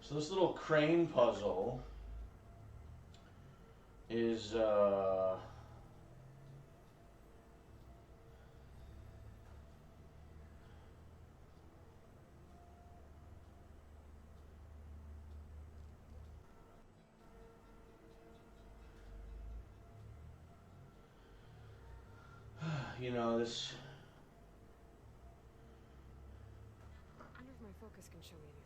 So this little crane puzzle is you know, this. I wonder if my focus can show me anything.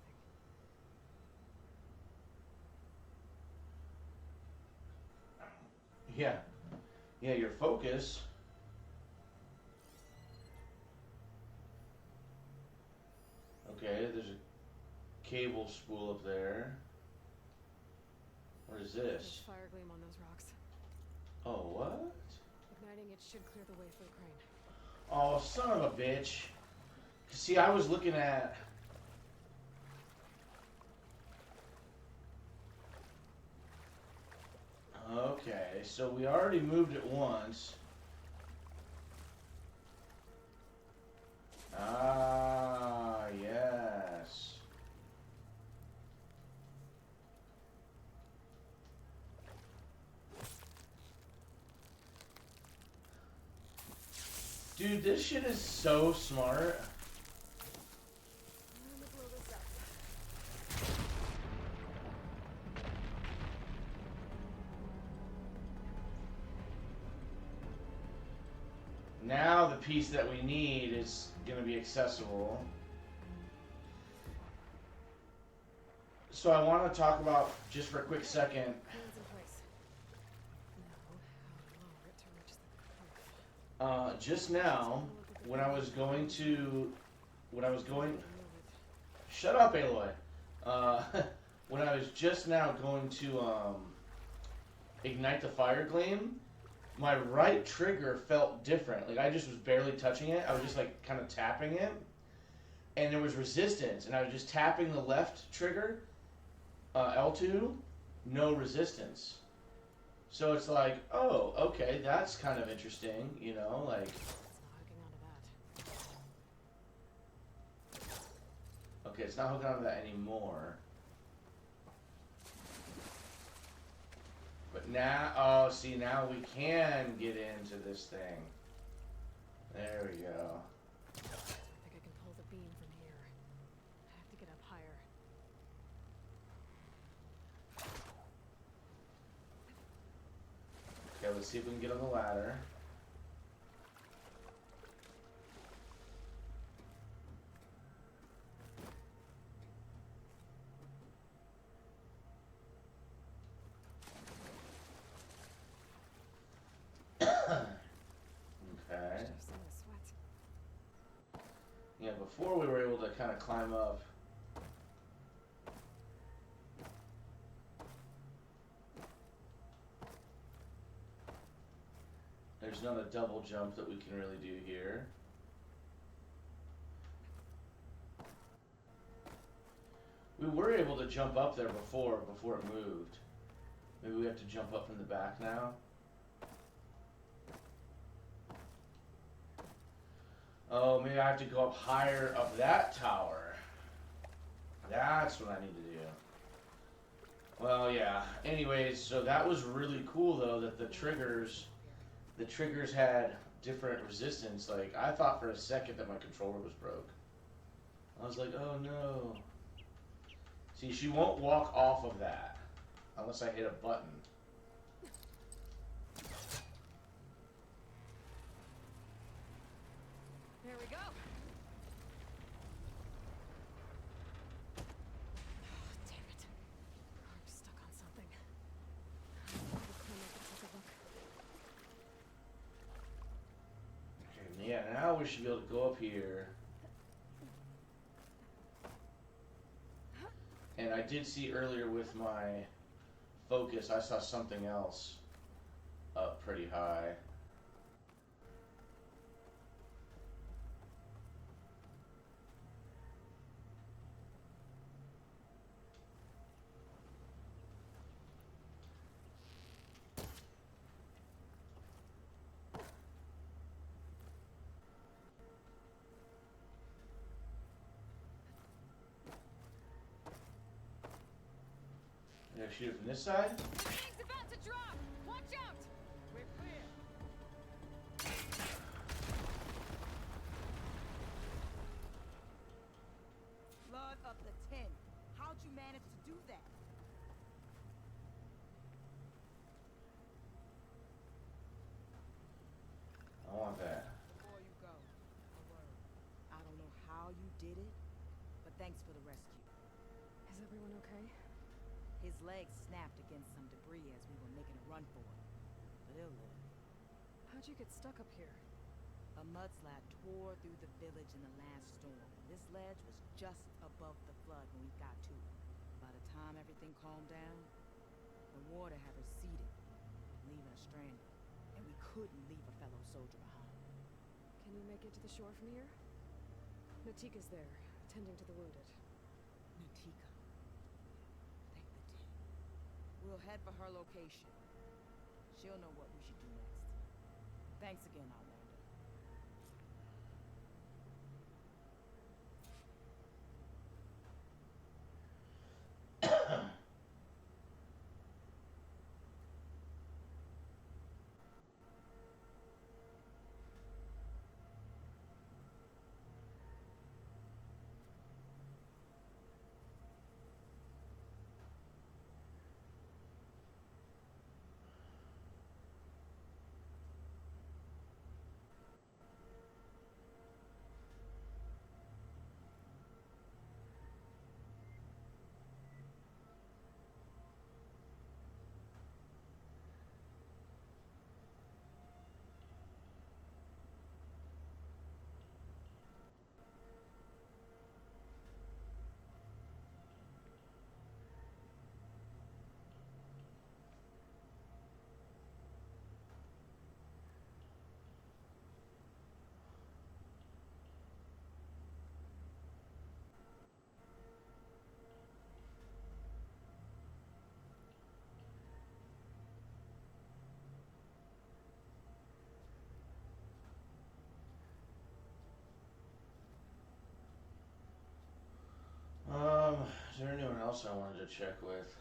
Yeah, yeah, your focus. Okay, there's a cable spool up there. What is There's this? fire gleam on those rocks. Oh, what? Igniting it should clear the way for the crane. Oh, son of a bitch. See, I was looking at. Okay, so we already moved it once. Ah, yes. Dude, this shit is so smart. Let me blow this up. Now the piece that we need is going to be accessible. So I want to talk about, just for a quick second, Crane's in place. Now, how to lower it to reach the crane. just now, when I was going to, when I was going, Move it. shut up, Aloy. Uh, when I was just now going to ignite the fire gleam, my right trigger felt different. Like I just was barely touching it. I was just like kind of tapping it, and there was resistance. And I was just tapping the left trigger, L2, no resistance. So it's like, oh, okay, that's kind of interesting, you know, like. It's not hooking onto that. Okay, it's not hooking onto that anymore. But now, oh, see, now we can get into this thing. There we go. I think I can pull the beam from here. I have to get up higher. Okay, let's see if we can get on the ladder. Okay. Should have some of the sweat. Yeah, before we were able to kind of climb up. There's not a double jump that we can really do here. We were able to jump up there before it moved. Maybe we have to jump up from the back now. Oh, maybe I have to go up higher up that tower. That's what I need to do. Well, yeah. Anyways, so that was really cool though that the triggers had different resistance. Like I thought for a second that my controller was broke. I was like, oh no. See, she won't walk off of that unless I hit a button. There we go. Damn it. I'm stuck on something. The crane I can take a look. Okay, yeah, now we should be able to go up here. And I did see earlier with my focus, I saw something else up pretty high. Gonna shoot it from this side? The thing's about to drop! Watch out! We're clear. Blood up the 10. How'd you manage to do that? I want that. Before you go, a word. I don't know how you did it, but thanks for the rescue. Is everyone okay? His legs snapped against some debris as we were making a run for it. But he'll live. How'd you get stuck up here? A mudslide tore through the village in the last storm. This ledge was just above the flood when we got to it. By the time everything calmed down, the water had receded, leaving us stranded. And we couldn't leave a fellow soldier behind. Can you make it to the shore from here? Natika's there, tending to the wounded. Natika. Thank the team. We'll head for her location. She'll know what we should do next. Thanks again, Outlander. Is there anyone else I wanted to check with?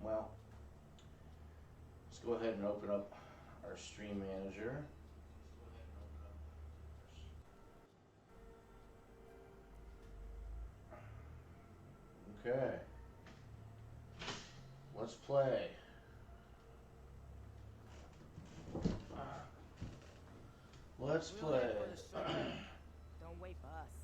Well, let's go ahead and open up our stream manager. Okay. Let's play. Let's We'll play. head for the shore. Don't wait for us.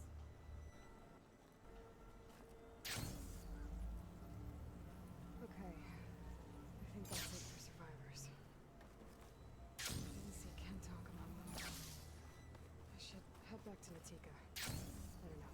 Okay. I think that's it for survivors. I didn't see Kentalk among them. I should head back to Natika. I don't know.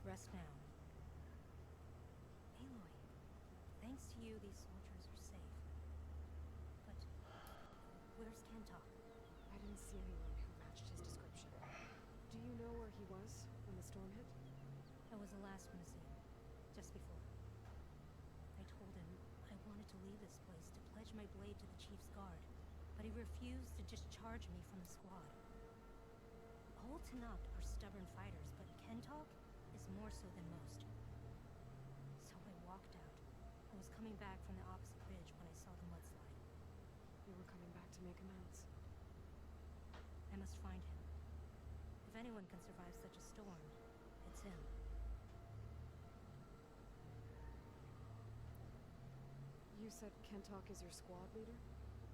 Rest now. Aloy, thanks to you, these soldiers are safe. But where's Kentalk? I didn't see anyone who matched his description. Do you know where he was when the storm hit? I was the last one to see him, just before. I told him I wanted to leave this place to pledge my blade to the Chief's guard, but he refused to discharge me from the squad. Old Tanakh are stubborn fighters, but Kentalk is more so than most. So I walked out. I was coming back from the opposite ridge when I saw the mudslide. You were coming back to make amends. I must find him. If anyone can survive such a storm, it's him. You said Kentalk is your squad leader?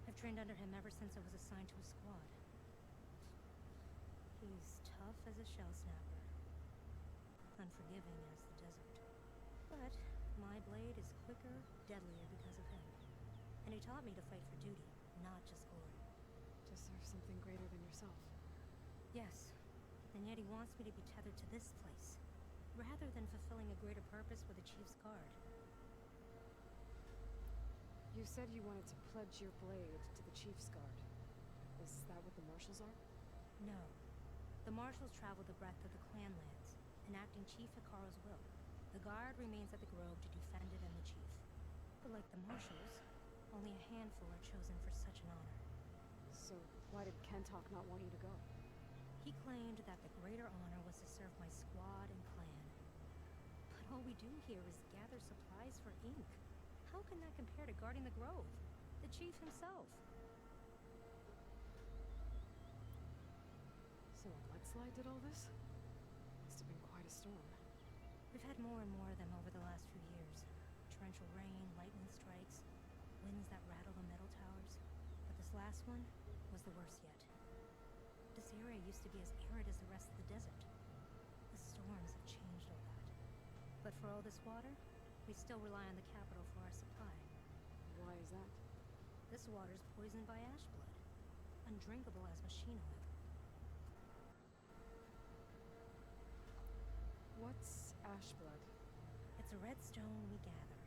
I've trained under him ever since I was assigned to a squad. tough as a shell snapper, unforgiving as the desert. But my blade is quicker, deadlier because of him. And he taught me to fight for duty, not just glory. To serve something greater than yourself. Yes, and yet he wants me to be tethered to this place, rather than fulfilling a greater purpose with the Chief's Guard. You said you wanted to pledge your blade to the Chief's Guard. Is that what the Marshals are? No. The Marshals travel the breadth of the clan lands, enacting Chief Hikaru's will. The Guard remains at the Grove to defend it and the Chief. But like the Marshals, only a handful are chosen for such an honor. So why did Kentok not want you to go? He claimed that the greater honor was to serve my squad and clan. But all we do here is gather supplies for ink. How can that compare to guarding the Grove? The Chief himself. So a mudslide did all this? Must have been quite a storm. We've had more and more of them over the last few years. Torrential rain, lightning strikes, winds that rattle the metal towers. But this last one was the worst yet. This area used to be as arid as the rest of the desert. The storms have changed all that. But for all this water, we still rely on the capital for our supply. Why is that? This water's poisoned by ash blood, undrinkable as machine oil. What's ash blood? It's a red stone we gather.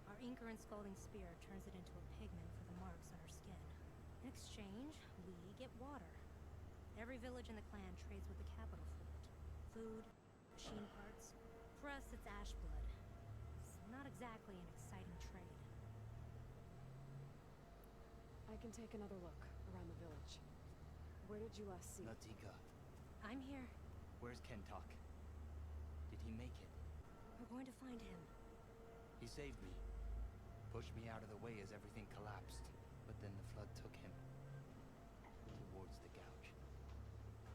Our inker and scalding spear turns it into a pigment for the marks on our skin. In exchange, we get water. Every village in the clan trades with the capital for it. Food, machine parts. For us, it's ash blood. It's not exactly an exciting trade. I can take another look around the village. Where did you last see? Natika, I'm here. where's Kentok? Did he make it? We're going to find him. He saved me. Pushed me out of the way as everything collapsed. But then the flood took him. Towards the gouge.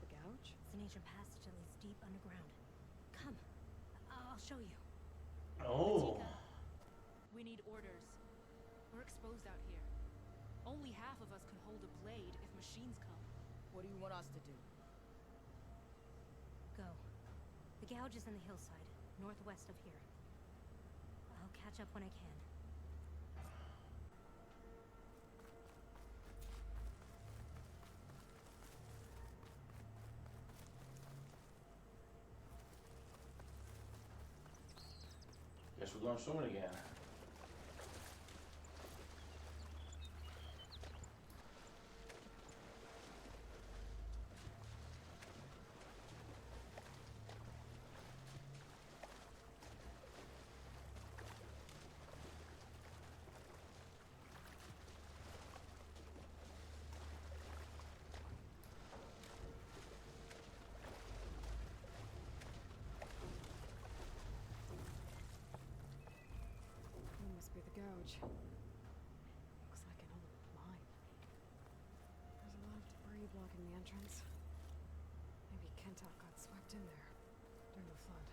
The gouge? It's an ancient passage that leads deep underground. Come. I'll show you. Oh. We need orders. We're exposed out here. Only half of us can hold a blade if machines come. What do you want us to do? Go. The gouge is in the hillside, northwest of here. I'll catch up when I can. Guess we're going swimming again. That must be the gouge. Looks like an old mine. There's a lot of debris blocking the entrance. Maybe Kentok got swept in there during the flood.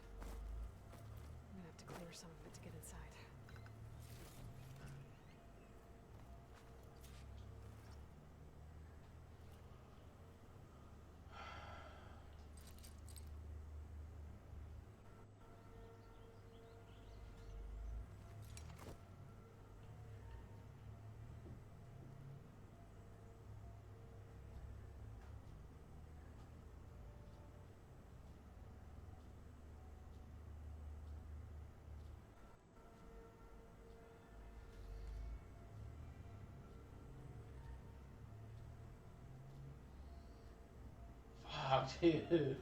I'm gonna have to clear some of it to get inside. Fuck, dude.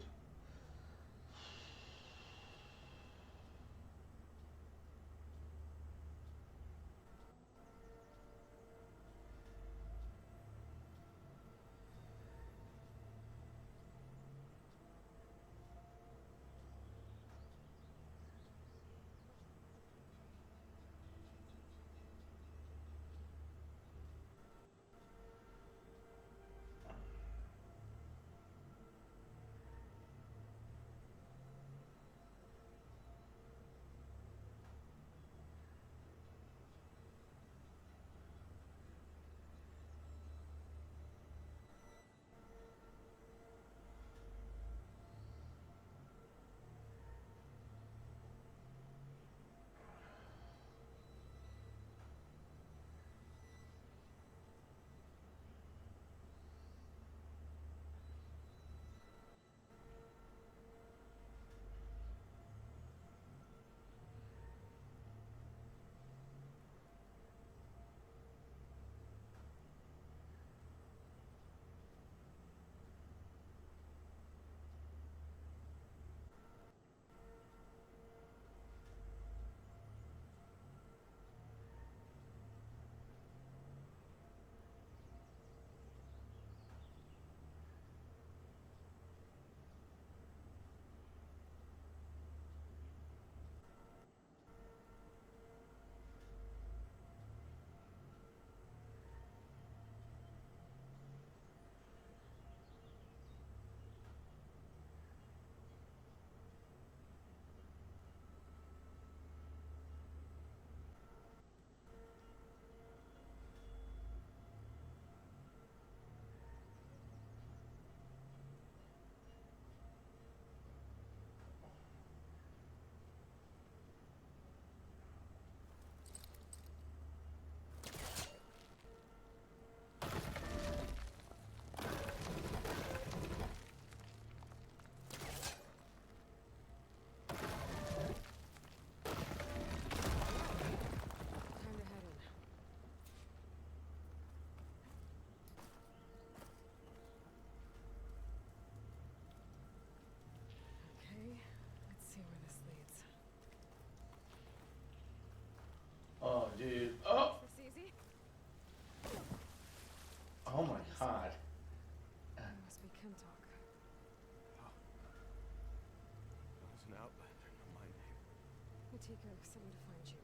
Natika sent me to find you.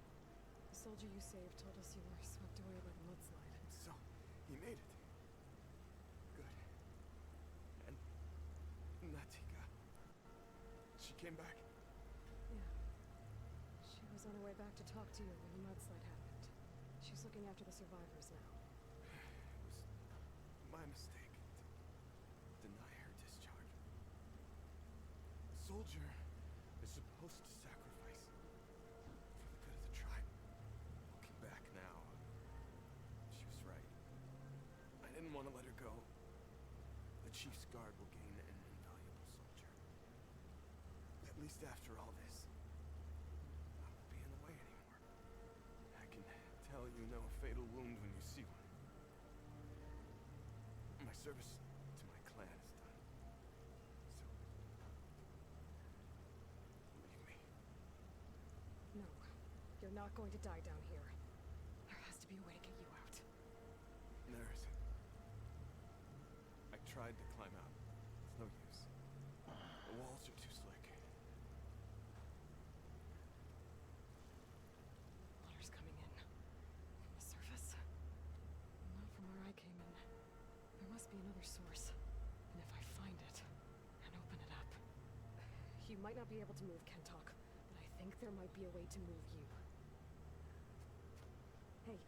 The soldier you saved told us you were swept away by the mudslide. So, he made it. Good. And Natika. She came back. Yeah. She was on her way back to talk to you when the mudslide happened. She's looking after the survivors now. It was my mistake to deny her discharge. A soldier is supposed to sacrifice for the good of the tribe. Looking back now, she was right. I didn't want to let her go. The chief's guard will gain an invaluable soldier. At least after all this, I won't be in the way anymore. I can tell you know a fatal wound when you see one. My service to my clan is done. So, leave me. No, you're not going to die down here. There has to be a way to get you out. There isn't. I tried to climb out. It's no use. The walls are too slick. Water's coming in. From the surface. Not from where I came in. There must be another source. And if I find it, and open it up... You might not be able to move Kentok, but I think there might be a way to move you. Hey.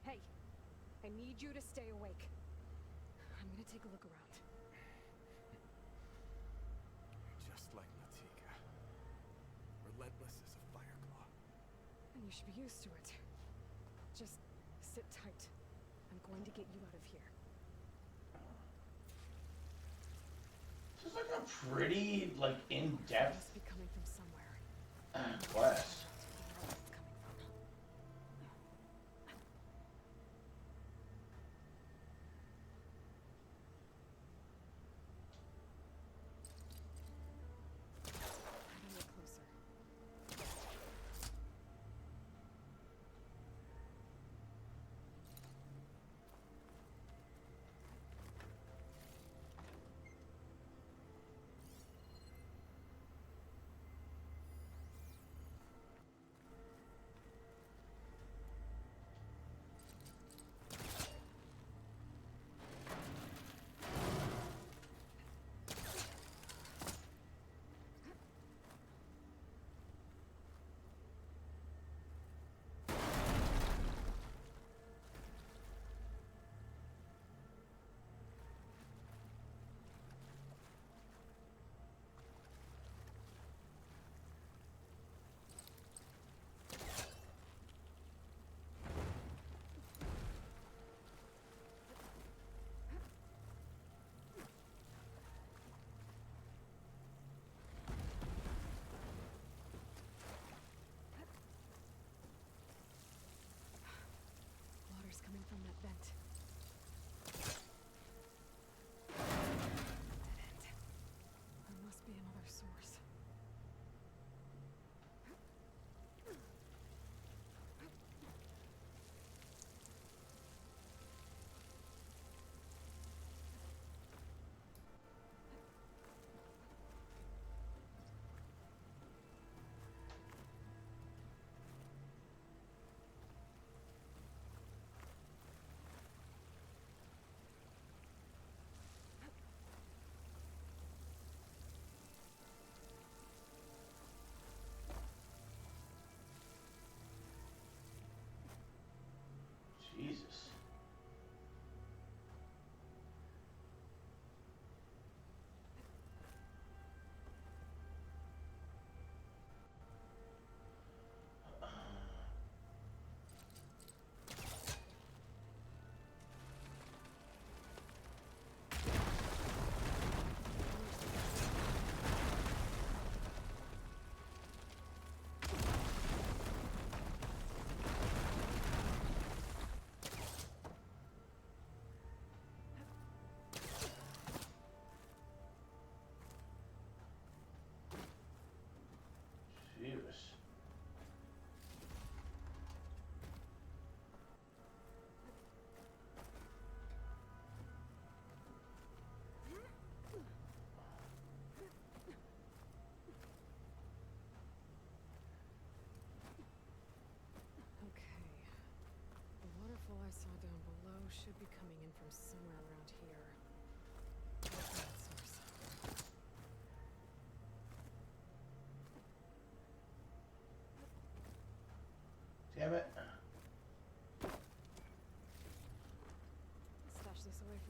Hey! I need you to stay awake. I'm gonna take a look around. You're just like Natika. Relentless as a fireclaw. And you should be used to it. Just sit tight. I'm going to get you out of here. This is like a pretty, like, It in-depth must be coming from somewhere. quest. Where it's coming from. How do I get closer? Water's coming from that vent. Dead end. There must be another source.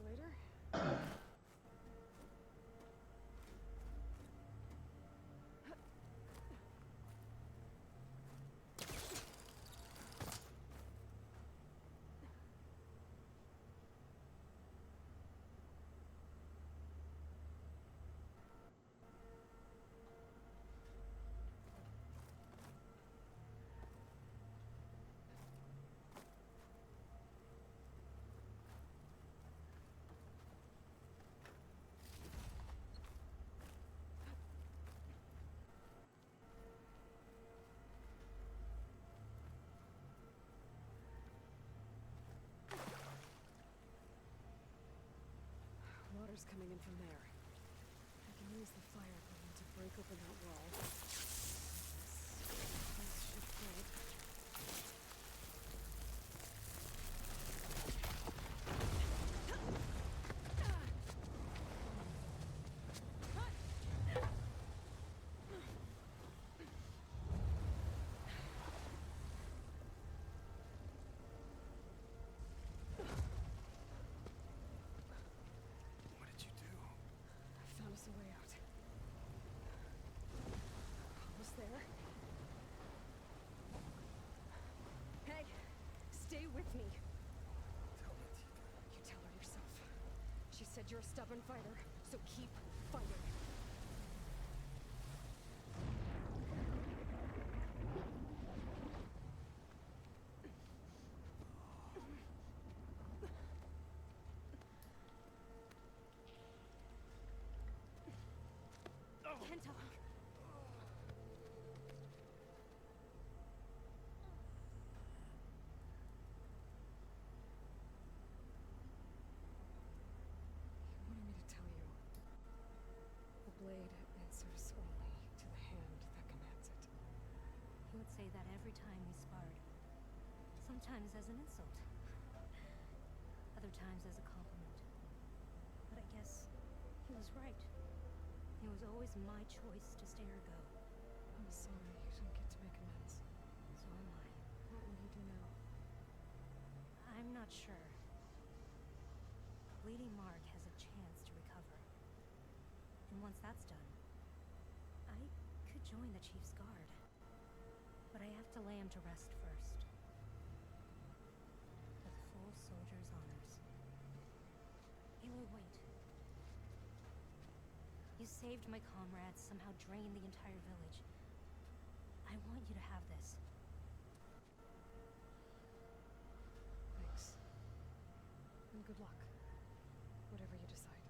for later? Water's coming in from there. I can use the fire equipment to break open that wall. This should hold. What did you do? I found us a way out. Almost there. Hey, stay with me. Tell me, Tika. You tell her yourself. She said you're a stubborn fighter, so keep fighting. Can't talk. He wanted me to tell you. The blade answers only to the hand that commands it. He would say that every time we sparred. Sometimes as an insult. Other times as a compliment. But I guess he was right. It was always my choice to stay or go. I'm sorry you didn't get to make amends. So am I. What will you do now? I'm not sure. Lady Mark has a chance to recover. And once that's done, I could join the Chief's Guard. But I have to lay him to rest first. With full soldier's honors. Aloy, wait. You saved my comrades, somehow drained the entire village. I want you to have this. Thanks. And good luck. Whatever you decide.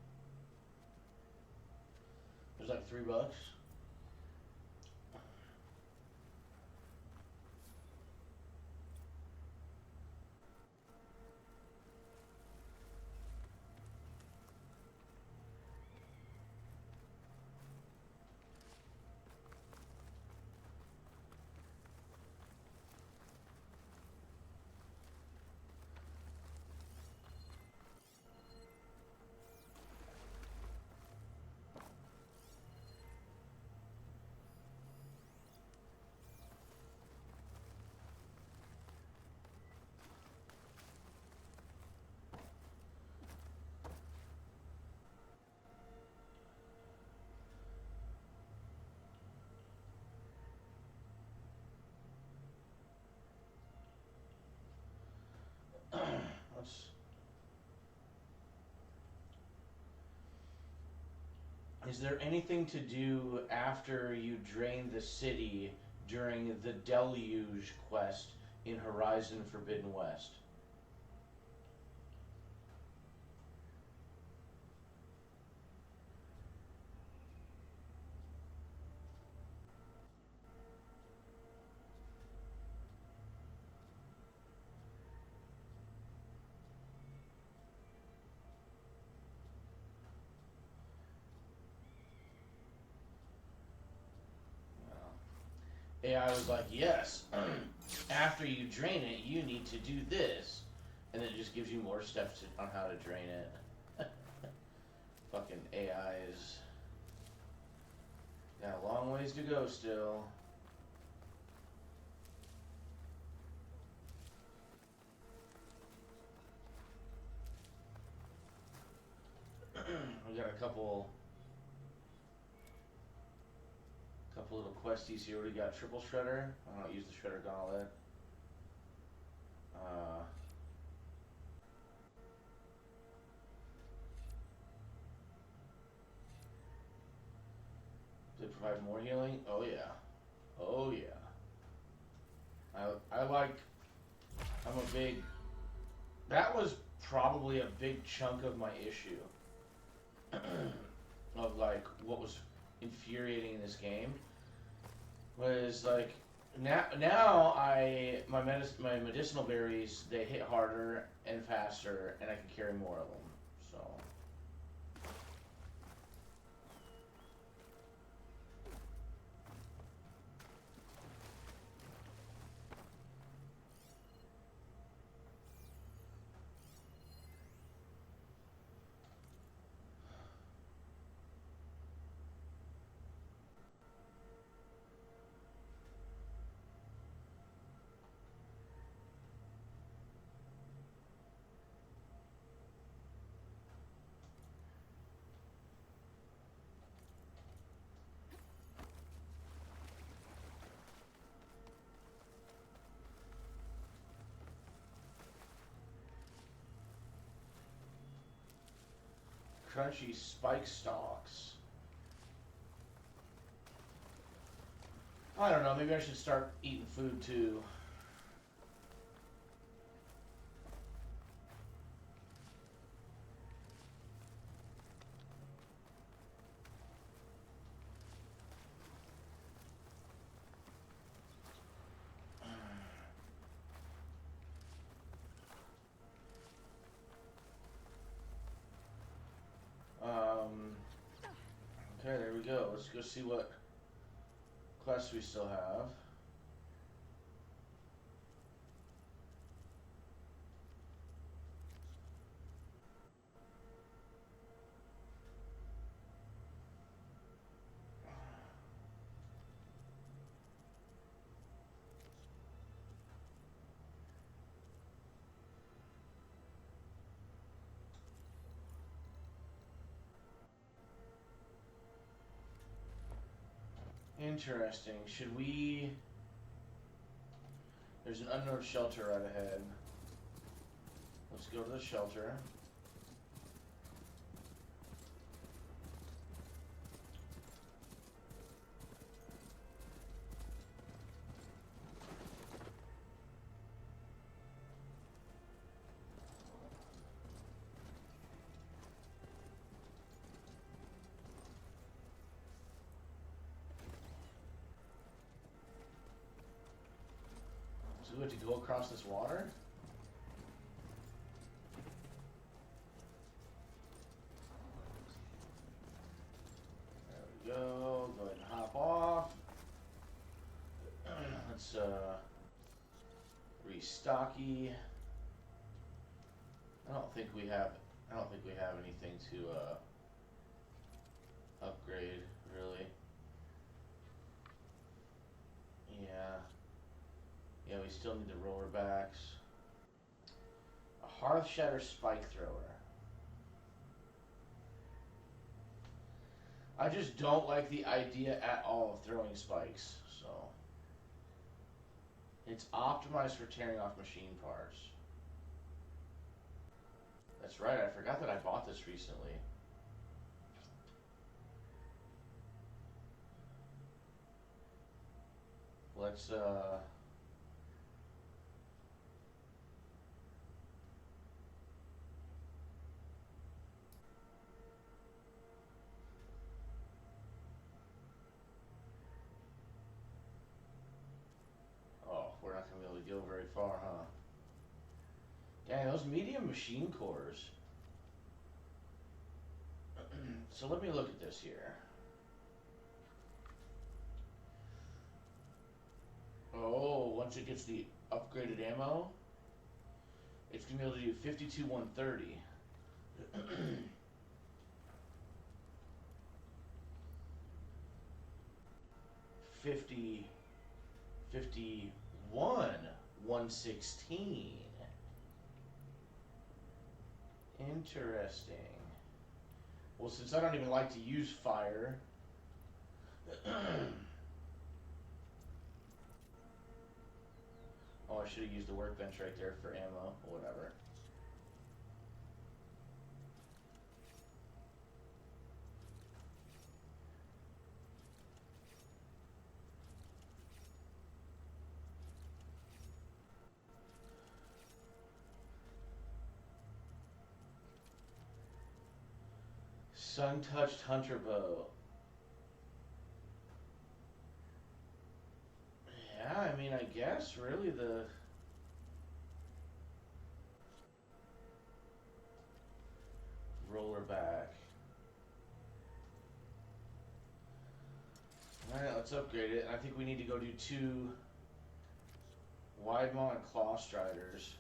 There's like $3. Let's... Is there anything to do after you drain the city during the Deluge quest in Horizon Forbidden West? AI was like, yes, after you drain it, you need to do this. And then it just gives you more steps on how to drain it. Fucking AI is... got a long ways to go still. got a couple little questies here. We got triple shredder. I don't use the shredder gauntlet. They provide more healing. Oh yeah. Oh yeah. I like. I'm a big. That was probably a big chunk of my issue. Of like what was infuriating in this game was like now my medicinal berries, they hit harder and faster and I can carry more of them. So crunchy spike stalks. I don't know, maybe I should start eating food too. Okay, there we go. Let's go see what quests we still have. Interesting. Should we... There's an unknown shelter right ahead. Let's go to the shelter. So we have to go across this water? There we go. Go ahead and hop off. Let's restocky. I don't think we have anything to upgrade really. Yeah, we still need the roller backs. A Hearth Shatter Spike Thrower. I just don't like the idea at all of throwing spikes, so. It's optimized for tearing off machine parts. That's right, I forgot that I bought this recently. Let's, oh, we're not going to be able to go very far, huh? Dang, those medium machine cores. So let me look at this here. Oh, once it gets the upgraded ammo, it's going to be able to do 52 130. 50, 51 116. Interesting. Well, since I don't even like to use fire. Oh, I should have used the workbench right there for ammo, or whatever. Sun-touched hunter bow. Yeah, I mean, I guess really the roller back. Alright, let's upgrade it. I think we need to go do 2 wide maw and claw striders.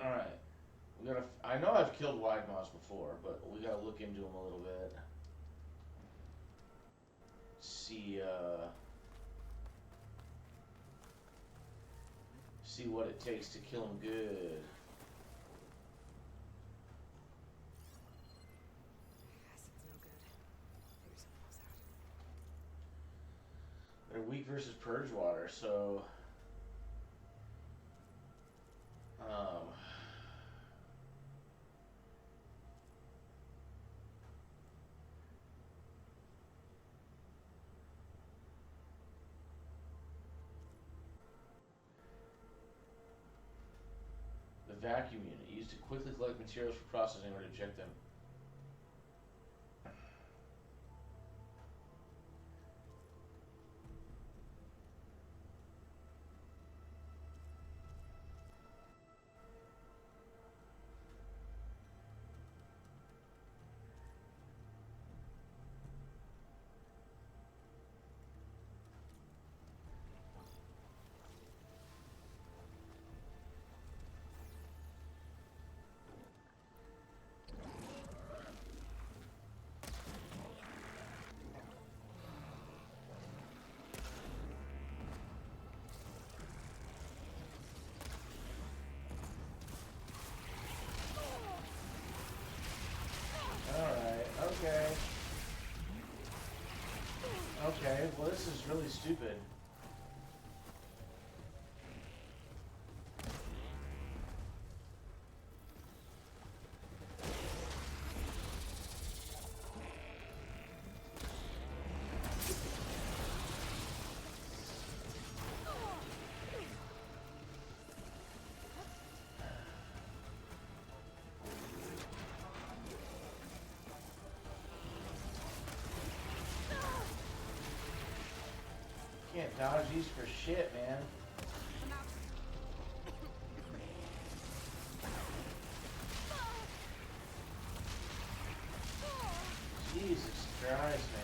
Alright. We gotta. I know I've killed wide maws before, but we gotta look into them a little bit. See, see what it takes to kill them good. Acid's no good. Figure something else out. They're weak versus purge water, so the vacuum unit used to quickly collect materials for processing or to eject them. Alright, okay. Okay, well this is really stupid. Can't dodge these for shit, man. Jesus Christ, man.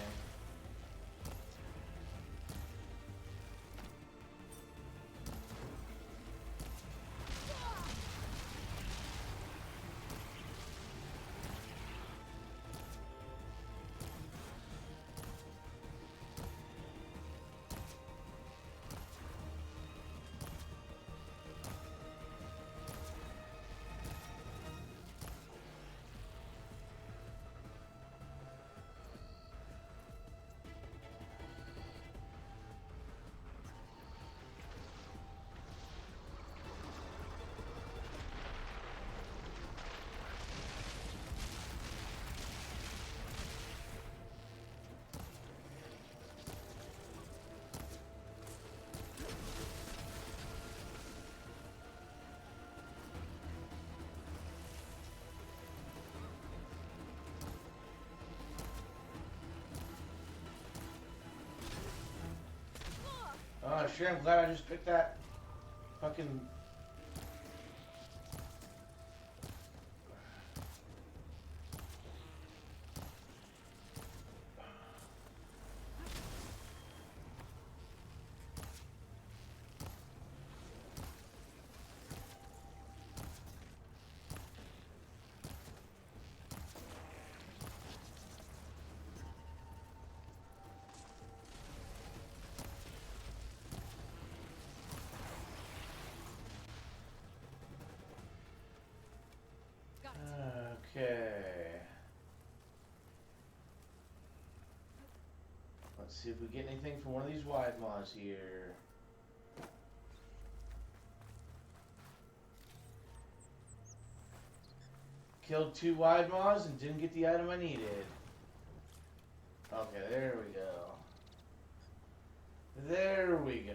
Oh shit, I'm glad I just picked that fucking... Let's see if we get anything from one of these wide mods here. Killed 2 wide mods and didn't get the item I needed. Okay, there we go. There we go.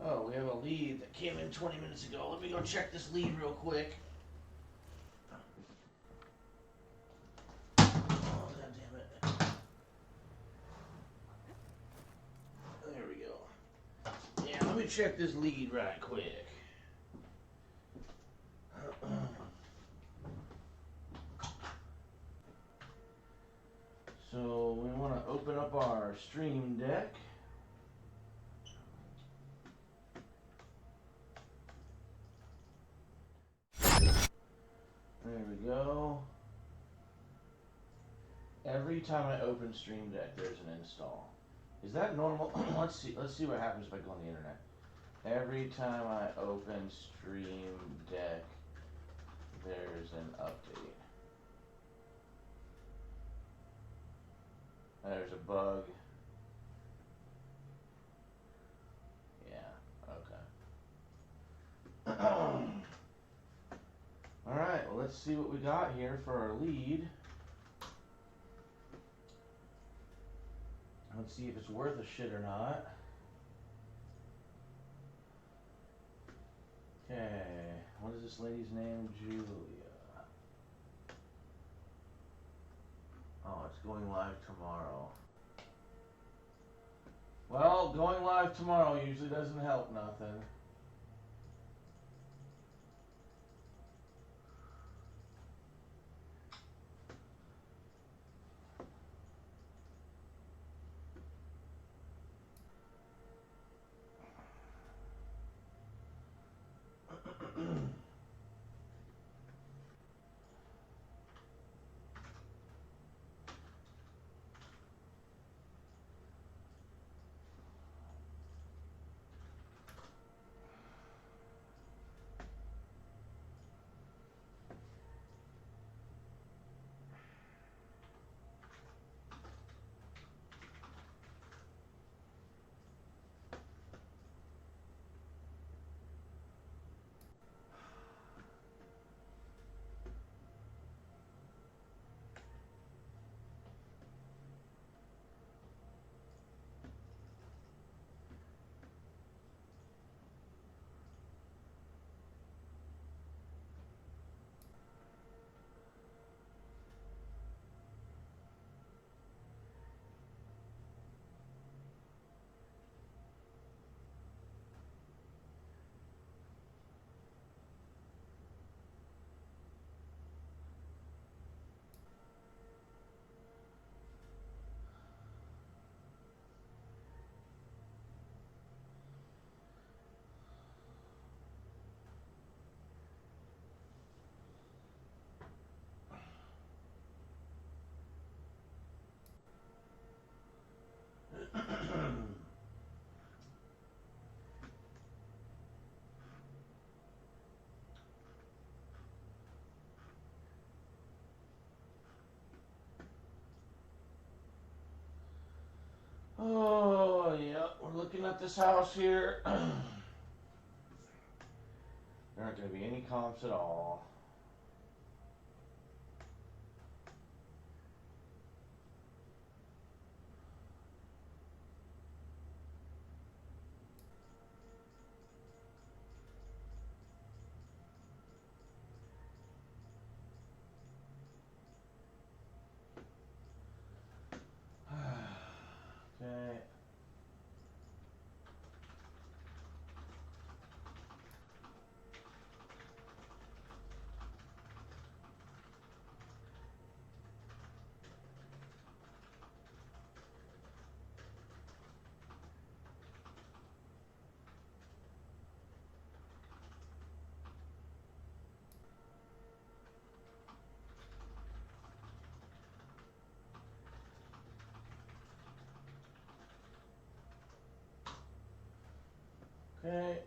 Oh, we have a lead that came in 20 minutes ago. Let me go check this lead real quick. Oh, God damn it. There we go. Yeah, let me check this lead right quick. So we want to open up our stream deck. There we go. Every time I open Stream Deck, there's an install. Is that normal? Let's see what happens if I go on the internet. Every time I open Stream Deck, there's an update. There's a bug. Yeah, okay. Alright, well let's see what we got here for our lead. Let's see if it's worth a shit or not. Okay, what is this lady's name? Julia. Oh, it's going live tomorrow. Well, going live tomorrow usually doesn't help nothing. Oh, yeah, we're looking at this house here. There aren't going to be any comps at all. Okay,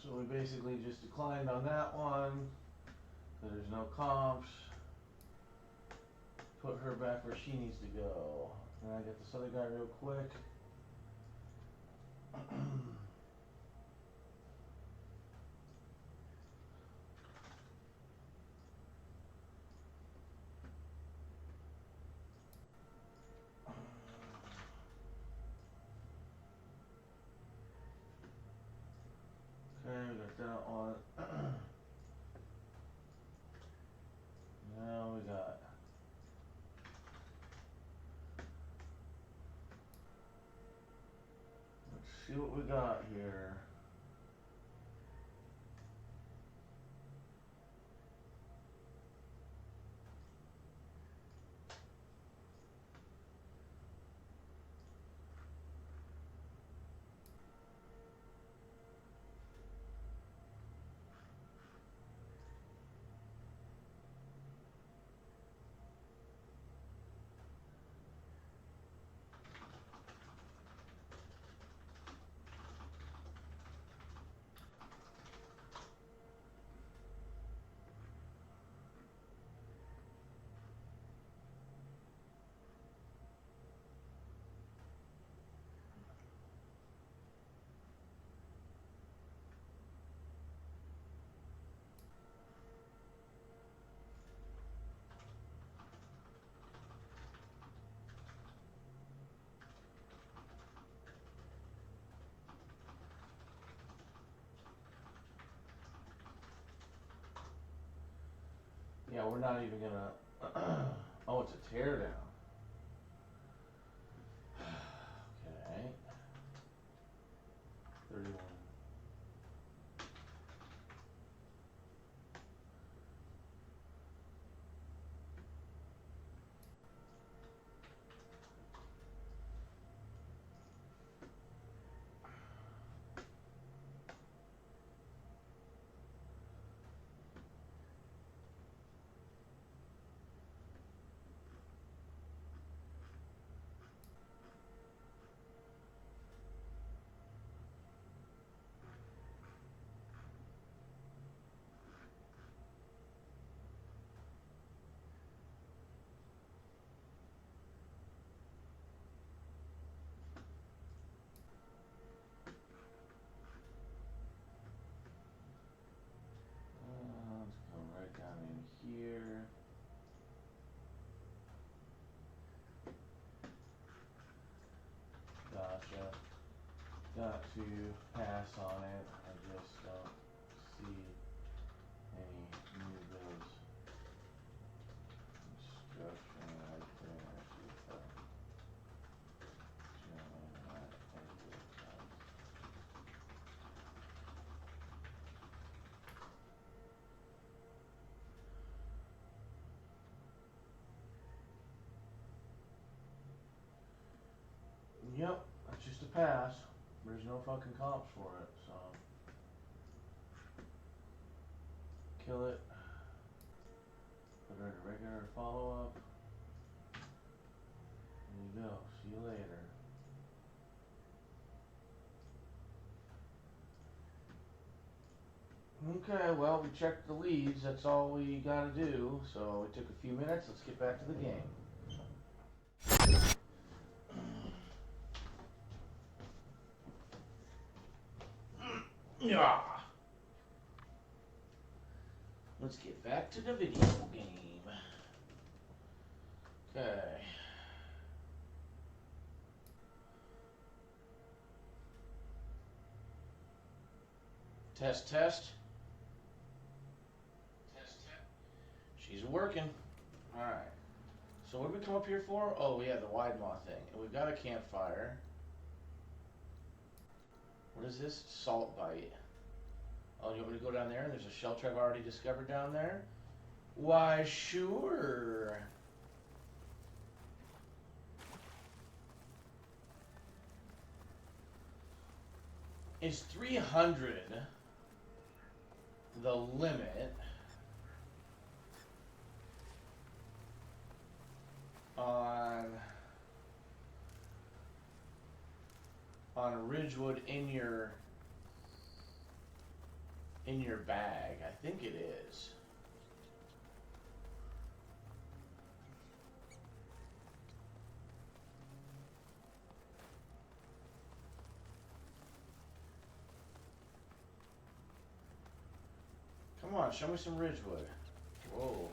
so we basically just declined on that one. There's no comps. Put her back where she needs to go. And I get this other guy real quick. Okay, we got that one. Now we got. Let's see what we got here. Yeah, we're not even gonna. Oh, it's a teardown. Okay. 31. Let's come right down in here. Gotcha. Got to pass on it. I just don't see any new builds construction right there. See if I join that exit comes. Yep, that's just a pass. There's no fucking comps for it, so. Kill it. Put her in a regular follow-up. There you go. See you later. Okay, well, we checked the leads. That's all we gotta do. So it took a few minutes. Let's get back to the game. Yeah. Let's get back to the video game. Okay. Test, test. Test, test. She's working. Alright. So what did we come up here for? Oh, yeah, the wide maw thing. And we've got a campfire. What is this? Salt bite. Oh, you want me to go down there and there's a shelter I've already discovered down there? Why, sure. Is 300 the limit on Ridgewood in your in your bag. I think it is. Come on, show me some Ridgewood. Whoa.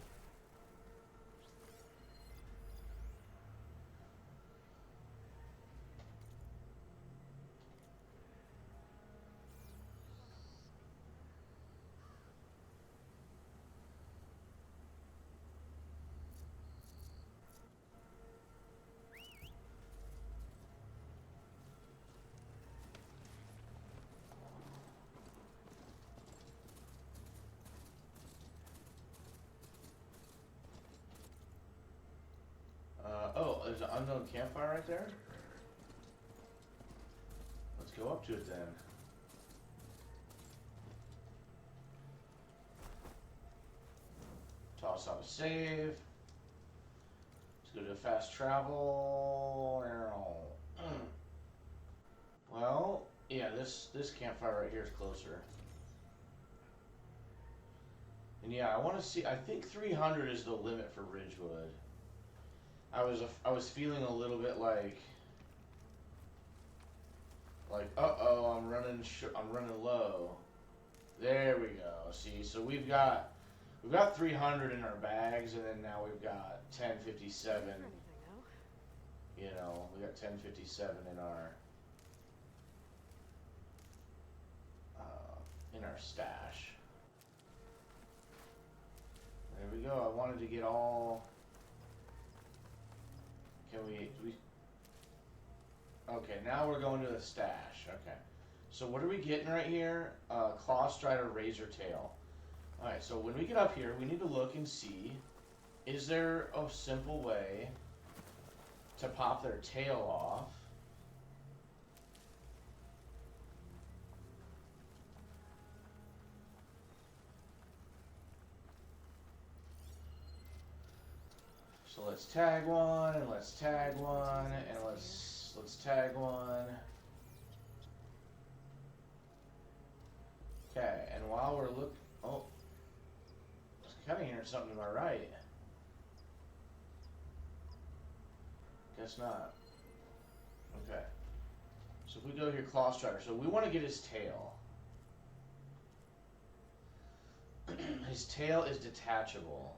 Oh, there's an unknown campfire right there? Let's go up to it then. Toss out a save. Let's go to a fast travel. Well, yeah, this campfire right here is closer. And yeah, I want to see. I think 300 is the limit for Ridgewood. I was feeling a little bit like uh-oh, I'm running low. There we go. See, so we've got 300 in our bags, and then now we've got 1057. You know, we got 1057 in our stash. There we go. I wanted to get all. Can we? Okay, now we're going to the stash. Okay. So what are we getting right here? Claw Strider Razor Tail. Alright, so when we get up here, we need to look and see, is there a simple way to pop their tail off? So let's tag one, and let's tag one, and let's tag one. Okay, and while we're looking, oh, I was kind of hearing something to my right. Guess not. Okay. So if we go here, Claw Strider. So we want to get his tail. His tail is detachable.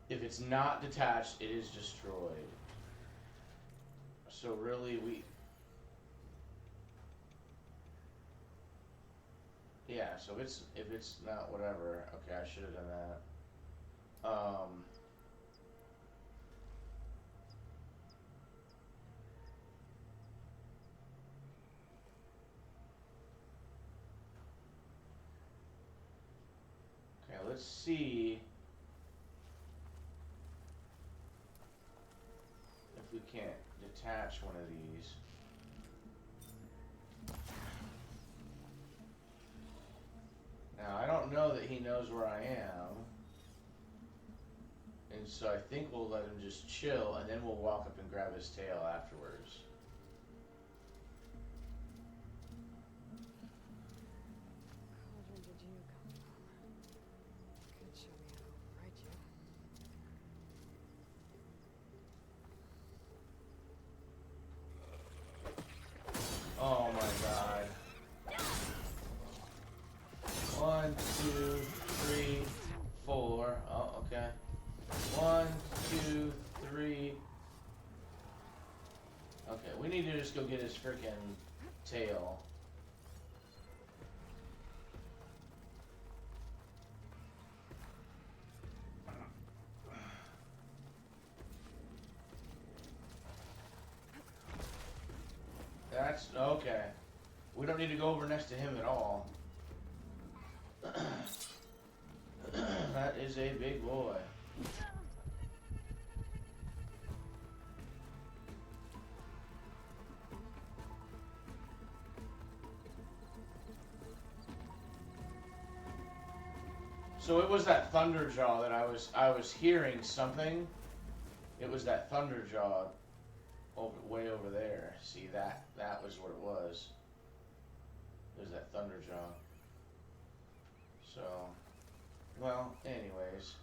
If it's not detached, it is destroyed. So really, yeah. So if it's not whatever. Okay, I should have done that. Okay, let's see. We can't detach one of these. Now, I don't know that he knows where I am. And so I think we'll let him just chill, and then we'll walk up and grab his tail afterwards. Cauldron did you come from? Could show me how to write you. Oh my god. 1, 2, 3, 4. Oh, okay. 1, 2, 3. Okay, we need to just go get his freaking tail. That's okay. We don't need to go over next to him at all. That is a big boy. So it was that Thunderjaw that I was hearing something, It was that Thunderjaw way over there. See, that was what it was. It was that Thunderjaw. So, well, anyways.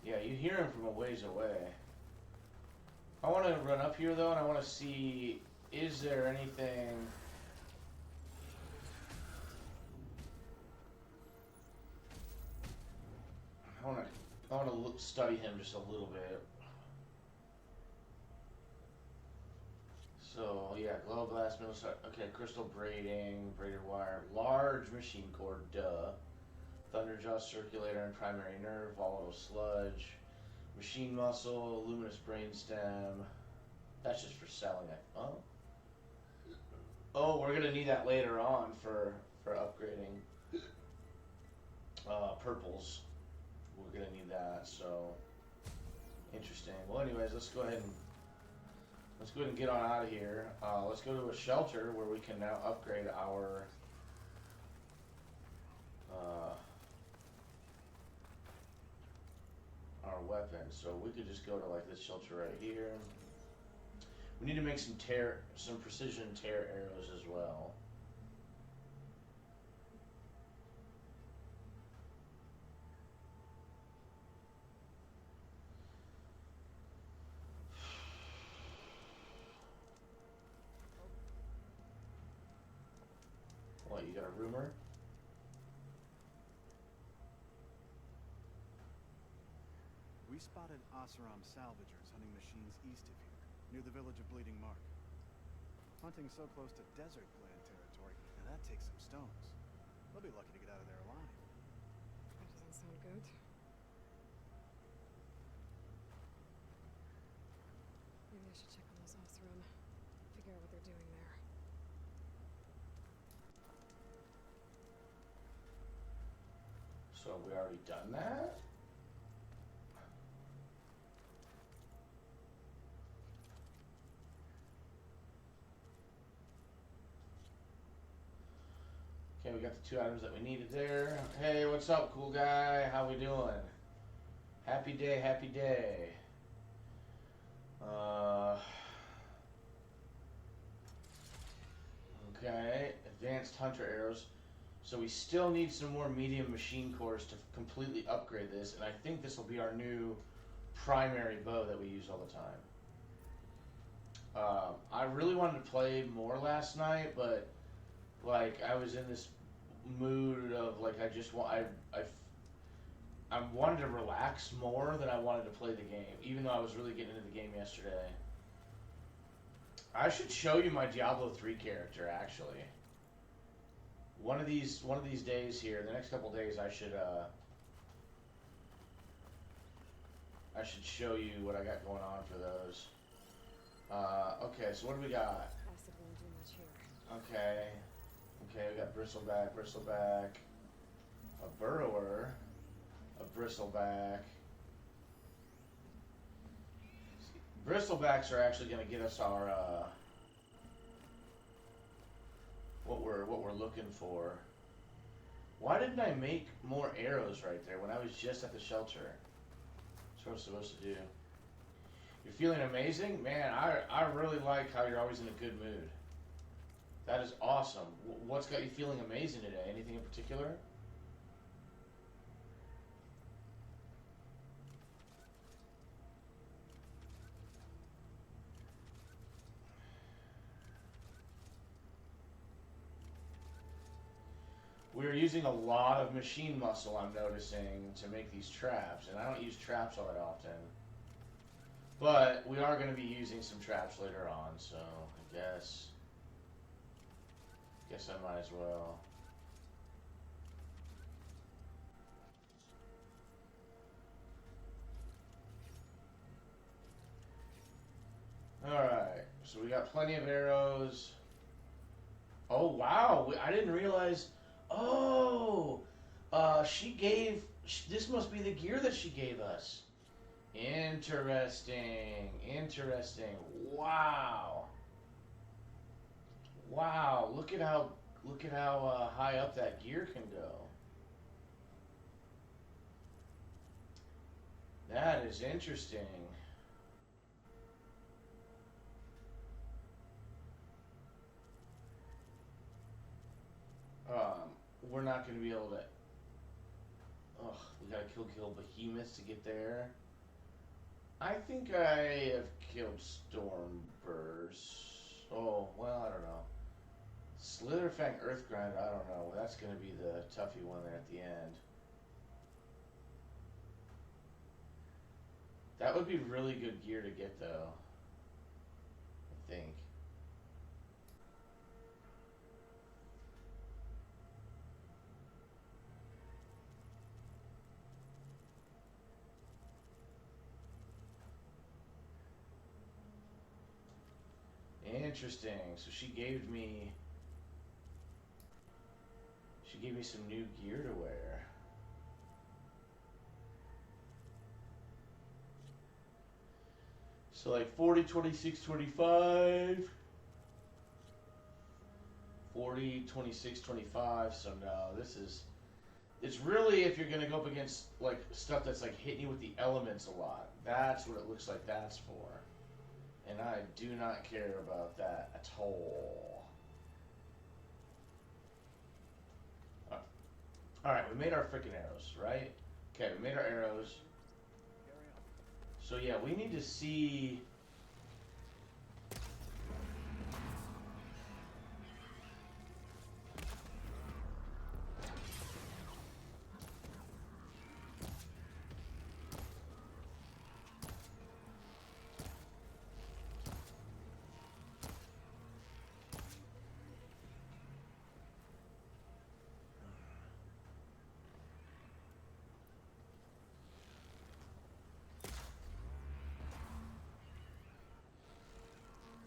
Yeah, you hear him from a ways away. I want to run up here though, and I want to see, is there anything... I want to study him just a little bit. So yeah, glow glass, middle side. Okay, crystal braiding, braided wire, large machine core, duh. Thunderjaw circulator and primary nerve, volatile sludge, machine muscle, luminous brainstem. That's just for selling it. Oh. Oh, we're gonna need that later on for upgrading purples. We're gonna need that, so interesting. Well, anyways, let's go ahead and get on out of here. Let's go to a shelter where we can now upgrade our weapon. So we could just go to like this shelter right here. We need to make some precision tear arrows as well. What, you got a rumor? We spotted Oseram salvagers hunting machines east of here, near the village of Bleeding Mark. Hunting so close to desert clan territory, and that takes some stones. They'll be lucky to get out of there alive. That doesn't sound good. Maybe I should check on those Oseram. Figure out what they're doing there. So we already done that? Okay, we got the 2 items that we needed there. Hey, what's up, cool guy? How we doing? Happy day, happy day. Okay, advanced hunter arrows. So we still need some more medium machine cores to completely upgrade this, and I think this will be our new primary bow that we use all the time. I really wanted to play more last night, but like I was in this mood of like I wanted to relax more than I wanted to play the game, even though I was really getting into the game yesterday. I should show you my Diablo 3 character actually. One of these days here, the next couple days, I should show you what I got going on for those. Okay, so what do we got? Acid won't do much here. Okay, we got bristleback, a burrower, a bristleback. Bristlebacks are actually going to get us our what we're looking for. Why didn't I make more arrows right there when I was just at the shelter? That's what I was supposed to do. You're feeling amazing? Man, I really like how you're always in a good mood. That is awesome. What's got you feeling amazing today? Anything in particular? We're using a lot of machine muscle, I'm noticing, to make these traps, and I don't use traps all that often. But we are going to be using some traps later on, so I guess I might as well. Alright, so we got plenty of arrows. Oh wow, I didn't realize. Oh, this must be the gear that she gave us. Interesting. Wow. Wow, look at how Look at how high up that gear can go. That is interesting. We're not going to be able to... Ugh, we gotta kill behemoths to get there. I think I have killed Stormburst. Oh, well, I don't know. Slitherfang Earthgrinder, I don't know. That's gonna be the toughy one there at the end. That would be really good gear to get, though. I think. Interesting. So she gave me some new gear to wear. So like 40, 26, 25. 40, 26, 25. So no, this is... It's really if you're going to go up against like stuff that's like hitting you with the elements a lot. That's what it looks like that's for. And I do not care about that at all. Alright, we made our freaking arrows, right? Okay, we made our arrows. So yeah, we need to see...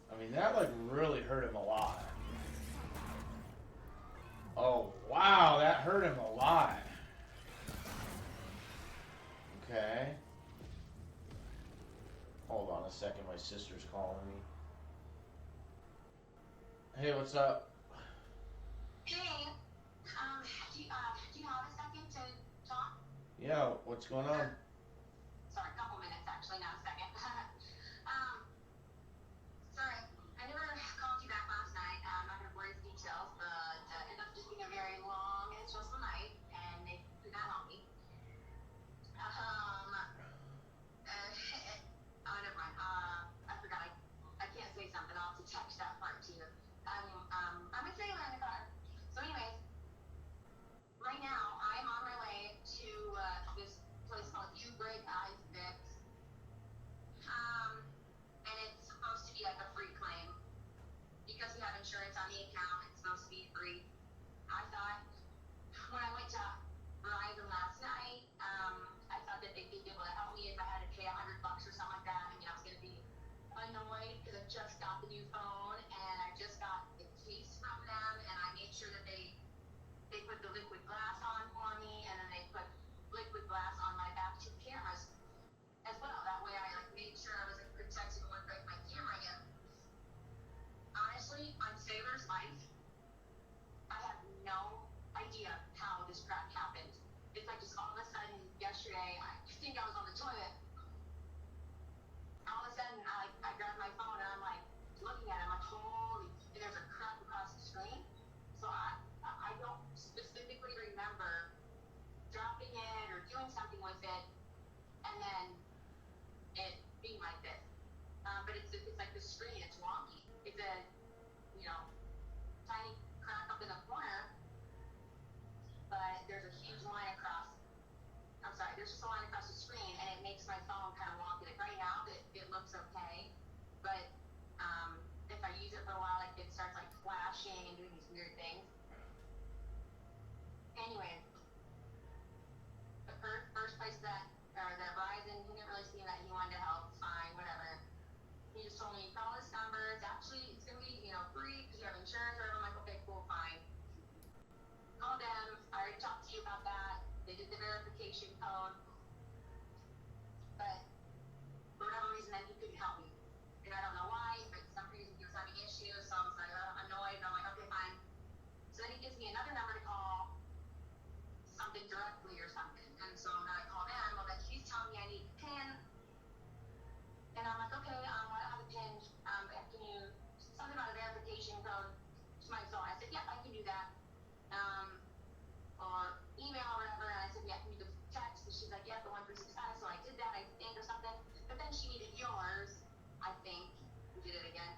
I mean, that like really hurt him a lot. Oh, wow, that hurt him a lot. Okay. Hold on a second, my sister's calling me. Hey, what's up? Hey, do you have a second to talk? Yeah, what's going on? Sorry, a couple minutes actually, not a second. Sorry, I never called you back last night. I'm not gonna bore you with details, but it ended up just being a very long and stressful night, and they could not help me. Oh, never mind. I forgot. I can't say something. I'll have to text that part to you. I'm a sailor in the car. So, anyways, right now I'm on my way to this place called You Break Eyes Fix. And it's supposed to be like a free claim because we have insurance on the account. It's supposed to be free. I thought when I went to Verizon last night, I thought that they'd be able to help me if I had to pay $100 or something like that. I mean, I was going to be annoyed because I just got the new phone and I just got the case from them, and I made sure that they put the liquid glass on for me, and then they put liquid glass on my back two cameras as well. That way I like made sure I was like, protected and wouldn't break my camera again. Honestly, on Sailor's life, I have no idea how this crap happened. It's like just all of a sudden yesterday, I think I was on the toilet. All of a sudden, I grabbed my phone and I'm like looking at it. I'm like, holy! And there's a crack across the screen. So I don't specifically remember dropping it or doing something with it, and then it being like this. But it's like the screen. It's wonky. It's a tiny crack up in the corner, but there's a huge line across. I'm sorry, there's just a line across the screen, and it makes my phone kind of wonky. Like right now, it looks okay, but if I use it for a while, like it starts like flashing and doing these weird things. Anyway, the first place that Verizon, he didn't really seem that he wanted to help. Fine, whatever. He just told me call this number. It's gonna be free because you have insurance. Or I'm like, okay, cool, fine. Call them. I already talked to you about that. They did the verification code, but directly or something. And so then I call them, well, then she's telling me I need a pin. And I'm like, okay, I don't have a pin. Can you, something about a verification code to my phone. I said, yep, I can do that. Or email or whatever. And I said, yeah, can you do the text? And she's like, yeah, the 136. So I did that, I think, or something. But then she needed yours, I think. We did it again.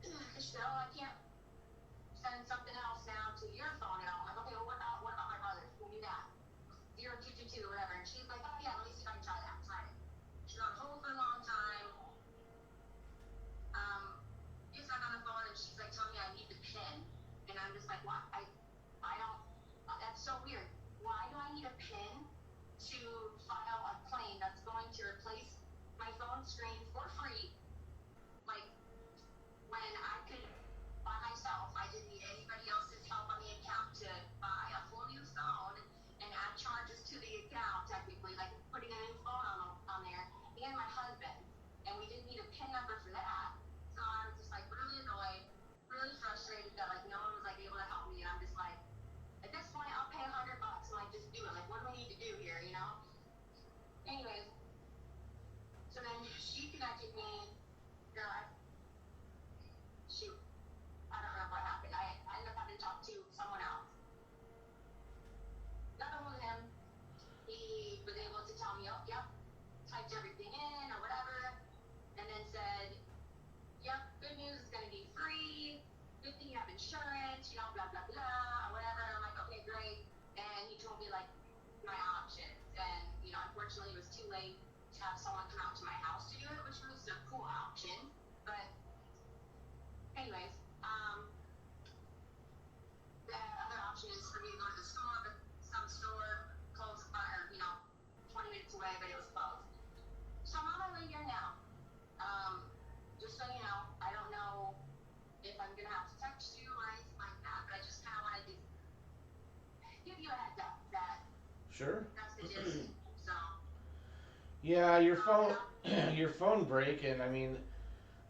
She said, oh, I can't send something else now to your phone at all. I'm like, okay, well, what about my brother's? Can we do that? 0222 or whatever. And she's like, oh, yeah, let me see if I can try that. Try it. She's on hold for a long time. Gets back on the phone and she's like, telling me I need the pin. And I'm just like, what? I don't, that's so weird. Why do I need a pin to file a claim that's going to replace my phone screen for free? Like, when I could, by myself, I didn't need anybody else's help on the account to buy a full new phone and add charges to the account, technically, like putting a new phone on there, and my husband. And we didn't need a PIN number for that. So I was just like really annoyed, really frustrated that like no one was like able to help me. And I'm just like, at this point, I'll pay $100 and like just do it. Like, what do we need to do here, you know? Anyways, so then she connected me. Shoot, I don't remember what happened. I ended up having to talk to someone else. Got a hold of him. He was able to tell me, oh, yep, typed everything in or whatever, and then said, yep, good news, it's going to be free. Good thing you have insurance, you know, blah, blah, blah, or whatever. And I'm like, okay, great. And he told me, like, my options. And, you know, unfortunately, it was too late to have someone come out to my house to do it, which was a cool option. But, anyways, the other option is for me to go to the store, but some store close by, or, you know, 20 minutes away, but it was closed. So I'm on my way here now. Just so you know, I don't know if I'm gonna have to text you or anything like that, but I just kind of wanted to give you a heads up that Sure. that's the gist. So. Yeah, your phone, your phone breaking. I mean,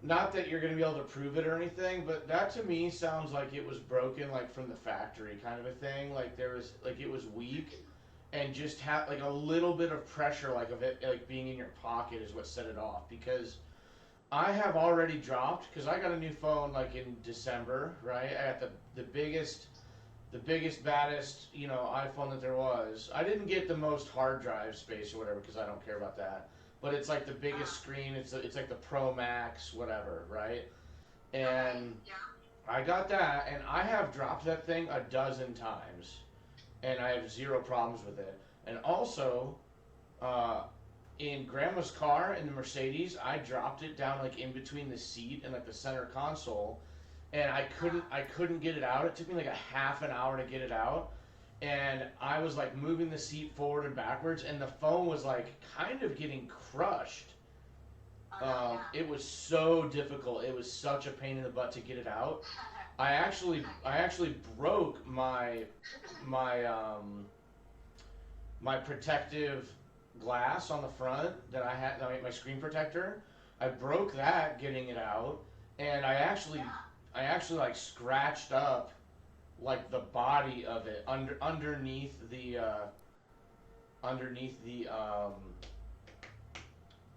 not that you're gonna be able to prove it or anything, but that to me sounds like it was broken, like from the factory, kind of a thing. Like there was, like it was weak, and just have like a little bit of pressure, like of it, like being in your pocket, is what set it off. Because I have already dropped, because I got a new phone like in December, right? I got the biggest, baddest, you know, iPhone that there was. I didn't get the most hard drive space or whatever, because I don't care about that. But it's like the biggest screen. It's like the Pro Max, whatever, right? And I got that, and I have dropped that thing a dozen times, and I have zero problems with it. And also, in Grandma's car in the Mercedes, I dropped it down like in between the seat and like the center console, and I couldn't get it out. It took me like a half an hour to get it out, and I was like moving the seat forward and backwards, and the phone was like kind of getting crushed. It was so difficult. It was such a pain in the butt to get it out. I actually broke my protective glass on the front that I had, my screen protector. I broke that getting it out, and I actually like scratched up like the body of it underneath the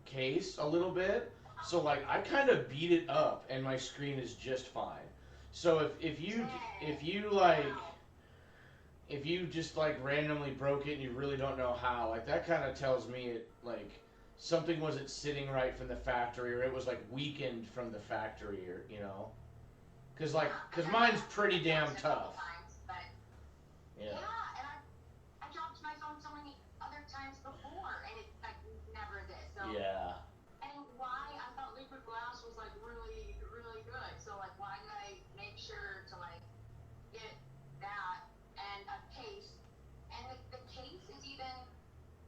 case a little bit. So like I kind of beat it up, and my screen is just fine. So if you just like randomly broke it and you really don't know how, like that kind of tells me it like something wasn't sitting right from the factory, or it was like weakened from the factory, or you know, because mine's pretty damn tough. Yeah. Yeah, and I dropped my phone so many other times before, and it's like never this. So. Yeah. And why I thought liquid glass was like really, really good. So like, why did I make sure to like get that and a case? And the case is even,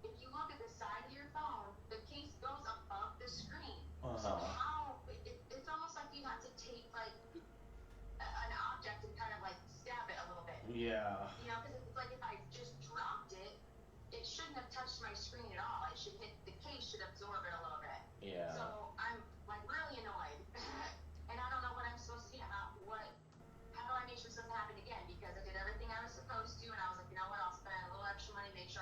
if you look at the side of your phone, the case goes above the screen. So how it's almost like you have to take like an object and kind of like stab it a little bit. Yeah. You know, because it's like if I just dropped it, it shouldn't have touched my screen at all. It should hit the case, should absorb it a little bit. Yeah. So I'm like really annoyed, and I don't know what I'm supposed to do. How do I make sure this doesn't happen again? Because I did everything I was supposed to, and I was like, you know what? I'll spend a little extra money, make sure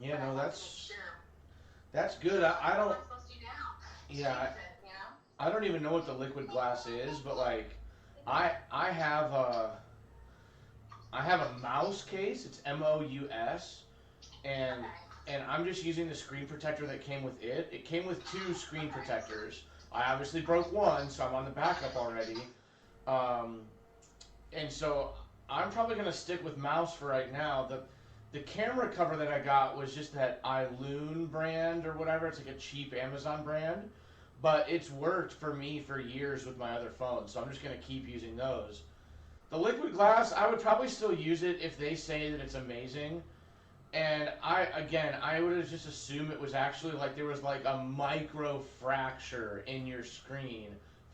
Yeah, But I no, wanted to make sure. that's good. So I what am don't. I supposed to do now? Yeah, Change it, you know? I don't even know what the liquid glass is, but like, I have a mouse case. It's MOUS, and Okay. I'm just using the screen protector that came with it. It came with two screen protectors. I obviously broke one, so I'm on the backup already. Um, and so I'm probably gonna stick with mouse for right now. The camera cover that I got was just that iLoon brand or whatever. It's like a cheap Amazon brand, but it's worked for me for years with my other phones, so I'm just gonna keep using those. The liquid glass, I would probably still use it if they say that it's amazing. And I would have just assumed it was actually like there was like a micro fracture in your screen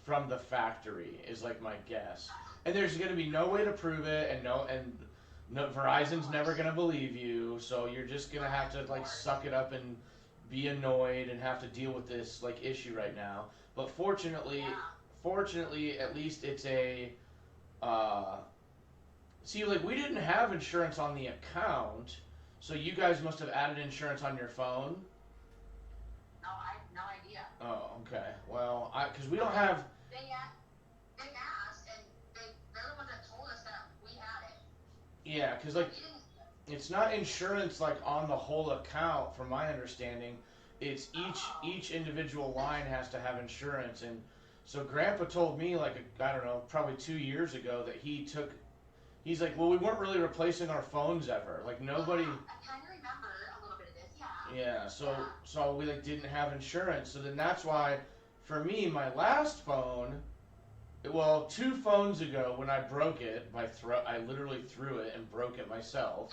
from the factory is like my guess. And there's going to be no way to prove it, and no Verizon's never going to believe you, so you're just going to have to like suck it up and be annoyed and have to deal with this like issue right now. But Yeah. fortunately, at least it's a uh, see, like we didn't have insurance on the account, so you guys must have added insurance on your phone. No, I have no idea. Oh, okay. Well, because we don't have. They asked, and they're the ones that told us that we had it. Yeah, because We like didn't. it's not insurance like on the whole account, from my understanding. It's Oh. each individual line has to have insurance, and so Grandpa told me like I don't know, probably 2 years ago that he took. He's like, well, we weren't really replacing our phones ever. Like nobody. Yeah, I kind of remember a little bit of this. Yeah. Yeah, so Yeah. we like didn't have insurance, so then that's why, for me, my last phone, well, 2 phones ago when I broke it I literally threw it and broke it myself.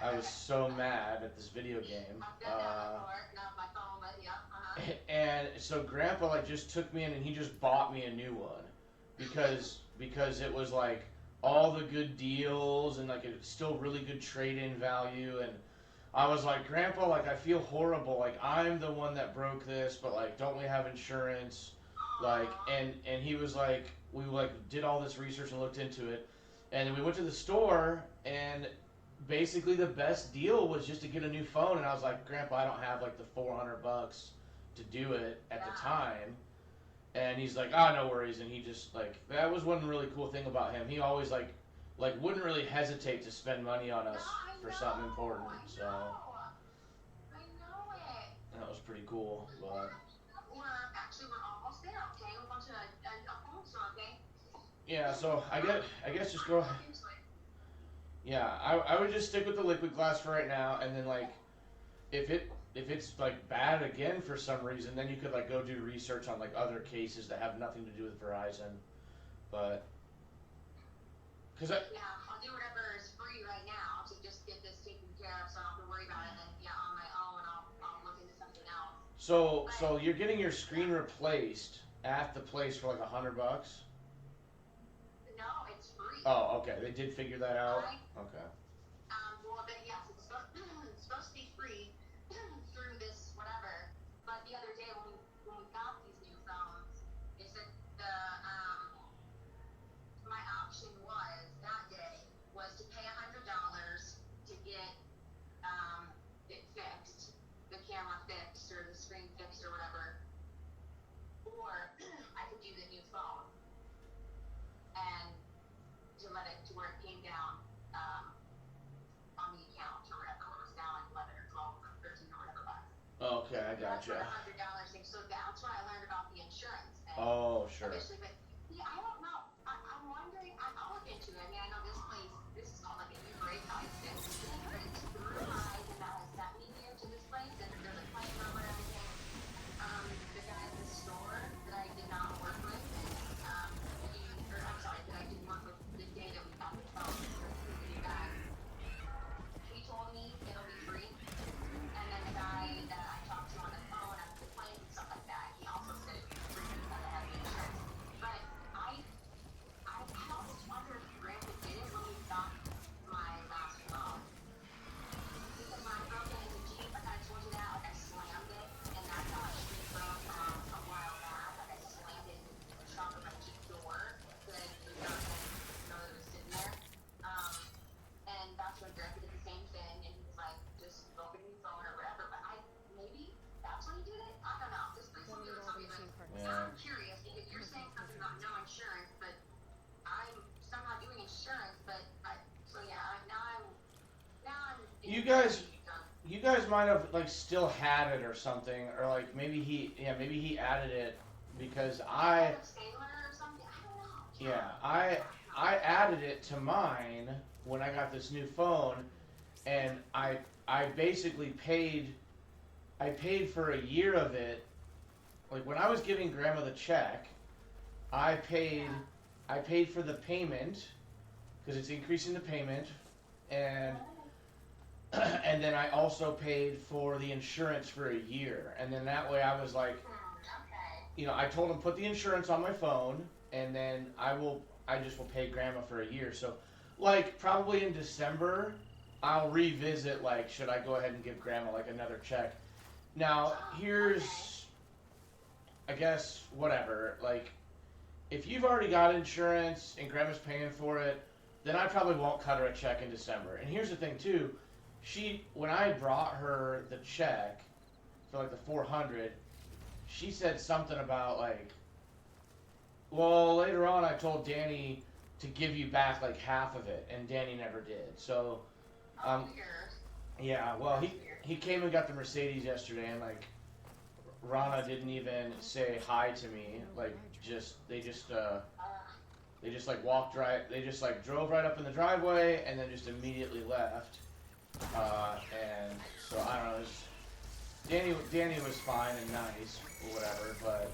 I was so mad at this video game. I've done that before. Not my phone, but yeah. And so Grandpa like just took me in and he just bought me a new one because it was like all the good deals and like it's still really good trade-in value. And I was like, Grandpa, like I feel horrible. Like I'm the one that broke this, but like don't we have insurance? Like and he was like, we like did all this research and looked into it, and then we went to the store and basically the best deal was just to get a new phone. And I was like, Grandpa, I don't have like the $400 to do it at the time. And he's like, ah, no worries. And he just like that was one really cool thing about him. He always like wouldn't really hesitate to spend money on us for something important. So I know it. that was pretty cool. But We're almost there. Okay, we're going to a phone store. Okay. yeah, so I guess just go. Yeah, I would just stick with the liquid glass for right now, and then like if it's like bad again for some reason, then you could like go do research on like other cases that have nothing to do with Verizon. But because Yeah, I'll do whatever is free right now to just get this taken care of, so I don't have to worry about it. And yeah, on my own, I'll look into something else. so you're getting your screen replaced at the place for like $100. No, it's free. Oh, okay. They did figure that out. Right? Okay. Well, then yes, it's supposed to be free through this whatever. But the other day when we got these new phones, it said my option was that day was to pay $100 to get it fixed, the camera fixed or the screen fixed or whatever, or I could do the new phone and to let it to where it came down on the account or whatever, where it was down like 11 or 12 or 13 or whatever bucks. Okay, I That's what gotcha. $100 thing. So that's when I learned about the insurance. And Oh, sure. Initially, but yeah, I don't know. I'm wondering. I'll look into it. I mean, I know this place. This is called like a new break house, but it's through Verizon that has sent me here to this place, and there's a claim number and everything. The guy at the store that I did not work with, and I'm sorry, that I didn't work with the day that we got the phone. The new guy. He told me it'll be free, and then the guy that I talked to on the phone after the claim and stuff like that, he also said it'd be free because I have the insurance. But You guys, you guys might have like still had it or something, or like maybe he added it because I yeah I added it to mine when I got this new phone, and I basically paid for a year of it. Like when I was giving Grandma the check, I paid I paid for the payment because it's increasing the payment, and and then I also paid for the insurance for a year, and then that way I was like, you know, I told him put the insurance on my phone, and then I just will pay Grandma for a year. So, like probably in December, I'll revisit like should I go ahead and give Grandma like another check. Now here's, I guess whatever, like if you've already got insurance and Grandma's paying for it, then I probably won't cut her a check in December. And here's the thing too, when I brought her the check for like the 400, she said something about like, well, later on I told Danny to give you back like half of it, and Danny never did. So, yeah, well he came and got the Mercedes yesterday, and like Rana didn't even say hi to me. Like they just like walked right. They just like drove right up in the driveway and then just immediately left. And so I don't know. Danny was fine and nice or whatever, but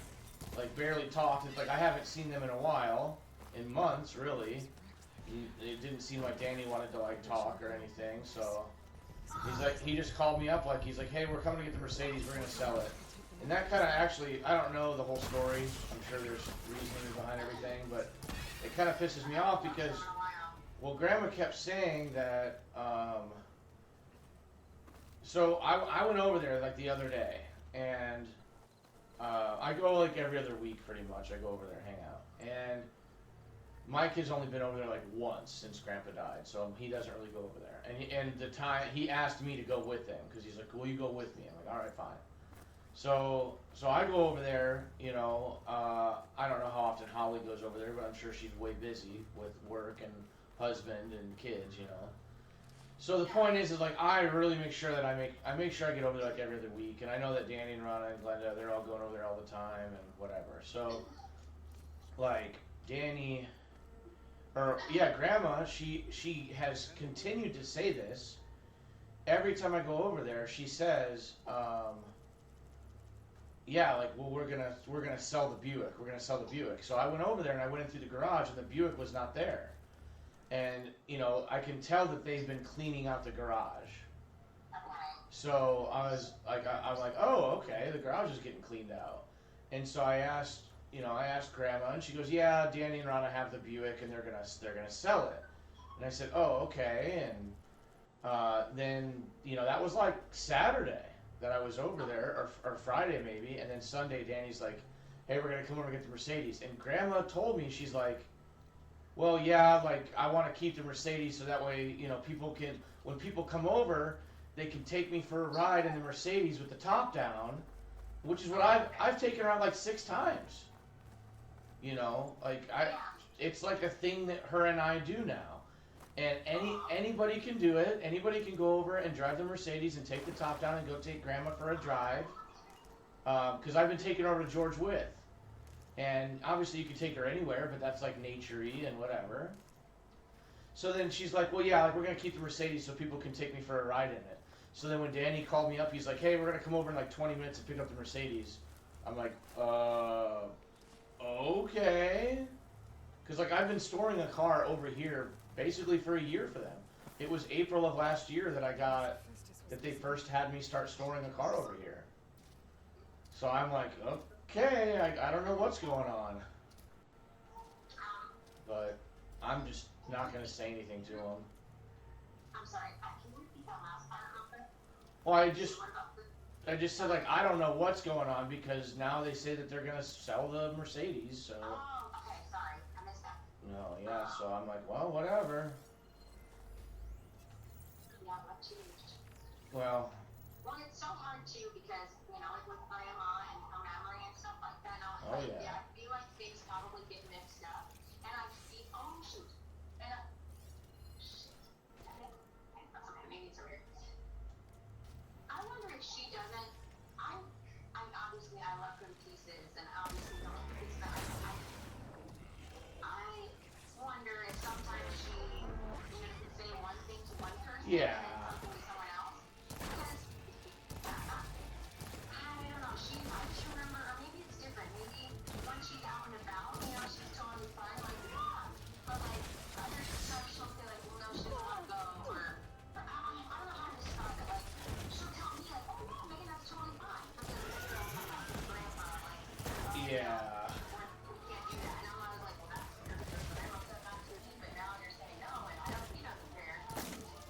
like barely talked. It's like I haven't seen them in a while, in months really. It didn't seem like Danny wanted to like talk or anything. So he just called me up like he's like, hey, we're coming to get the Mercedes. We're gonna sell it. And that kind of actually, I don't know the whole story. I'm sure there's reasoning behind everything, but it kind of pisses me off because, well, Grandma kept saying that, so I went over there like the other day, and I go like every other week pretty much. I go over there and hang out. And Mike has only been over there like once since Grandpa died, so he doesn't really go over there. And the time, he asked me to go with him, because he's like, will you go with me? I'm like, alright, fine. So I go over there, you know, I don't know how often Holly goes over there, but I'm sure she's way busy with work and husband and kids, you know. So the point is like I really make sure that I make sure I get over there like every other week, and I know that Danny and Rana and Glenda, they're all going over there all the time and whatever. So like Danny, or yeah, Grandma, she has continued to say this every time I go over there. She says, yeah, like, well, we're gonna sell the Buick. We're gonna sell the Buick. So I went over there and I went in through the garage, and the Buick was not there. And you know, I can tell that they've been cleaning out the garage. So I was like, I'm like, oh, okay, the garage is getting cleaned out. And so I asked Grandma, and she goes, yeah, Danny and Rana have the Buick, and they're gonna sell it. And I said, oh, okay. And then you know, that was like Saturday that I was over there, or Friday maybe, and then Sunday Danny's like, hey, we're gonna come over and get the Mercedes. And Grandma told me, she's like, well, yeah, like I want to keep the Mercedes so that way, you know, when people come over, they can take me for a ride in the Mercedes with the top down, which is what I've taken her out like 6 times. You know, like it's like a thing that her and I do now. And anybody can do it. Anybody can go over and drive the Mercedes and take the top down and go take Grandma for a drive. Because I've been taking her over to George with. And obviously you can take her anywhere, but that's like nature-y and whatever. So then she's like, well, yeah, like we're going to keep the Mercedes so people can take me for a ride in it. So then when Danny called me up, he's like, hey, we're going to come over in like 20 minutes and pick up the Mercedes. I'm like, okay. Because like I've been storing a car over here basically for a year for them. It was April of last year that they first had me start storing a car over here. So I'm like, okay, I don't know what's going on. But I'm just not going to say anything to them. I'm sorry, can you repeat that last part real quick? Well, I just said like, I don't know what's going on because now they say that they're going to sell the Mercedes, so. Oh, okay, sorry, I missed that. No, yeah, so I'm like, well, whatever. Yeah, what changed? Well, It's so hard too because, you know, like with grandma and her memory and stuff like that, oh yeah. I feel like things probably get mixed up. And I see, oh shoot. And shit. That's okay, maybe it's weird. me I love her to pieces, and obviously the only piece that I wonder if sometimes she, you know, could say one thing to one person Yeah. and then something to someone else. Because I don't know, I just remember, or maybe it's different. Maybe when she's out and about, you know, she's totally fine, like, yeah. But like other times she'll say like, well, no, she doesn't want to go, or I don't know how to describe it. Like she'll tell me like, oh no, Megan, that's totally fine. But then it's still my grandma, like, Yeah. we can't do that. And I'm always like, well, that's weird because the grandma said not to me, but now you're saying no, and I don't, he doesn't care.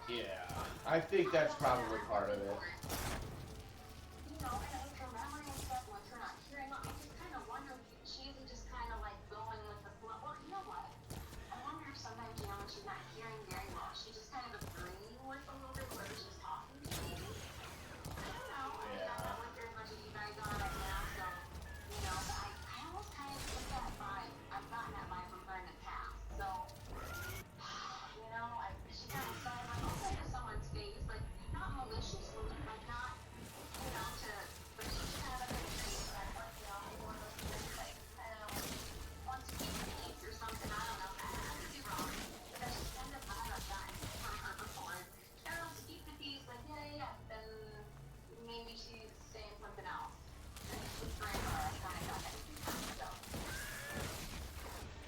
Yeah. I think that's probably part of it. You know, and with her memory and stuff, with her not hearing, I just kind of wonder if she isn't just kind of like going with the flow. Or you know what? I wonder if sometimes, you know, when she's not hearing very well, she just kind of agreeing with a little bit whoever she's talking to. Maybe. I don't know. I mean, I'm not with her as much as you guys are right now, so, you know, but I almost kind of get that vibe. I've gotten that vibe from her in the past. So, you know, she kind of said, like, I'll say to someone's face, like, not maliciously, like, not, you know, but she just kind of like a face, like, what, you know, maybe one of those things, like, I don't know, wants to keep the peace or something, I don't know. I could be wrong, but that's just kind of vibe I've gotten from her before. She kind of wants to keep the peace, like, yeah, then maybe she's saying something else. And she's brave, I kind of got that feeling, so.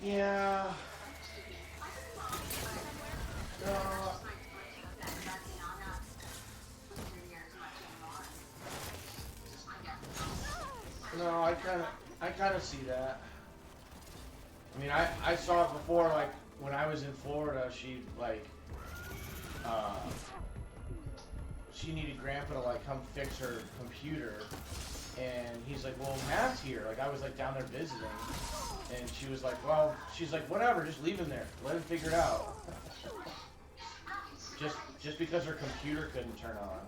Yeah. I could be wrong, but No. that's just my two cents. That's, you know, I'm not listening to yours much anymore. It's just my guess. No, I kind of see that. I mean, I saw it before, like when I was in Florida. She like, she needed Grandpa to like come fix her computer, and he's like, "Well, Matt's here." Like I was like down there visiting, and she was like, "Well," she's like, "Whatever, just leave him there. Let him figure it out." Just because her computer couldn't turn on.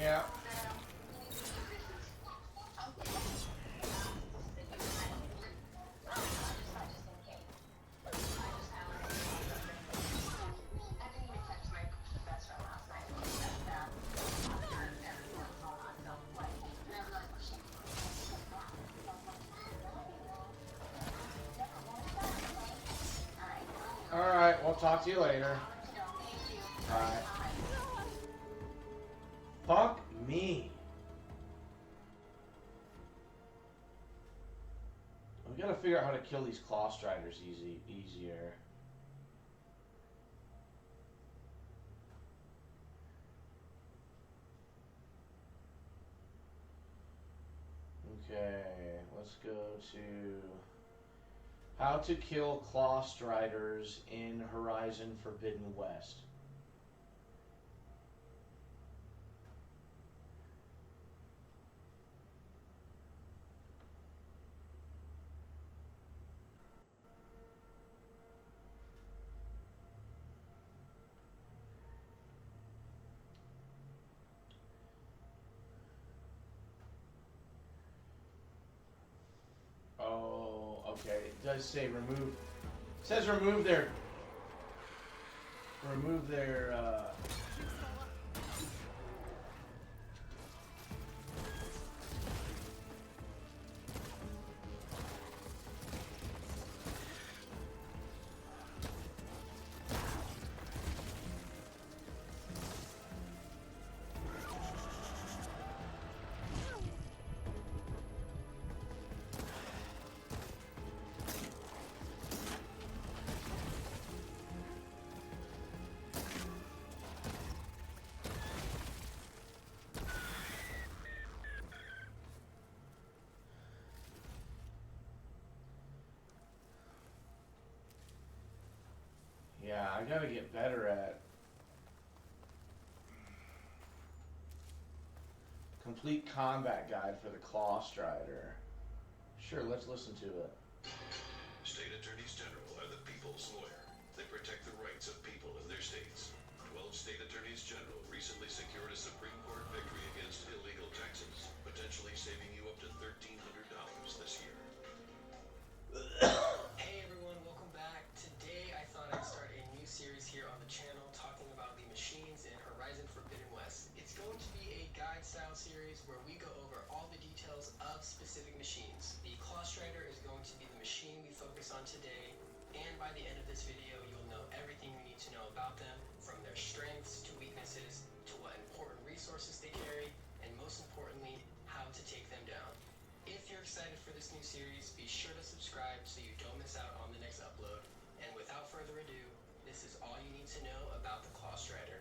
Yeah. All right, we'll talk to you later. All right. Fuck me. We gotta figure out how to kill these claw striders easier. Okay, let's go to how to kill claw striders in Horizon Forbidden West. Oh, okay. It does say remove. It says remove their. Remove their. Yeah, I gotta get better at complete combat guide for the Claw Strider. Sure, let's listen to it. State attorneys general are the people's lawyer. They protect the rights of people in their states. 12 state attorneys general recently secured a Supreme Court victory against illegal taxes, potentially saving you up to $1,300 this year. Hey everyone, welcome back. Today I thought I'd start a new series here on the channel talking about the machines in Horizon Forbidden West. It's going to be a guide style series where we go over all the details of specific machines. The Claw Strider is going to be the machine we focus on today, and by the end of this video you'll know everything you need to know about them, from their strengths to weaknesses to what important resources they carry, and most importantly, how to take them down. If you're excited for this new series, be sure to subscribe so you don't miss out on the next upload. And without further ado, this is all you need to know about the Claw Strider.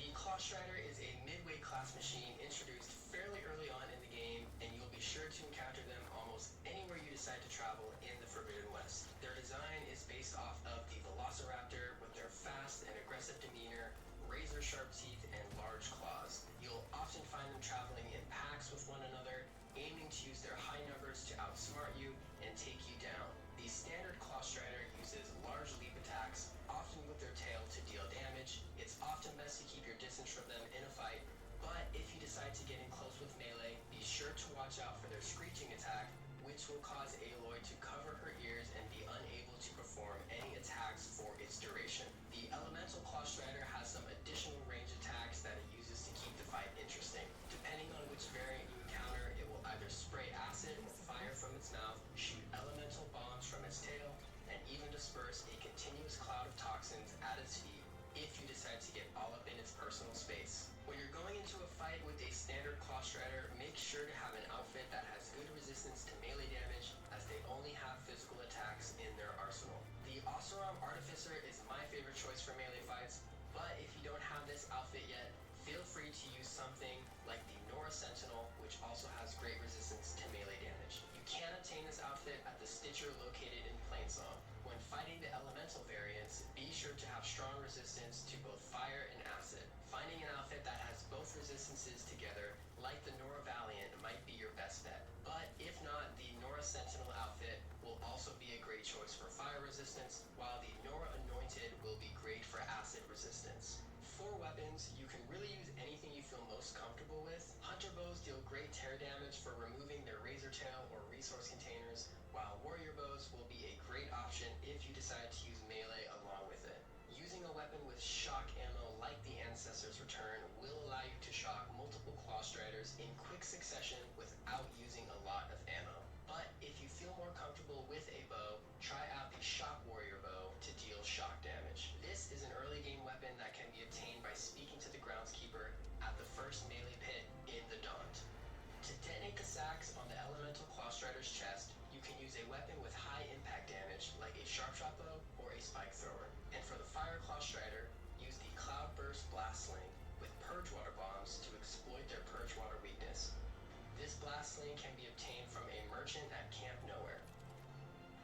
The Claw Strider is a midway class machine introduced fairly early on in the game, and you'll be sure to encounter them almost anywhere you decide to travel in the Forbidden West. Their design is based off of the Velociraptor with their fast and aggressive demeanor, razor-sharp teeth, and large claws. You'll often find them traveling in packs with one another, aiming to use their high numbers to outsmart you and take you down. The standard Claw Strider uses large leap attacks, often with their tail to deal damage. It's often best to keep your distance from them in a fight, but if you decide to get in close with melee, be sure to watch out for their screeching attack, which will cause Aloy to cover her ears and be unable to perform any attacks for its duration. The Elemental Claw Strider has some additional range attacks that it uses to keep the fight interesting. Depending on which variant you encounter, it will either spray acid or fire from its mouth, shoot elemental bombs from its tail, and even disperse a continuous cloud of toxins at its feet if you decide to get all up in its personal space. When you're going into a fight with a standard Claw Strider, make sure to have an outfit that has good resistance to melee damage, as they only have physical attacks in their arsenal. The Oseram Artificer is my favorite choice for melee fights, but if you don't have this outfit yet, feel free to use something like the Nora Sentinel, which also has great resistance to melee damage. You can obtain this outfit at the Stitcher located in Plainsong. When fighting the elemental variants, be sure to have strong resistance to both fire and acid. Finding an outfit that has both resistances together, like the Nora Valiant, might be your best bet. But if not, the Nora Sentinel outfit will also be a great choice for fire resistance, while the Nora Anointed will be great for acid resistance. For weapons, you can really use anything you feel most comfortable with. Hunter bows deal great tear damage for removing their razor tail or resource containers, while warrior bows will be a great option if you decide to use melee along with it. Using a weapon with shock ammo like the Ancestor's Return will allow you to shock multiple Claw Striders in quick succession without using a lot of ammo. But if you feel more comfortable with a bow, try out the Shock Warrior bow to deal shock damage. This is an early game weapon that can be obtained by speaking to the groundskeeper at the first melee pit in the Daunt. To detonate the sacks on the Elemental Claw Strider's chest, you can use a weapon with high impact damage like a Sharpshot bow or a Spike Thrower. And for the Fire Claw Strider, use the Cloudburst Blast Sling with Purge Water bombs to exploit their Purge Water weakness. This blast sling can be obtained from a merchant at Camp Nowhere.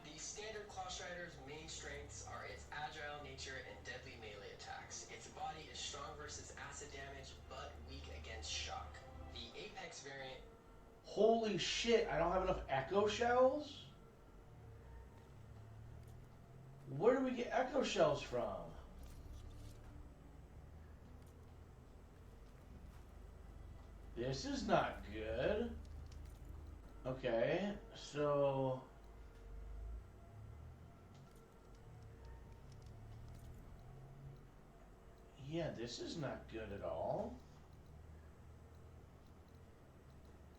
The standard Claw Strider's main strengths are its agile nature and deadly melee attacks. Its body is strong versus acid damage, but weak against shock. The Apex variant... Holy shit, I don't have enough Echo Shells? Where do we get Echo Shells from? This is not good. Okay, so... yeah, this is not good at all.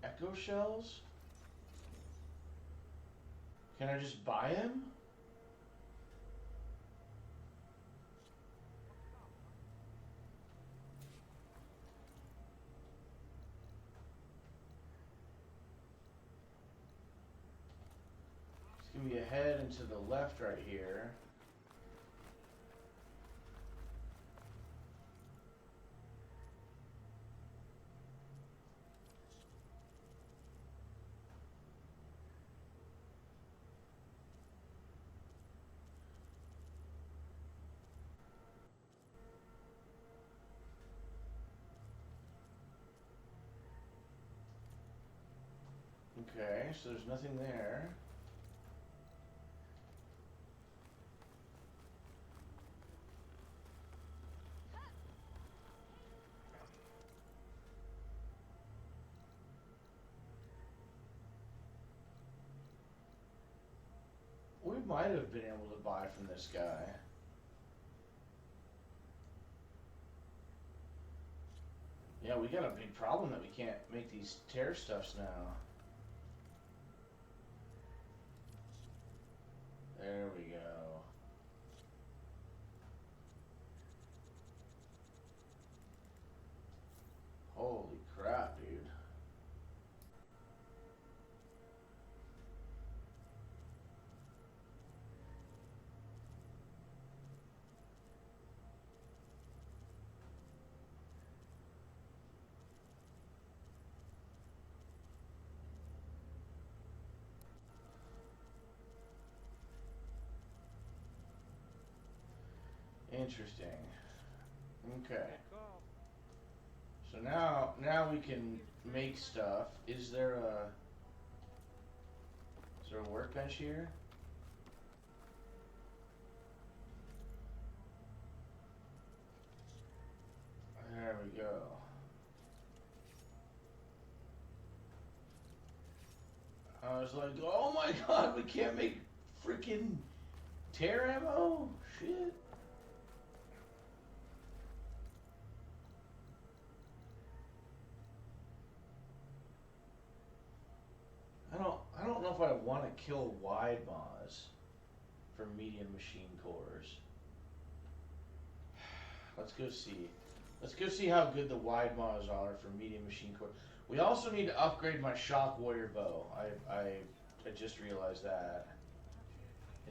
Echo Shells? Can I just buy him? Just give me a head and to the left right here. Okay, so there's nothing there. We might have been able to buy from this guy. Yeah, we got a big problem that we can't make these tear stuffs now. There we go. Holy crap, dude. Interesting. Okay. So now we can make stuff. Is there a workbench here? There we go. I was like, oh my god, we can't make freaking tear ammo? Shit. I don't know if I want to kill wide maws for medium machine cores. Let's go see. Let's go see how good the wide maws are for medium machine core. We also need to upgrade my shock warrior bow. I just realized that.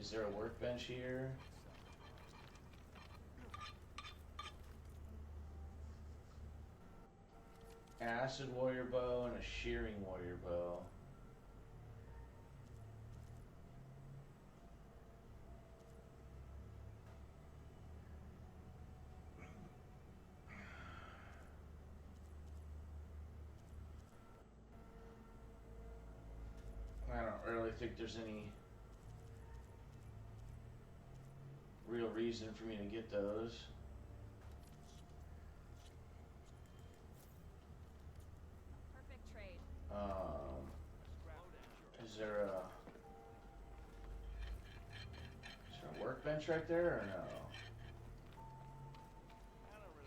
Is there a workbench here? Acid warrior bow and a shearing warrior bow. I don't really think there's any real reason for me to get those. Perfect trade. Is there a workbench right there or no?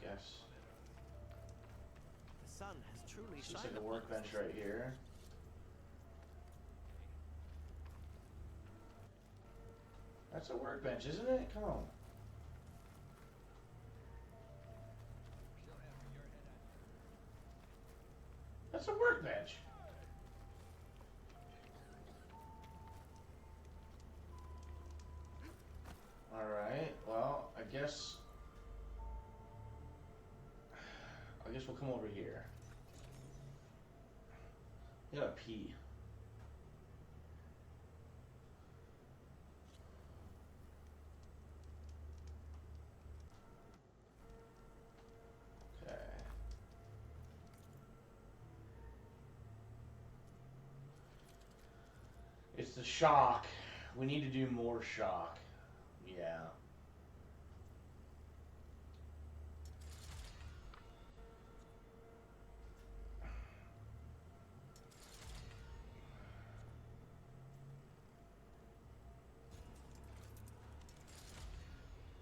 Guess. The sun has truly Looks shined like a upon workbench us. right here. That's a workbench, isn't it? Come on. That's a workbench. Alright, well, I guess we'll come over here. You gotta pee. Okay. It's the shock. We need to do more shock. Yeah.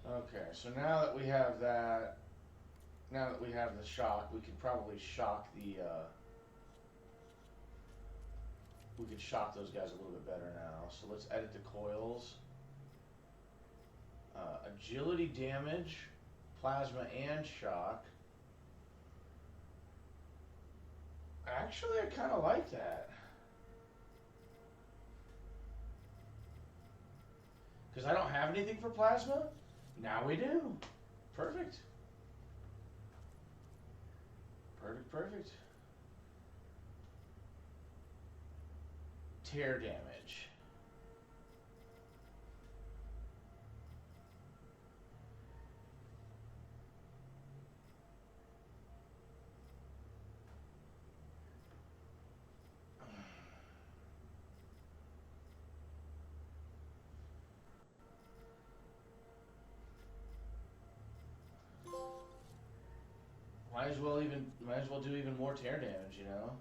Okay, so now that we have that, now that we have the shock, we could probably shock the, we could shock those guys a little bit better now. So let's edit the coils. Agility damage, plasma and shock. Actually, I kind of like that. Because I don't have anything for plasma. Now we do. Perfect. Perfect, perfect. Tear damage. Might as well do even more tear damage, you know?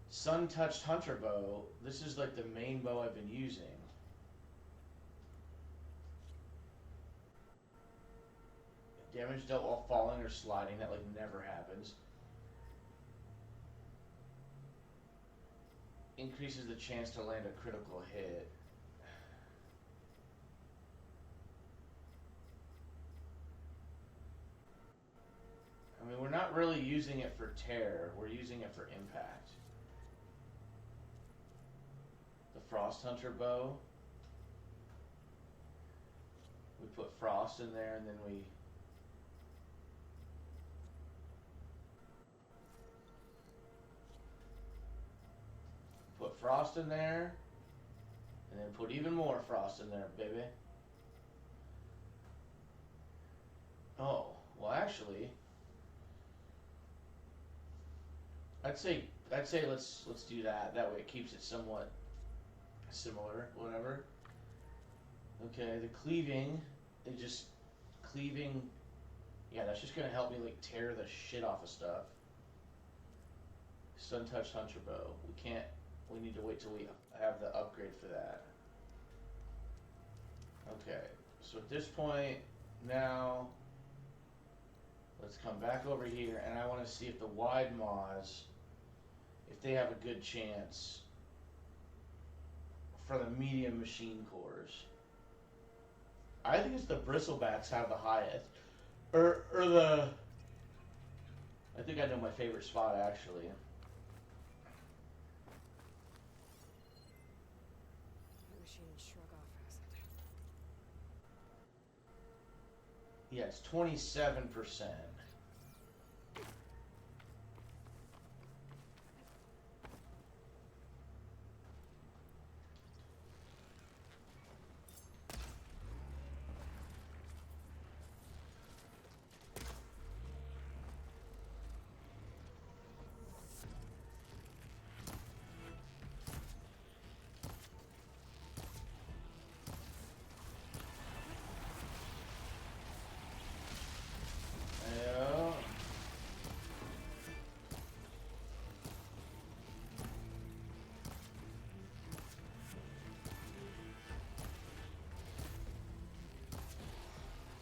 Sun-touched hunter bow. This is like the main bow I've been using. Damage dealt while falling or sliding. That like never happens. Increases the chance to land a critical hit. I mean, we're not really using it for tear. We're using it for impact. The Frost Hunter bow. We put frost in there, and then we put frost in there, and then put even more frost in there, baby. Oh, well, actually, I'd say let's do that. That way it keeps it somewhat similar, whatever. Okay, the cleaving, cleaving, yeah, that's just gonna help me like tear the shit off of stuff. Sun-touched hunter bow. We need to wait till we have the upgrade for that. Okay, so at this point, now, let's come back over here, and I want to see if the wide maws, if they have a good chance for the medium machine cores. I think it's the bristlebacks have the highest. Or the... I think I know my favorite spot, actually. Machine shrug off acid. Yeah, it's 27%.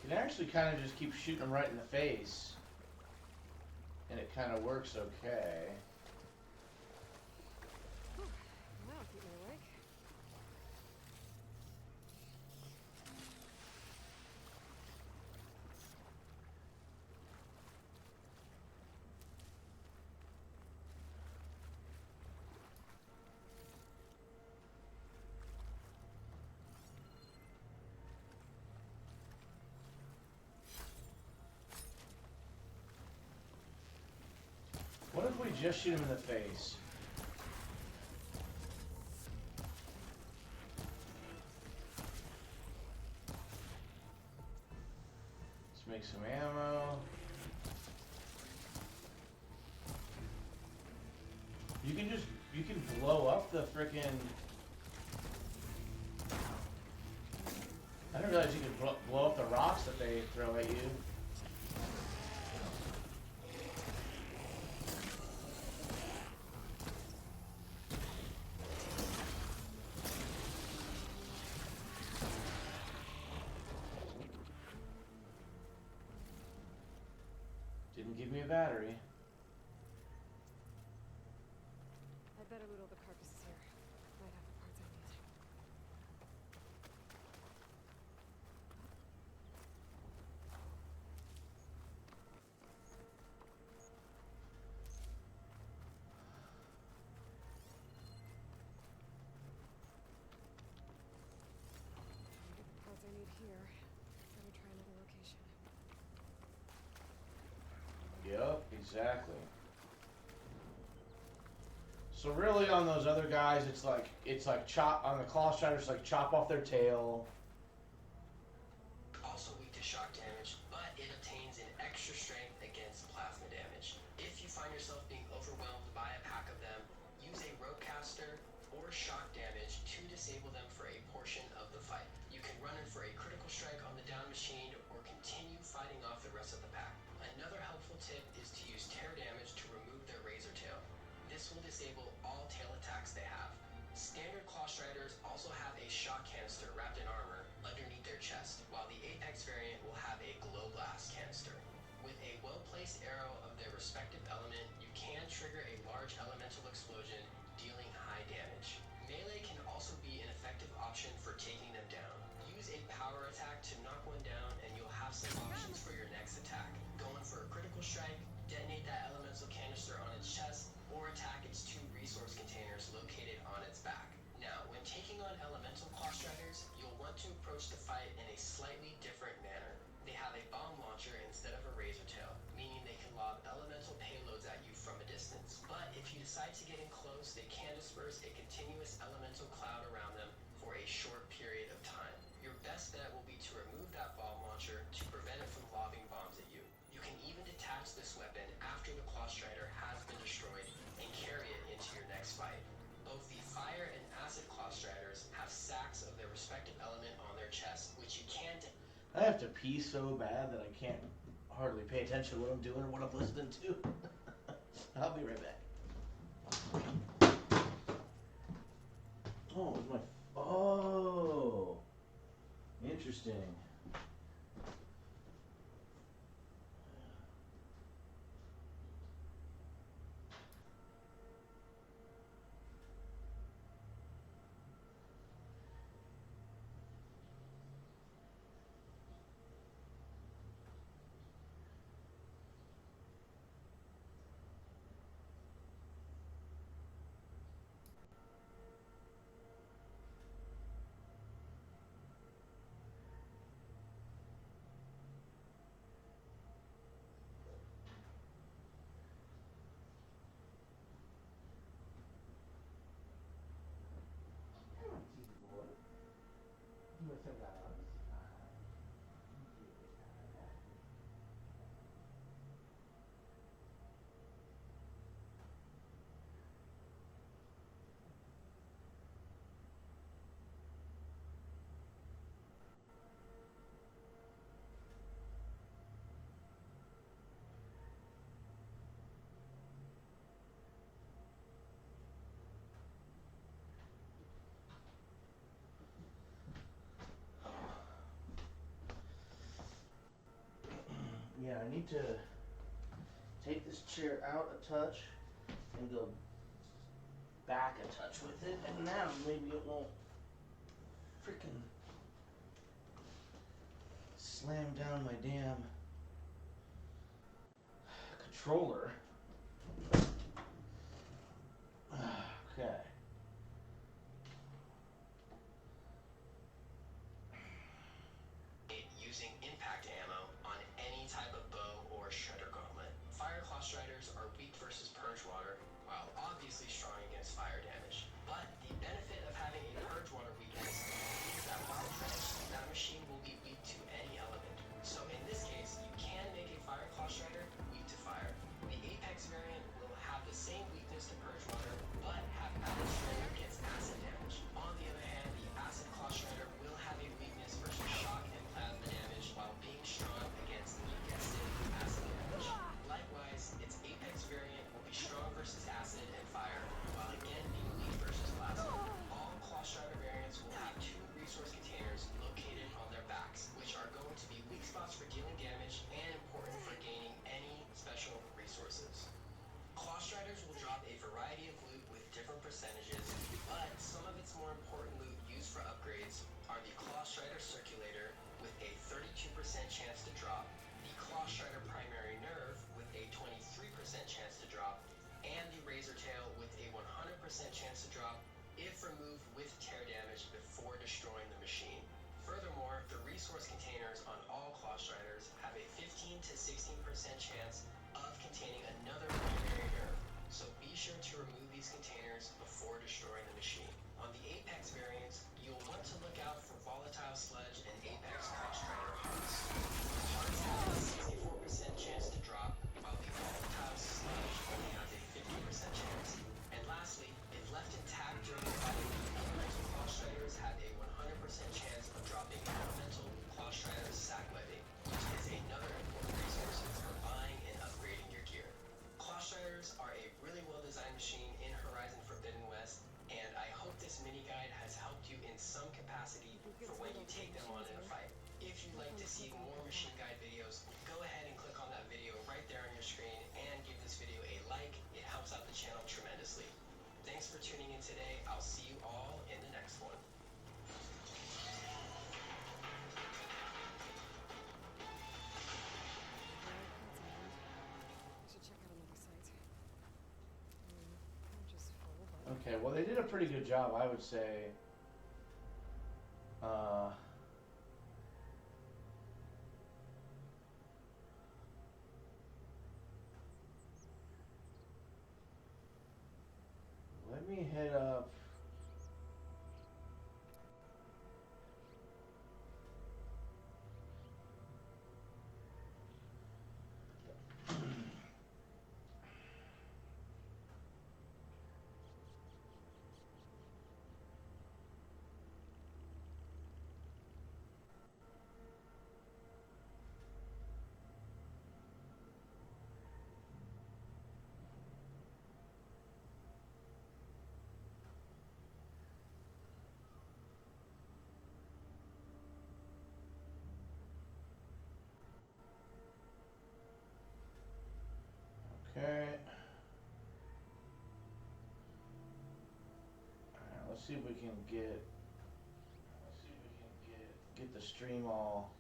You can actually kind of just keep shooting them right in the face, and it kind of works okay. That'll keep me awake. What if we just shoot him in the face? Let's make some ammo. You can blow up the frickin'... I didn't realize you could blow up the rocks that they throw at you. Didn't give me a battery. I'd better loot all the carcasses here. Might have the parts I need. Get the parts I need here. Let me try another location. Yep, exactly. So really on those other guys, it's like chop on the claw striders, like chop off their tail. Also weak to shock damage, but it obtains an extra strength against plasma damage. If you find yourself being overwhelmed by a pack of them, use a ropecaster or shock damage to disable them for a portion of the fight. You can run in for a critical strike on the down machine or continue fighting off the rest of the pack. Another helpful tip is to disable all tail attacks they have. Standard Claw Striders also have a shock canister wrapped in armor underneath their chest, while the Apex variant will have a glow blast canister. With a well-placed arrow of their respective element, you can trigger a large elemental explosion, dealing high damage. Melee can also be an effective option for taking them down. Use a power attack to knock one down and you'll have some options for your next attack. Going for a critical strike, detonate that elemental canister on its chest, or attack its 2 resource containers located on its back. Now, when taking on elemental Claw Striders, you'll want to approach the fight in a slightly different manner. They have a bomb launcher instead of a razor tail, meaning they can lob elemental payloads at you from a distance. But if you decide to get in close, they can disperse a continuous elemental cloud around them for a short period of time. Your best bet will be to remove that bomb launcher to prevent it from lobbing bombs at you. You can even detach this weapon after the Claw Strider has been destroyed and carry it into your next fight. Both the Fire and Acid Claw Striders have sacks of their respective element on their chest, which you can I have to pee so bad that I can't hardly pay attention to what I'm doing or what I'm listening to. I'll be right back. Oh, it's my. Oh, interesting. Yeah, I need to take this chair out a touch and go back a touch with it, and now maybe it won't freaking slam down my damn controller. Okay. using impact ammo on any type of bow or shredder gauntlet. Fire Claw Striders are weak versus purge water, while obviously strong against fire damage. But the benefit of having a purge water weakness is that while drenched, that machine will be weak to any element. So in this case, you can make a Fire Claw Strider weak to fire. The Apex variant will have the same weakness to purge water, but have added strength against acid damage. On the other hand, the Acid Claw Strider will have a weakness versus shock and plasma damage, while being strong against, you guessed it, acid damage. Likewise, its Apex variant will be strong versus acid and fire, while again being weak versus plasma. All Claw Strider variants will have 2 resource containers located on their backs, which are going to be weak spots for dealing damage and important for gaining any special resources. Claw Striders will drop a variety of loot with different percentages, but some of its more important loot used for upgrades are the Claw Strider Circulator with a 32% chance to drop, the Claw Strider Primary Nerve with a 23% chance to drop, and the Razor Tail with a 100% chance to drop if removed with tear damage before destroying the machine. Furthermore, the resource containers on all Claw Striders have a 15 to 16% chance of containing another primary nerve, so be sure to remove these containers before destroying the machine. On the Apex variants, you'll want to look out for Volatile Sludge and Apex Claw Strider Hearts. Hearts have a 64% chance to drop, while the Volatile Sludge only has a 50% chance. And lastly, if left intact during the fight, Elemental Claw Striders have a 100% chance of dropping Elemental Claw Strider Sack Webbing, which is another important resource for buying and upgrading your gear. Claw Striders are a really well-designed machine in Horizon you'd like to see more machine guide videos, go ahead and click on that video right there on your screen and give this video a like. It helps out the channel tremendously. Thanks for tuning in today. I'll see you all in the next one. Okay, well they did a pretty good job, I would say. Let me head up. Okay. Alright, let's see if we can get the stream all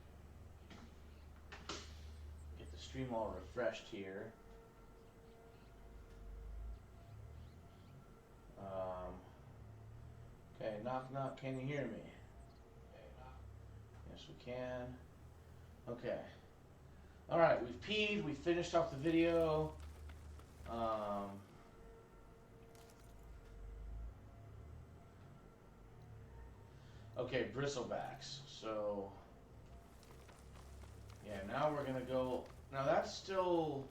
refreshed here. Okay, knock knock, can you hear me? Yes we can. Okay. Alright, we've peed, we finished off the video. Okay, bristlebacks. So, yeah, now we're gonna go. Now that's still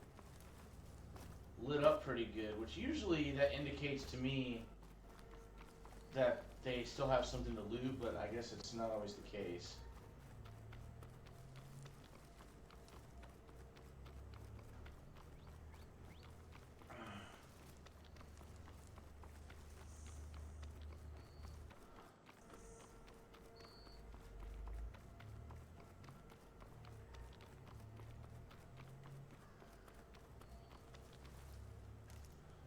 lit up pretty good, which usually that indicates to me that they still have something to loot, but I guess it's not always the case.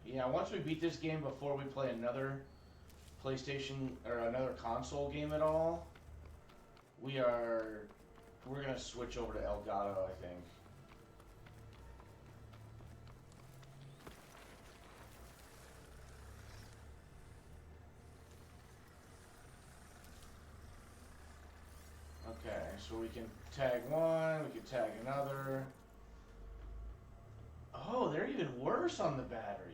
Yeah, once we beat this game before we play another PlayStation or another console game at all, we're gonna switch over to Elgato, I think. Okay, so we can tag one, we can tag another. Oh, they're even worse on the batteries.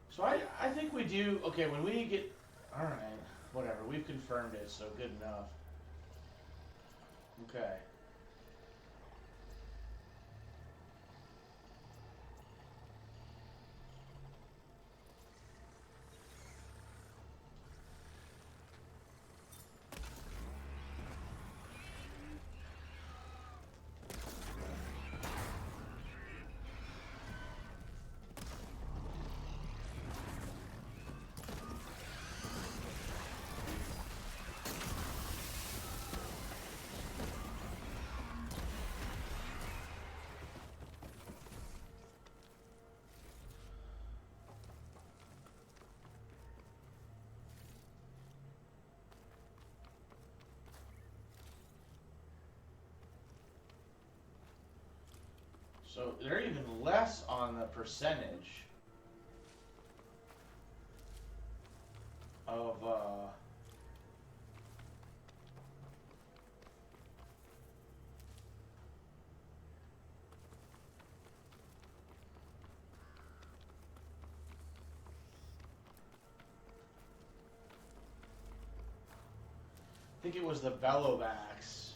So I think we do, okay, when we get, alright, whatever, we've confirmed it, so good enough. Okay. So they're even less on the percentage of I think it was the Bellowbacks.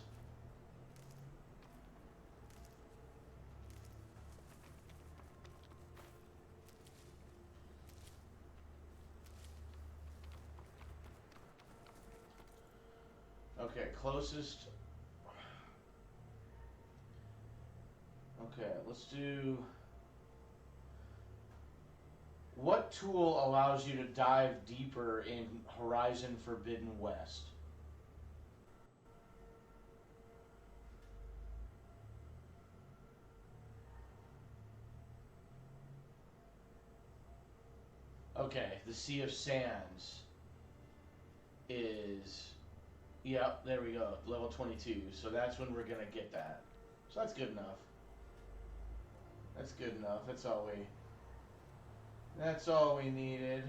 Okay, closest. Okay, let's do What tool allows you to dive deeper in Horizon Forbidden West? Okay, the Sea of Sands is, yep, there we go, level 22. So that's when we're gonna get that. So that's good enough. That's good enough. That's all we needed.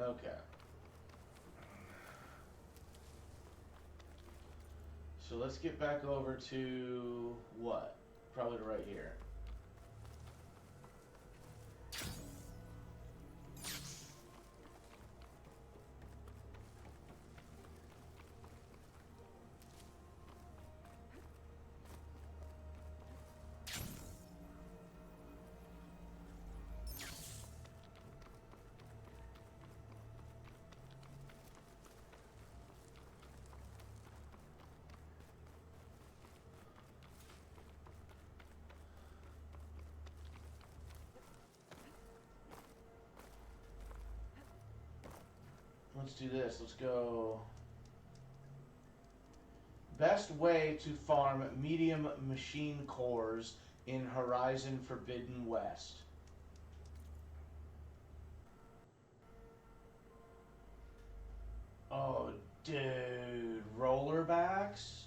Okay. So let's get back over to what? Probably to right here. Let's do this. Let's go. Best way to farm medium machine cores in Horizon Forbidden West. Oh, dude. Rollerbacks?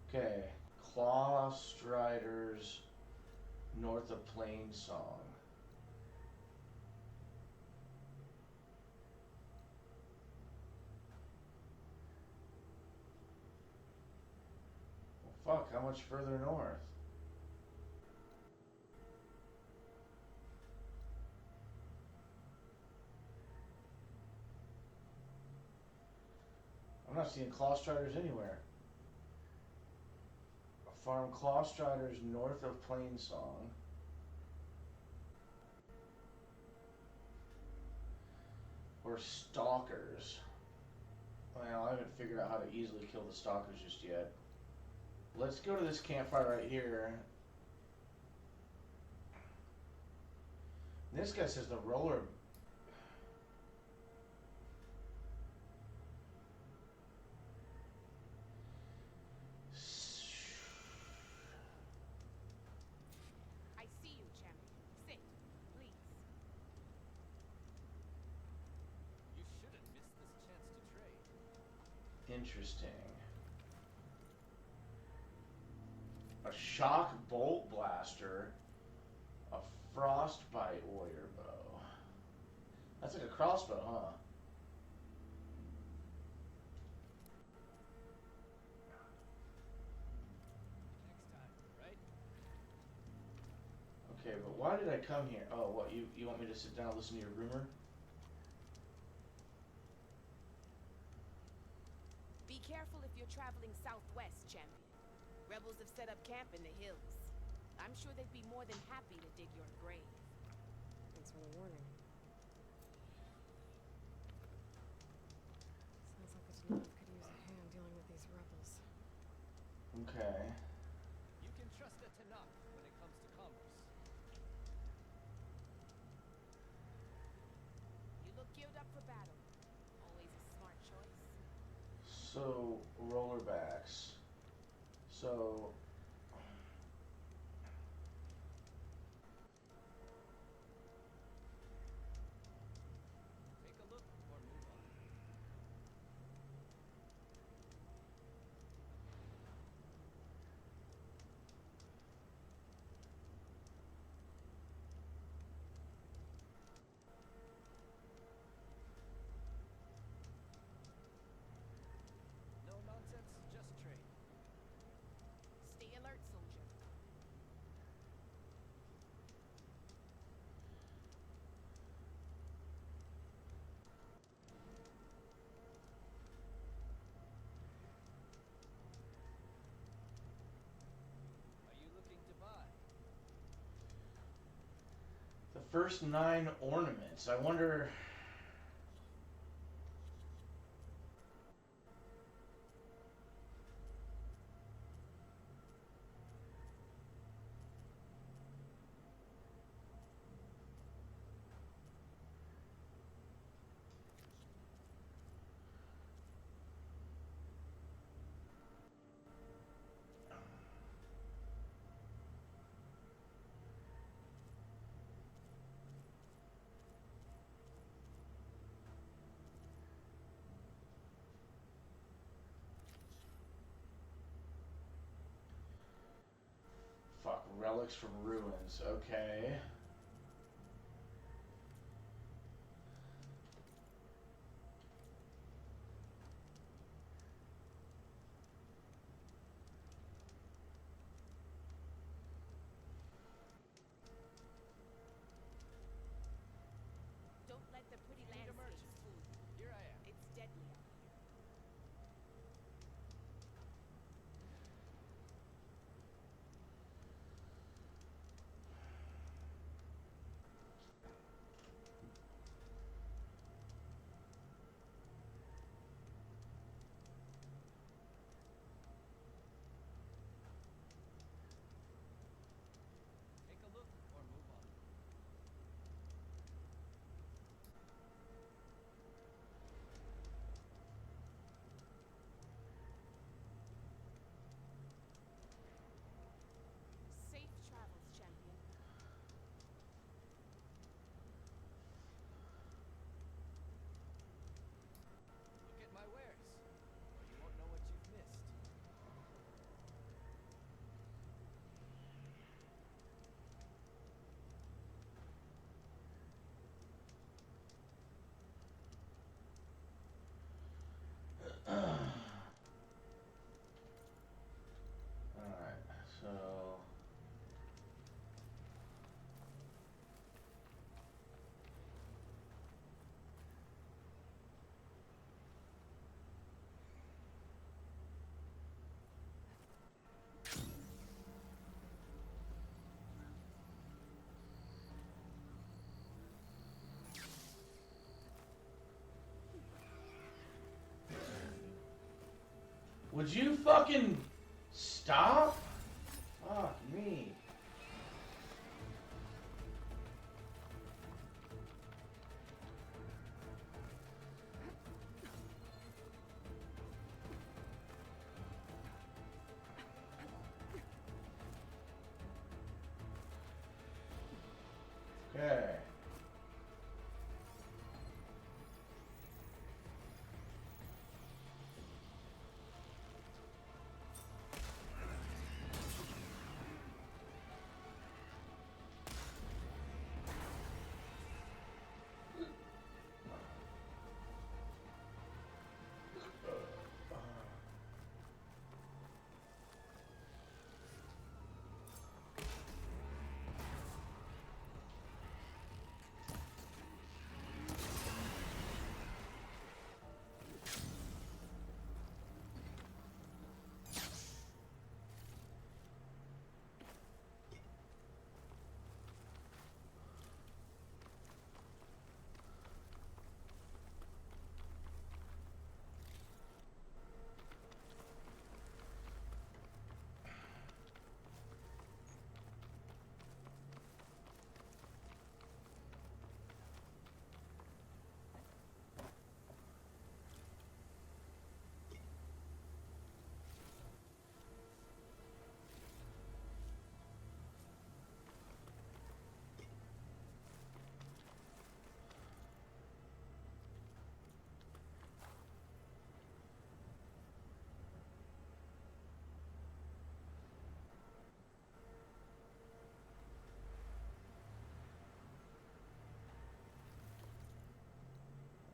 Okay. Claw Striders north of Plain Song. Well, fuck, how much further north? I'm not seeing Claw Striders anywhere. Farm Claw Striders north of Plain Song. Or Stalkers. Well, I haven't figured out how to easily kill the Stalkers just yet. Let's go to this campfire right here. This guy says the roller... I see you, champion. Sit, please. You shouldn't miss this chance to trade. Interesting. A shock bolt blaster. A frostbite warrior bow. That's like a crossbow, huh? Next time, right? Okay, but why did I come here? Oh, what, you want me to sit down and listen to your rumor? Be careful if you're traveling southwest, champion. Rebels have set up camp in the hills. I'm sure they'd be more than happy to dig your grave. Thanks for the warning. Sounds like the Deneuve could use a hand dealing with these rebels. Okay. You can trust a Tanakh when it comes to commerce. You look geared up for battle. Always a smart choice. So, rollerbacks. So... Take a look or move on. No nonsense, just trade. Stay alert, soldier. Are you looking to buy? The first 9 ornaments. I wonder... relics from ruins. Okay. Don't let the pretty landscapes fool you. Here I am. It's deadly out here. Take a look or move on. Safe travels, champion. Look at my wares, or you won't know what you've missed. Alright, so... Would you fucking stop? Fuck me. Okay.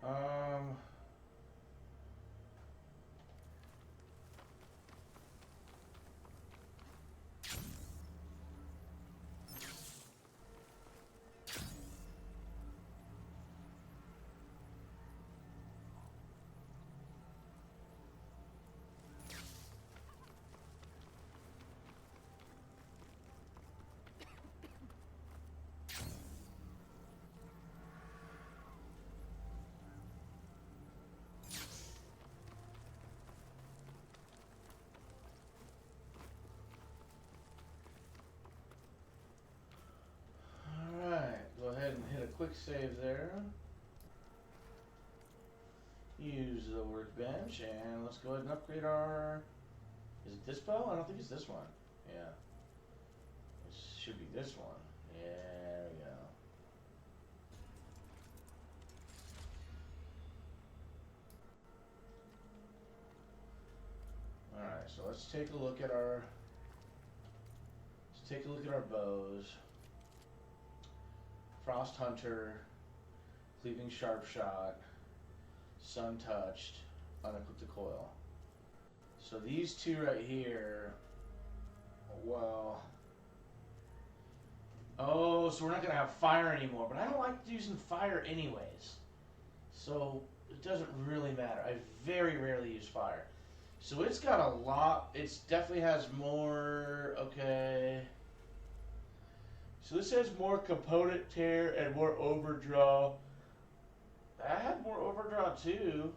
Um... Alright, go ahead and hit a quick save there. Use the workbench, and let's go ahead and upgrade our... Is it this bow? I don't think it's this one. Yeah. It should be this one. Yeah, there we go. Alright, so let's take a look at our take a look at our bows. Frost Hunter, Cleaving Sharp Shot, Sun Touched, Unequip the Coil. So these two right here, well, oh, so we're not going to have fire anymore, but I don't like using fire anyways. So it doesn't really matter. I very rarely use fire. So it's got a lot, it definitely has more, okay. So this has more component tear and more overdraw. That had more overdraw too.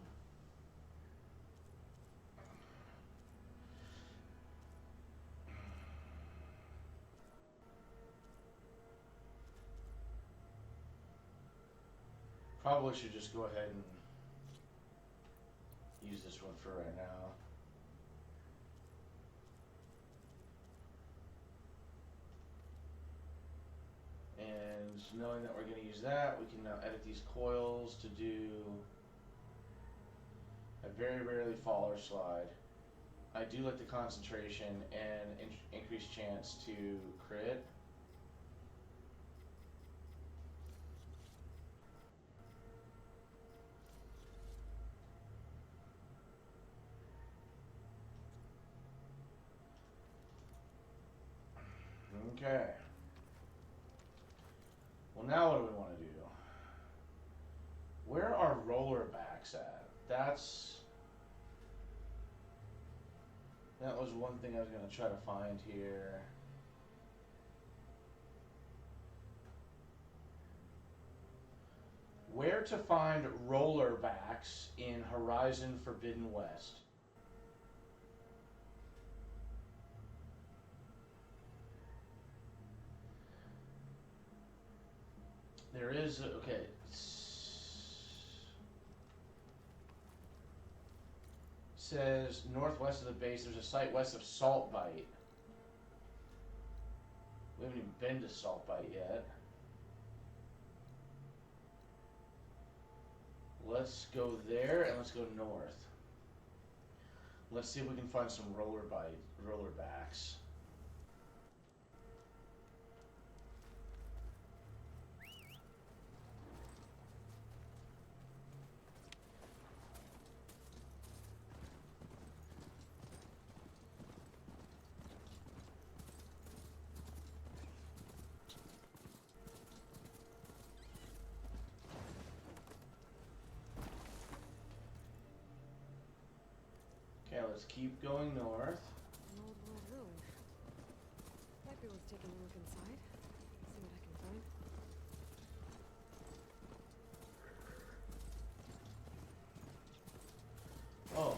Probably should just go ahead and use this one for right now. And knowing that we're going to use that, we can now edit these coils to do a very rarely fall or slide. I do like the concentration and increased chance to crit. Okay. Well, now what do we want to do? Where are roller backs at? That was one thing I was going to try to find here. Where to find roller backs in Horizon Forbidden West? There is, okay. Says northwest of the base, there's a site west of Salt Bite. We haven't even been to Salt Bite yet. Let's go there and let's go north. Let's see if we can find some roller backs. Okay, let's keep going north. An old world ruin. Might be worth taking a look inside. See what I can find. Oh.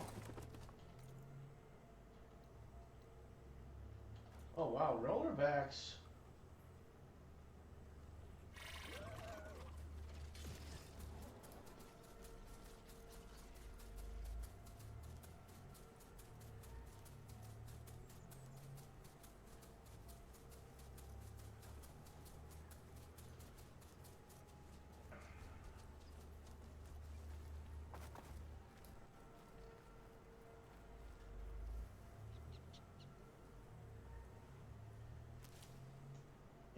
Oh wow, rollerbacks.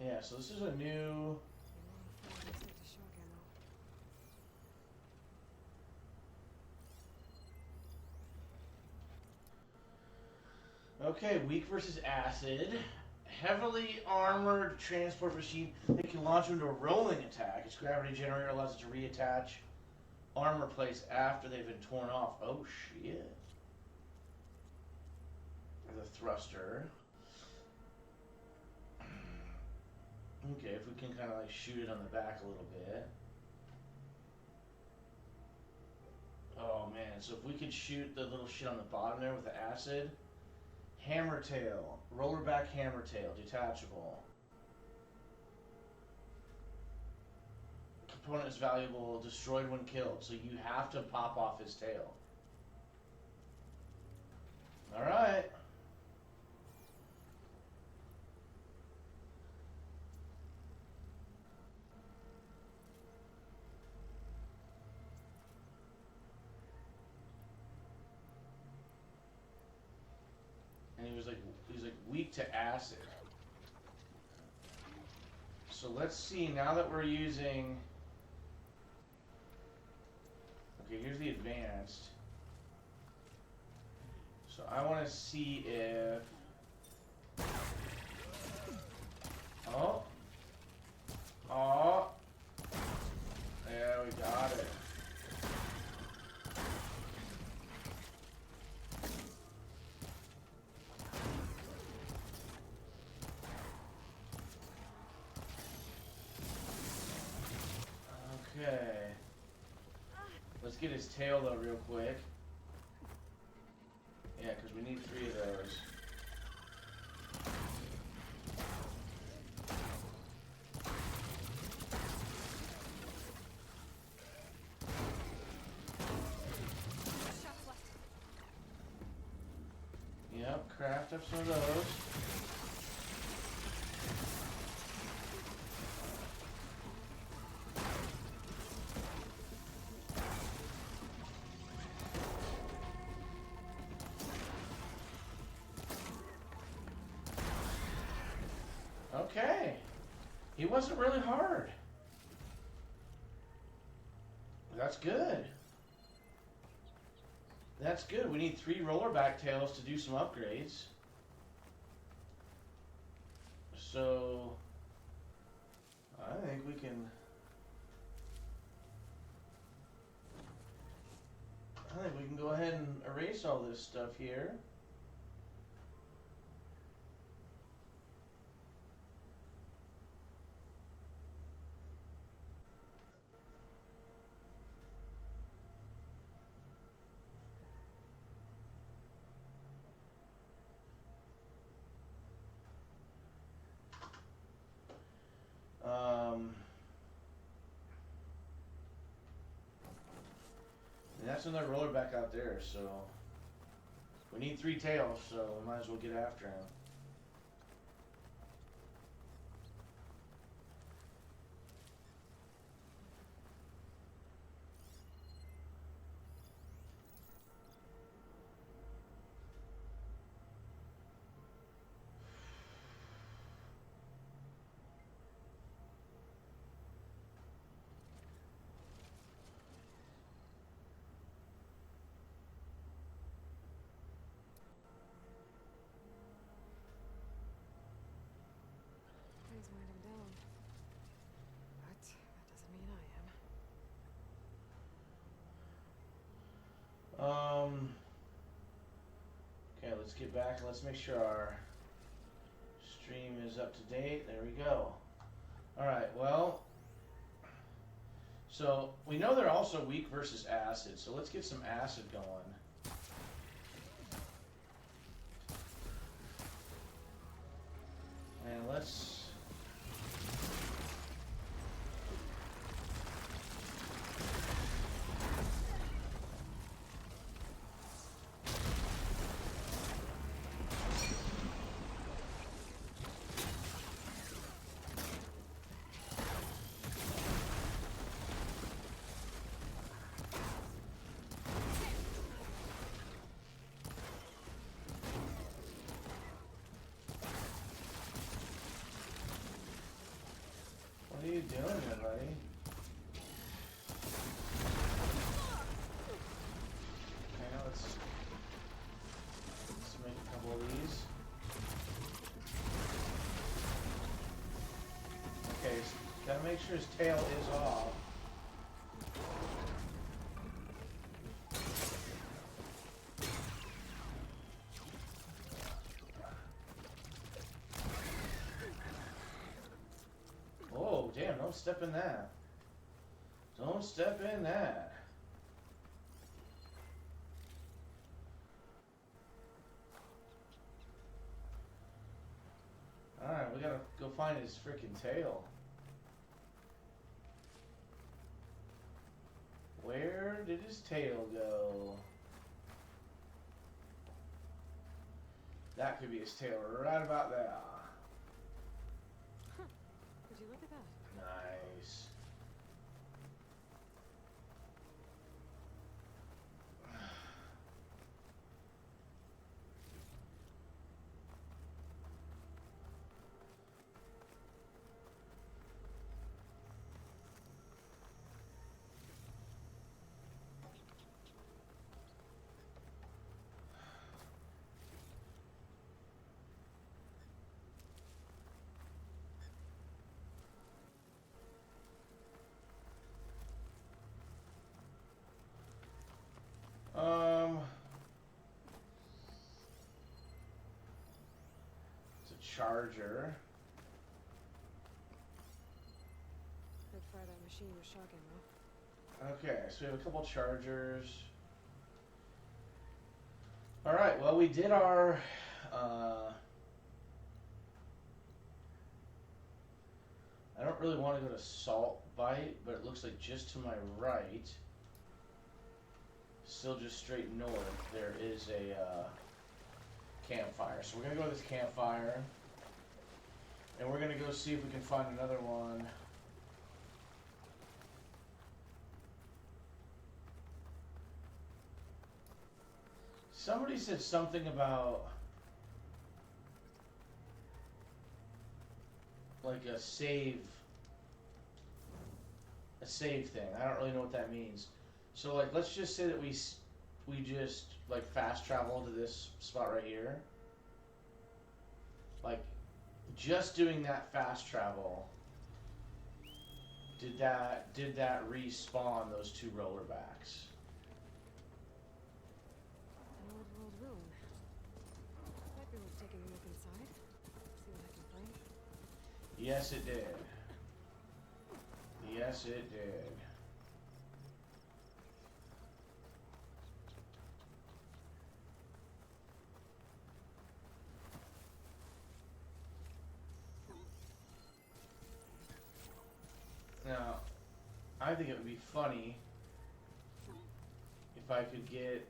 Yeah, so this is a new. Okay, weak versus acid. Heavily armored transport machine. It can launch into a rolling attack. Its gravity generator allows it to reattach armor plates after they've been torn off. Oh shit. The thruster. Okay, if we can kind of like shoot it on the back a little bit. Oh man, so if we could shoot the little shit on the bottom there with the acid. Hammer tail, rollerback hammer tail, detachable. Component is valuable, destroyed when killed, so you have to pop off his tail. Alright. And he was like weak to acid. So let's see, now that we're using... Okay, here's the advanced. So I want to see if... Oh. Oh. Yeah, we got it. Okay. Let's get his tail though real quick. Yeah, because we need 3 of those. Yep, craft up some of those. Okay. He wasn't really hard. That's good. That's good. We need 3 rollerback tails to do some upgrades. So, I think we can... go ahead and erase all this stuff here. And that's another roller back out there, so we need 3 tails, so we might as well get after him. He's winding down. But that doesn't mean I am. Okay, let's get back and let's make sure our stream is up to date. There we go. Alright, well, so we know they're also weak versus acid, so let's get some acid going. And let's... What are you doing there, buddy? Okay, now let's make a couple of these. Okay, so gotta make sure his tail is off. Oh, damn, don't step in that. Don't step in that. Alright, we gotta go find his freaking tail. Where did his tail go? That could be his tail right about there. Would you look at that? Nice. charger. I'd fire that machine with shock ammo. Okay, so we have a couple chargers. Alright, well, we did our... I don't really want to go to Salt Bite, but it looks like just to my right, still just straight north, there is a campfire. So we're going to go to this campfire, and we're going to go see if we can find another one. Somebody said something about like a save thing. I don't really know what that means. So like, let's just say that we just like fast travel to this spot right here. Like, just doing that fast travel, did that respawn those two roller backs? An old world ruin. Might be worth taking a look inside. See what I can find. Yes, it did. Yes, it did. Now, I think it would be funny if I could get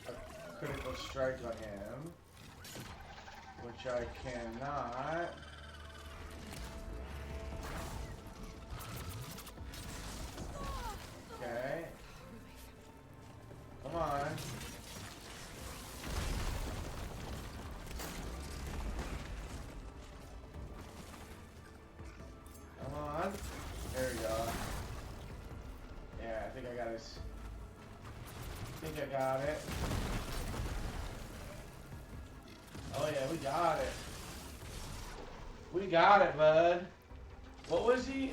a critical strike on him, which I cannot. Okay. Come on. Come on. There we go. Yeah, I think I got it. I think I got it. Oh yeah, we got it. We got it, bud. What was he?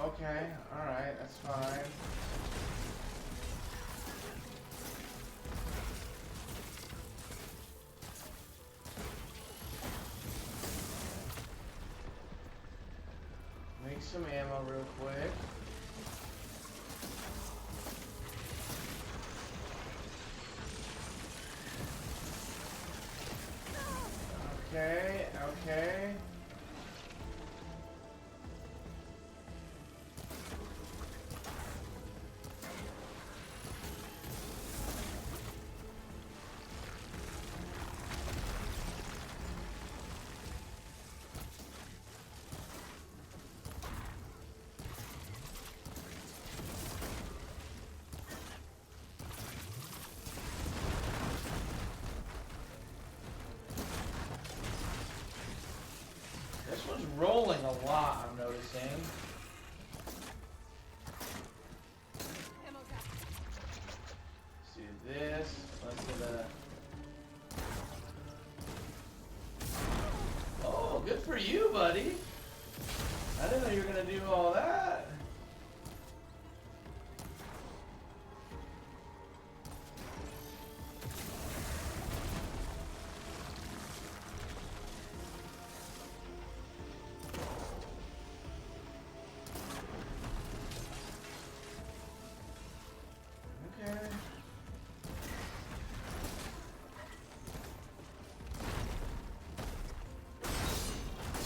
Okay, alright, that's fine. Make some ammo real quick. Okay, okay. This one's rolling a lot, I'm noticing. Let's do this. Let's get a... Oh, good for you, buddy. I didn't know you were going to do all that. Okay.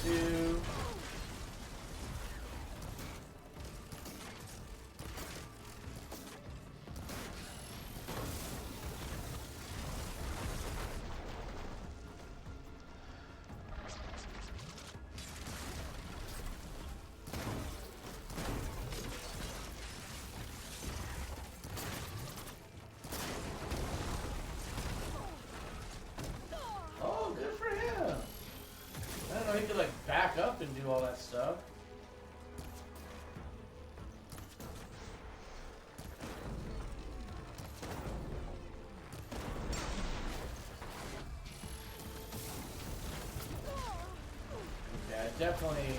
Two. Oh, good for him. I don't know, he could like back up and do all that stuff. Okay, I definitely...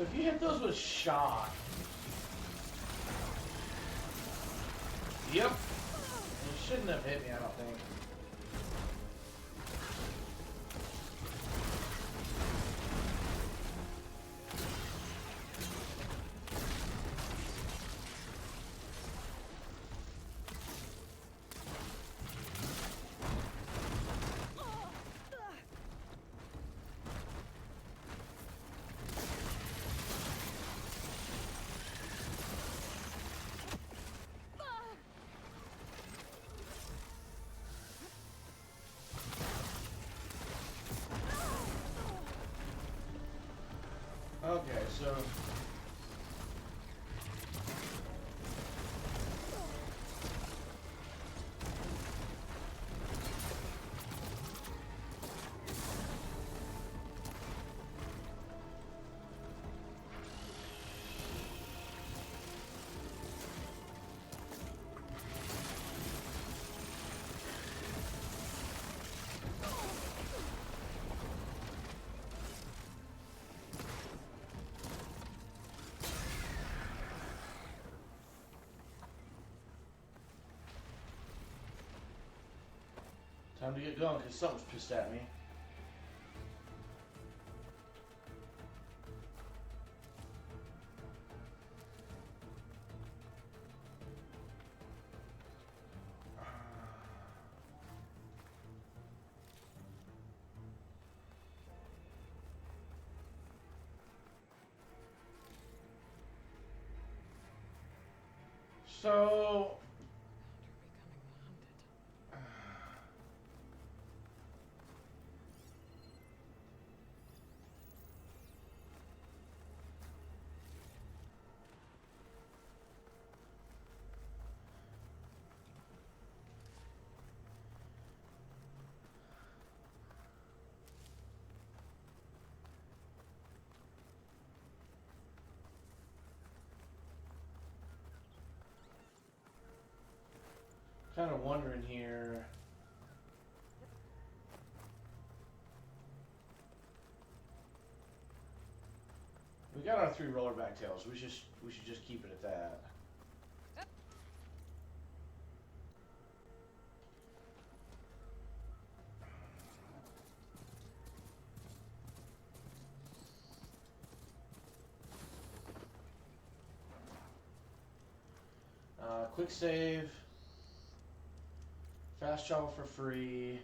So if you hit those with shock. Yep. It shouldn't have hit me, I don't think. Okay, so time to get going because something's pissed at me. So kind of wondering here. We got our 3 rollerback tails. We should just keep it at that. Quick save. Fast travel for free.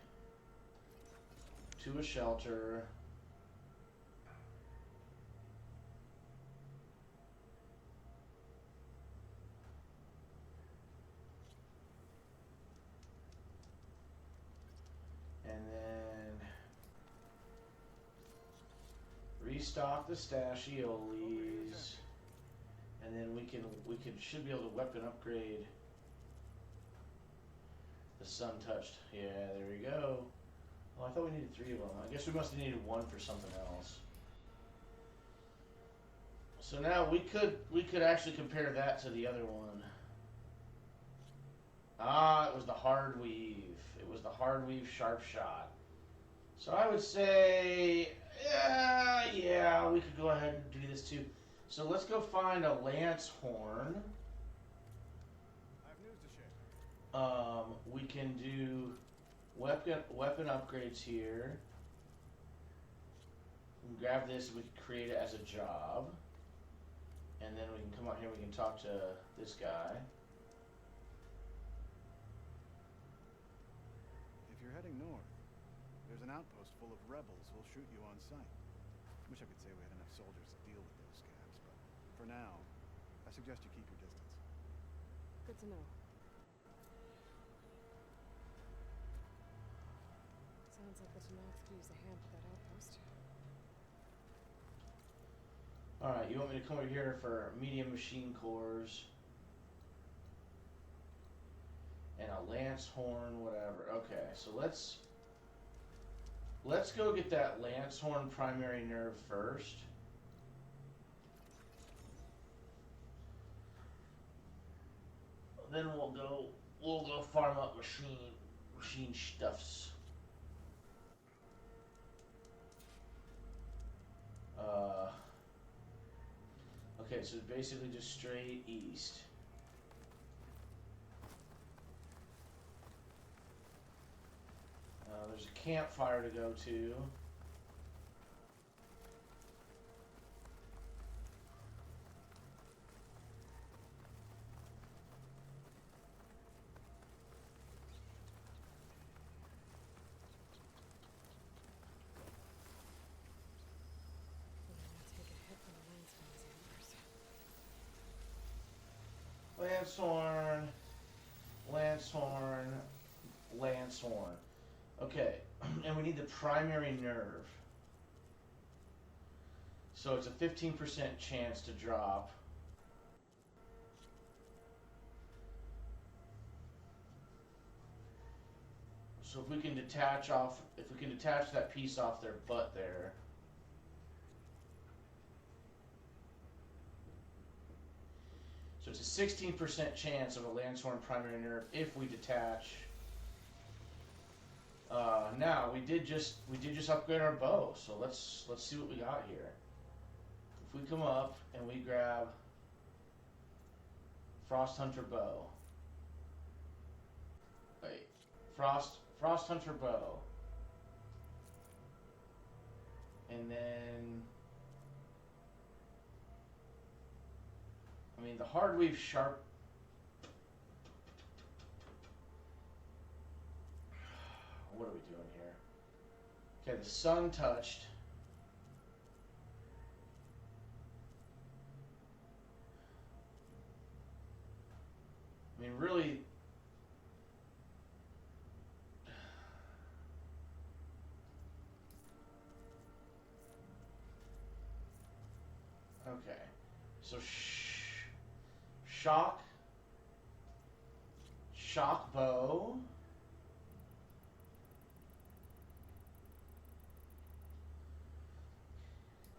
To a shelter. And then restock the stashioles. And then we should be able to weapon upgrade the sun touched. Yeah, there we go. Oh, I thought we needed 3 of them. I guess we must have needed 1 for something else. So now we could actually compare that to the other one. Ah, it was the hard weave. It was the hard weave sharp shot. So I would say, yeah, we could go ahead and do this too. So let's go find a lance horn. I have news to share. We can do weapon upgrades here. We can grab this and we can create it as a job. And then we can come out here and we can talk to this guy. If you're heading north, there's an outpost full of rebels who'll shoot you on sight. Wish I could say we had enough soldiers to deal with those scabs, but for now, I suggest you keep your distance. Good to know. Sounds like the Tanakh could use a hand with that outpost. Alright, you want me to come over here for medium machine cores. And a lance horn, whatever. Okay, so let's go get that lance horn primary nerve first. Then we'll go farm up machine stuffs. Okay, so basically just straight east. There's a campfire to go to. Take a hit from the Lancehorn, Lancehorn, Lancehorn. Okay, and we need the primary nerve. So it's a 15% chance to drop. So if we can detach that piece off their butt there. So it's a 16% chance of a Lancehorn primary nerve if we detach. Now we did just upgrade our bow, so let's see what we got here. If we come up and we grab Frost Hunter bow. Wait, Frost Hunter bow. And then I mean the hardweave sharp. What are we doing here? Okay, the sun touched. I mean, really. Okay, so shock bow.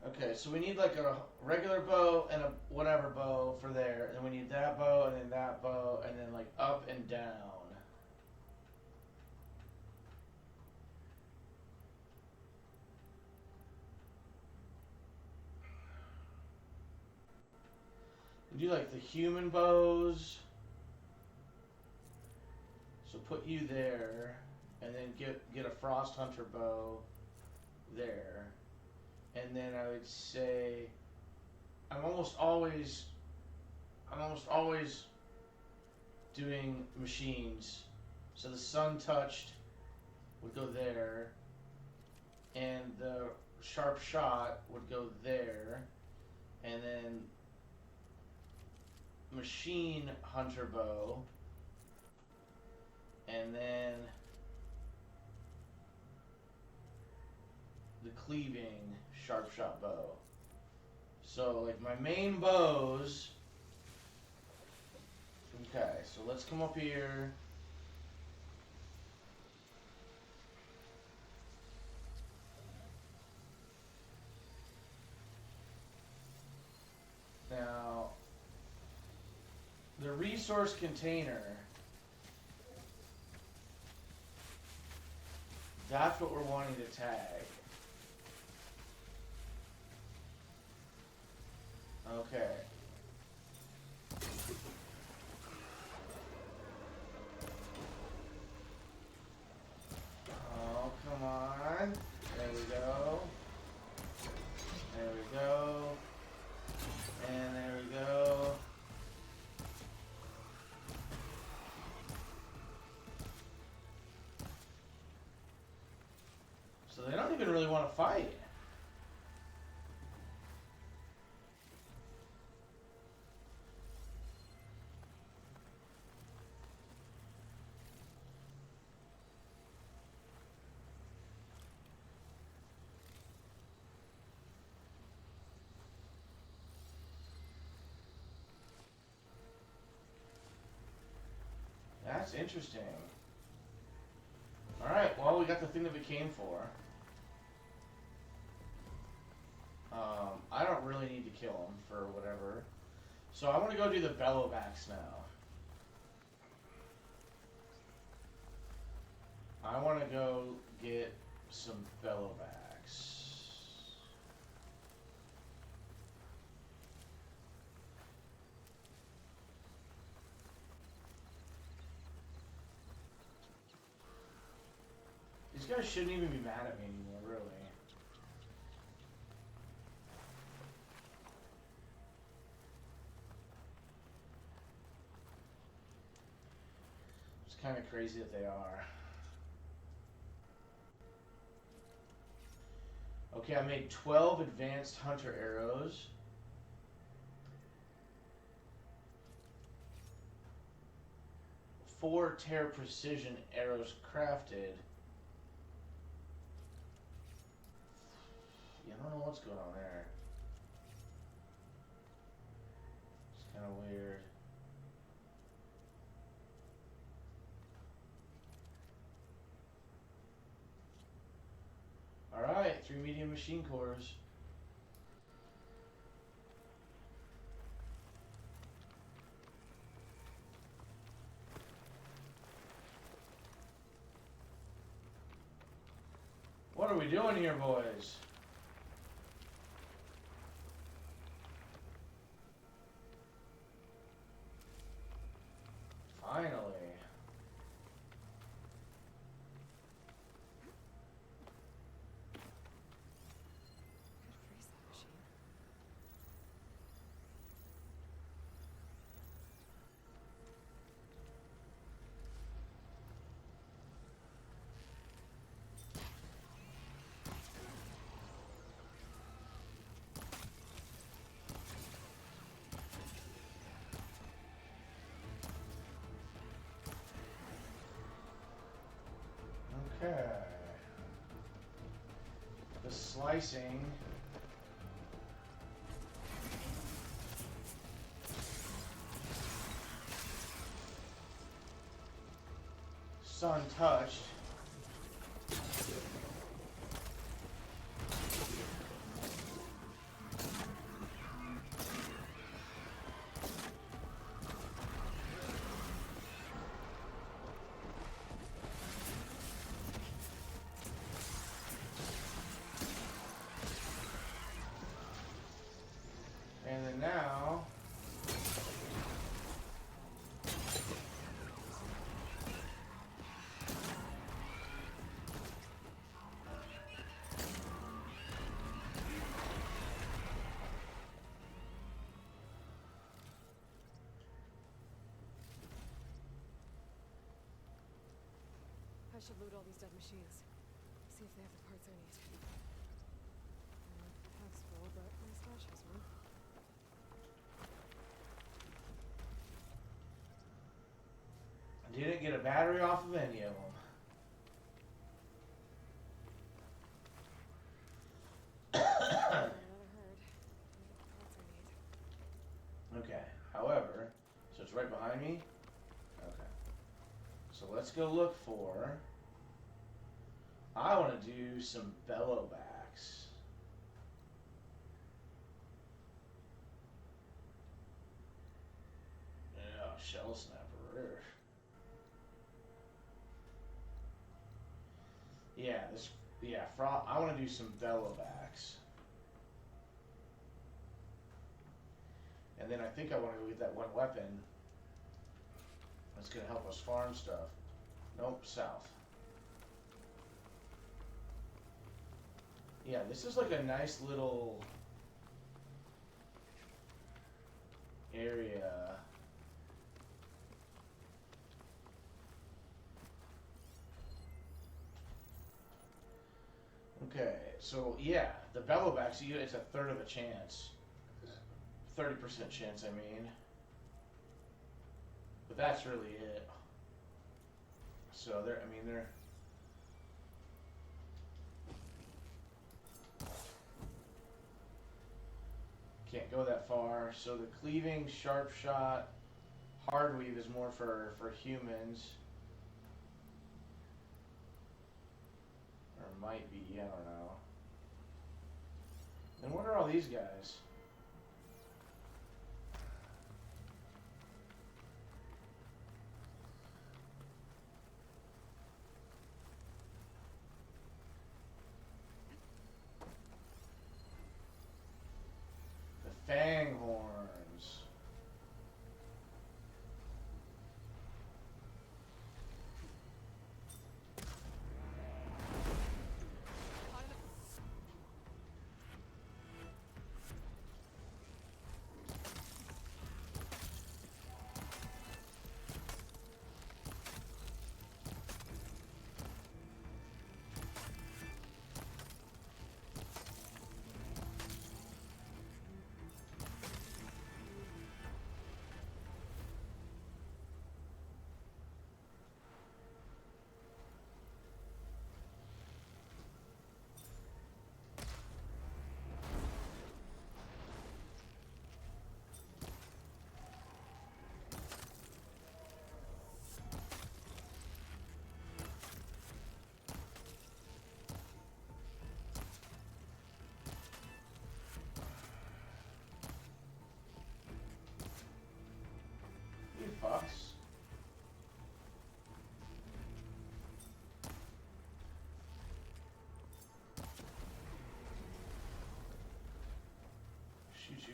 Okay, so we need like a regular bow and a whatever bow for there, and we need that bow and then that bow and then like up and down. We do like the human bows. So put you there, and then get a Frost Hunter bow there. And then I would say I'm almost always doing machines. So the sun touched would go there, and the sharp shot would go there, and then machine hunter bow, and then the cleaving sharp shot bow. So like my main bows. Okay, so let's come up here. Now, the resource container, that's what we're wanting to tag. Okay. Oh, come on. There we go. There we go. And there we go. So they don't even really want to fight. That's interesting. Alright, well, we got the thing that we came for. I don't really need to kill him for whatever. So I want to go do the Bellowbacks now. I want to go get some Bellowbacks. guys shouldn't even be mad at me anymore, really. It's kind of crazy that they are. Okay, I made 12 advanced hunter arrows. Four tear precision arrows crafted. Yeah, I don't know what's going on there. It's kind of weird. Alright, 3 medium machine cores. What are we doing here, boys? Finally. Could freeze that machine. Okay. The slicing. Sun touched. And then now, I should loot all these dead machines. See if they have the parts I need. Bag's full, but my stash has one. I didn't get a battery off of any of them. Another herd. Parts I need. Okay, however, so it's right behind me? Okay. So let's go look for... I want to do some bellowbacks. Yeah, shell snapper. Yeah, I want to do some bellowbacks. And then I think I want to go get that one weapon that's going to help us farm stuff. Nope, south. Yeah, this is like a nice little area. Okay, so yeah, the bellowbacks, it's a third of a chance. 30% chance, I mean. But that's really it. So they're. Can't go that far. So the cleaving, sharp shot, hard weave is more for humans. Or might be, I don't know. Then what are all these guys? The fang horns.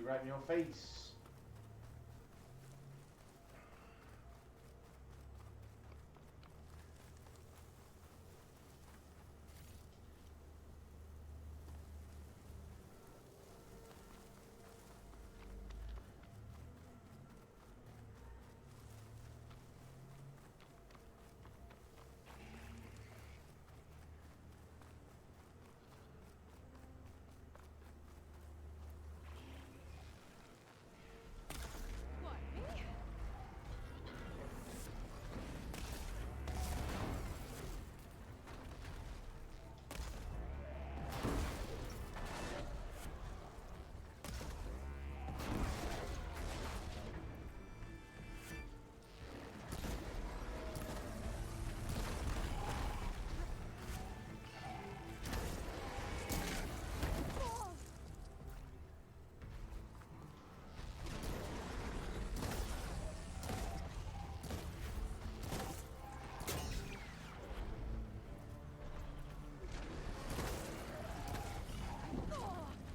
you right in your face. What, me?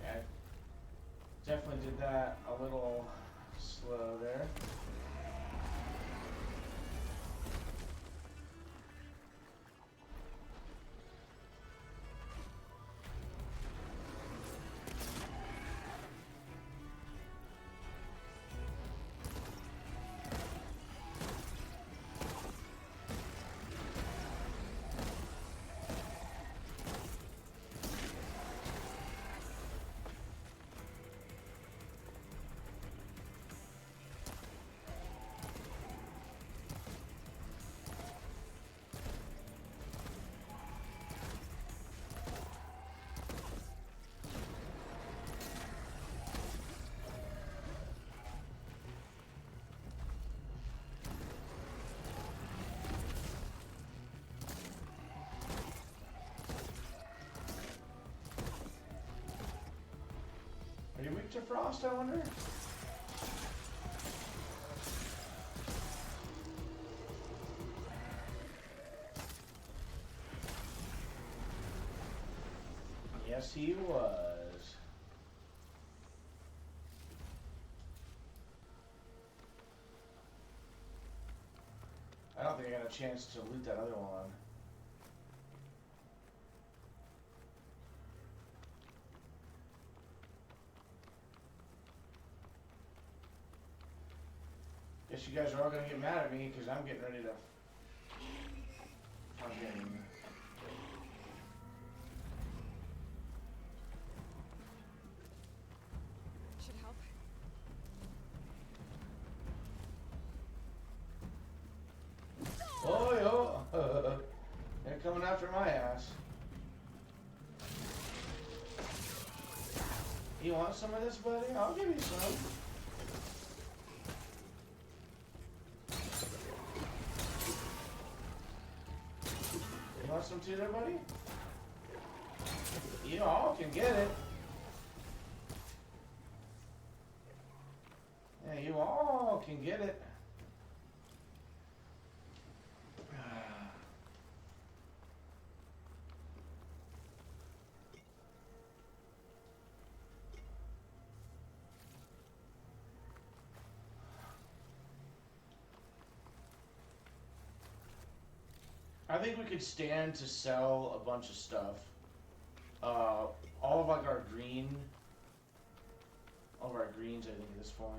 Yeah, definitely did that a little slow there. Are you weak to frost, I wonder? Yes, he was. I don't think I got a chance to loot that other one. Guess you guys are all gonna get mad at me because I'm getting ready to fucking. Should help. Oh, yo! They're coming after my ass. You want some of this, buddy? I'll give you some. You want some too there, buddy? You all can get it. Yeah, you all can get it. I think we could stand to sell a bunch of stuff. All of like our green, all of our greens, I think at this point.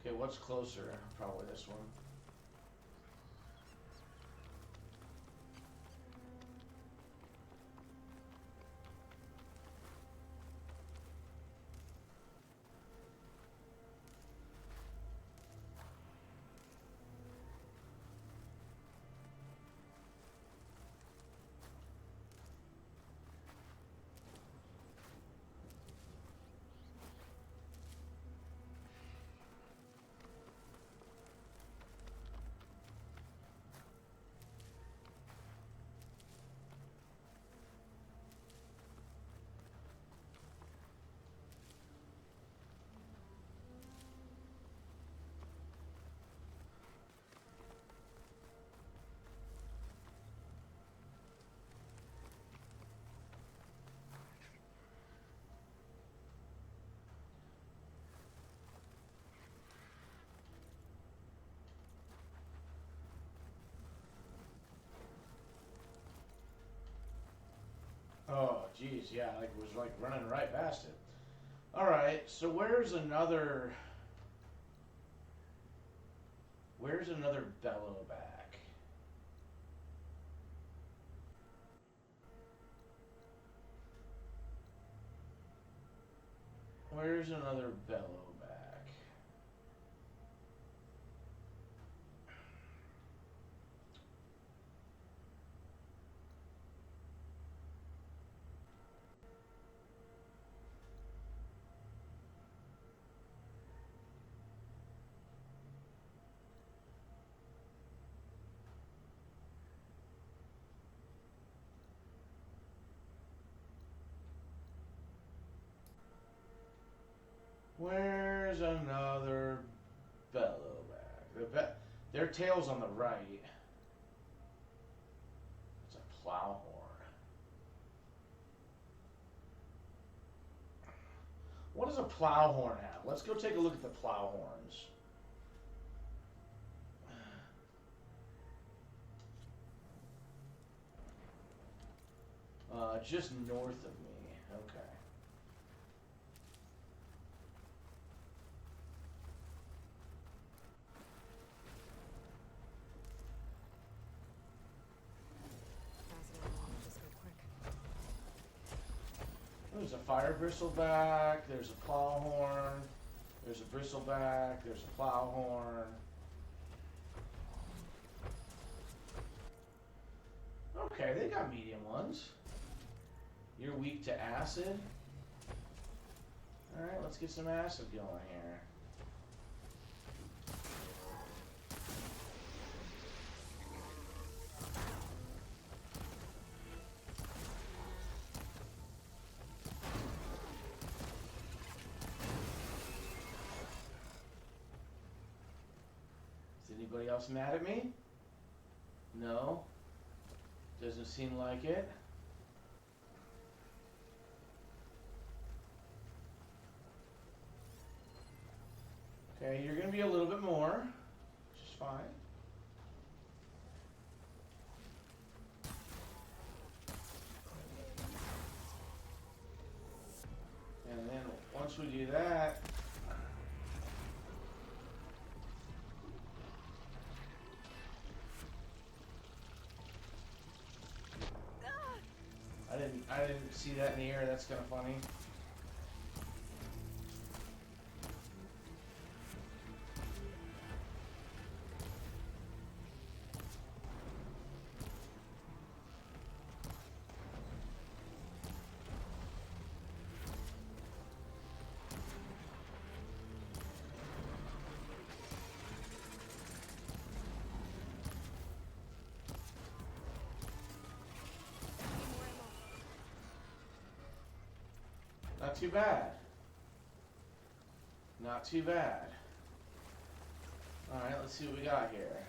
Okay, what's closer? Probably this one. Yeah, like was like running right past it. All right, so where's another bellow back? Where's another bellow back? Where's another bellow back? Their tail's on the right. It's a plow horn. What does a plow horn have? Let's go take a look at the plow horns. Just north of me. Okay. Pass it along. Just go quick. There's a fire bristleback. There's a plow horn. There's a bristleback. There's a plow horn. Okay, they got medium ones. You're weak to acid? Alright, let's get some acid going here. Is anybody else mad at me? No? Doesn't seem like it. Okay, you're going to be a little bit more, which is fine. And then once we do that, I didn't see that in the air. That's kind of funny. Not too bad. Not too bad. Alright, let's see what we got here.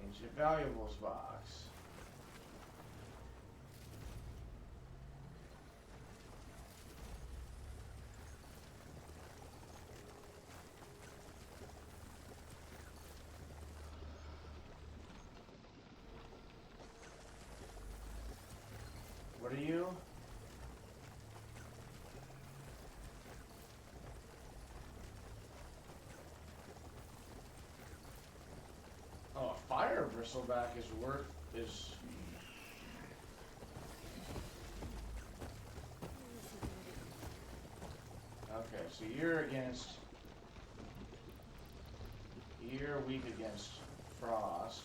Ancient Valuables box. What are you? Oh, a fire bristleback is okay, so you're weak against frost.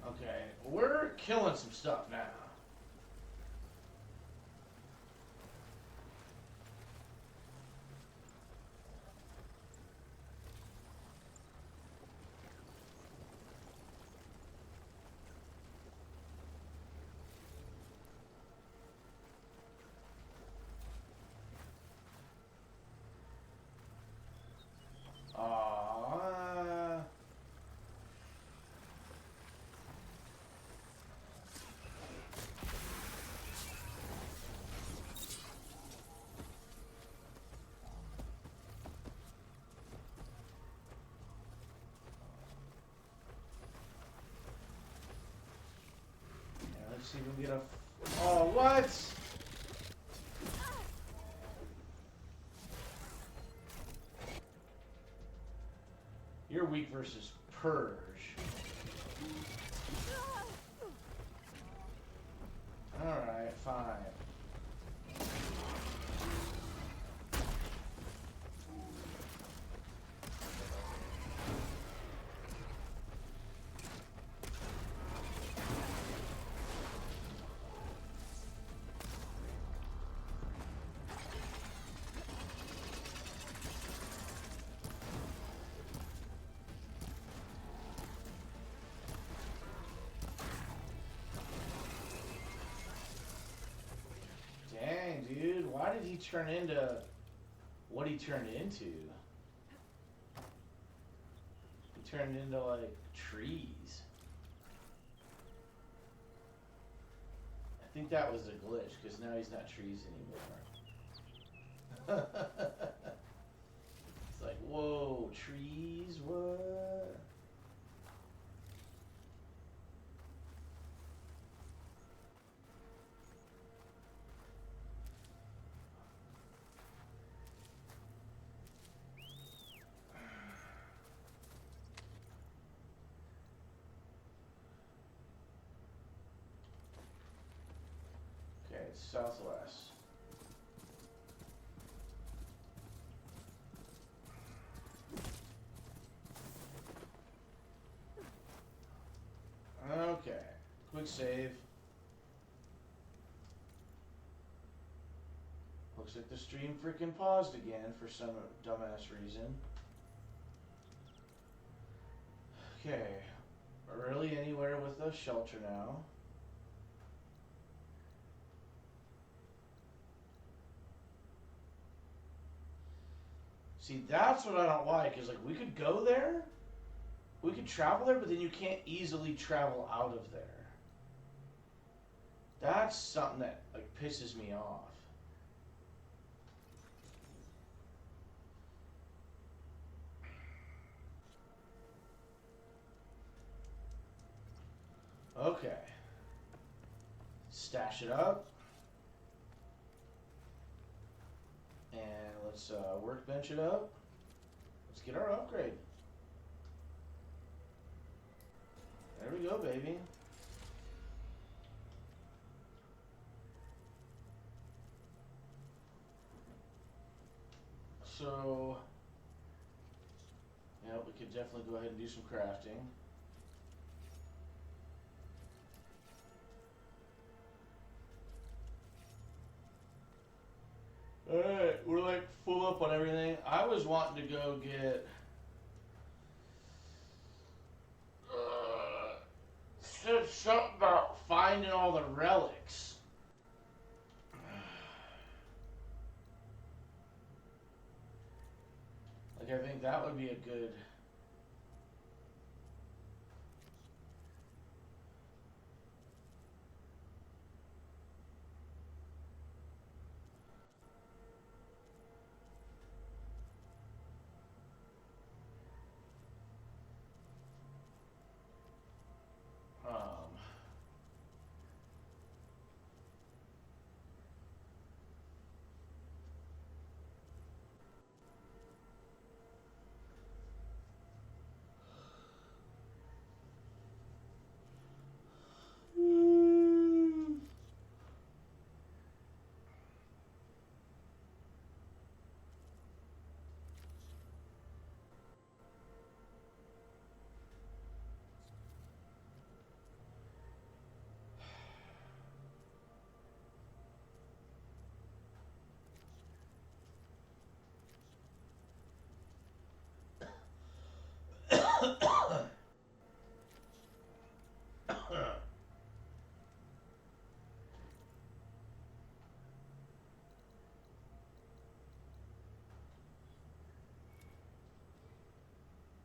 Okay, we're killing some stuff now. get a... Oh, what? You're weak versus Purge. Alright, fine. Dang, dude, why did he turn into what he turned into? He turned into, like, trees. I think that was a glitch, because now he's not trees anymore. It's like, whoa, trees, what? Okay, it's southwest. Okay, quick save. Looks like the stream freaking paused again for some dumbass reason. Okay, really anywhere with a shelter now. See, that's what I don't like, is like we could go there, we could travel there, but then you can't easily travel out of there. That's something that like pisses me off. Okay. Stash it up. And let's workbench it up. Let's get our upgrade. There we go, baby. So, yeah, we could definitely go ahead and do some crafting. Alright, we're like full up on everything. I was wanting to go get something about finding all the relics. Like, I think that would be a good...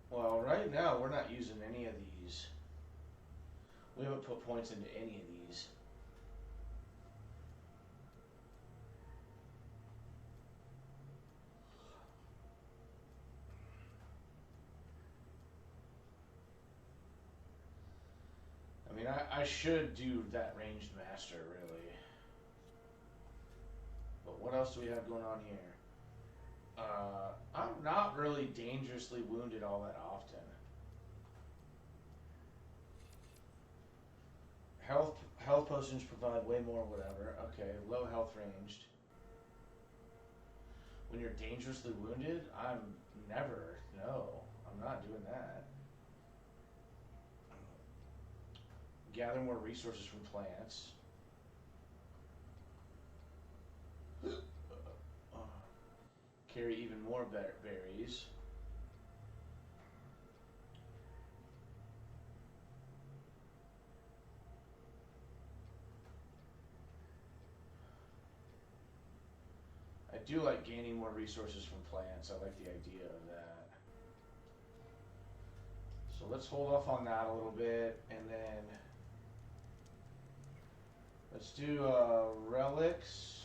Well, right now, we're not using any of these. We haven't put points into any of these. I mean, I should do that ranged master, really. But what else do we have going on here? I'm not really dangerously wounded all that often. Health potions provide way more whatever. Okay, low health ranged. When you're dangerously wounded, I'm never. No, I'm not doing that. Gather more resources from plants. Carry even more berries. I do like gaining more resources from plants. I like the idea of that. So let's hold off on that a little bit, and then let's do relics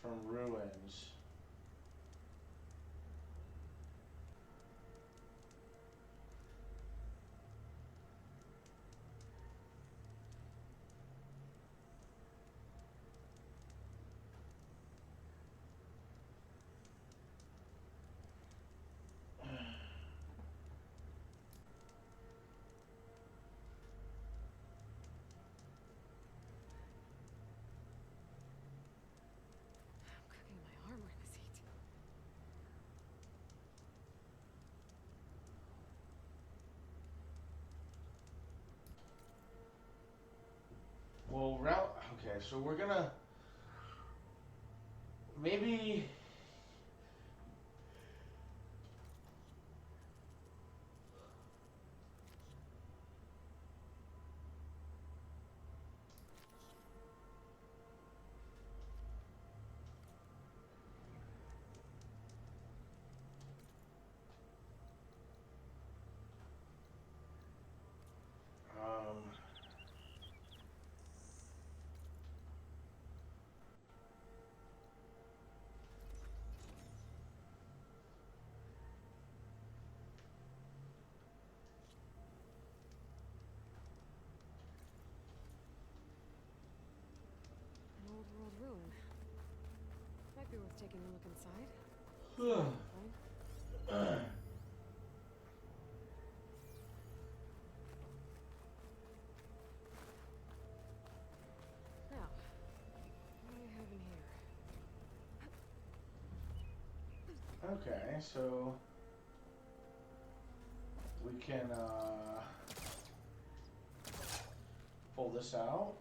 from ruins. I'm cooking my armor in this heat. Well, okay, so we're gonna maybe. An old world ruin. Might be worth taking a look inside. Fine. Now, what do we have in here? Okay, so we can pull this out.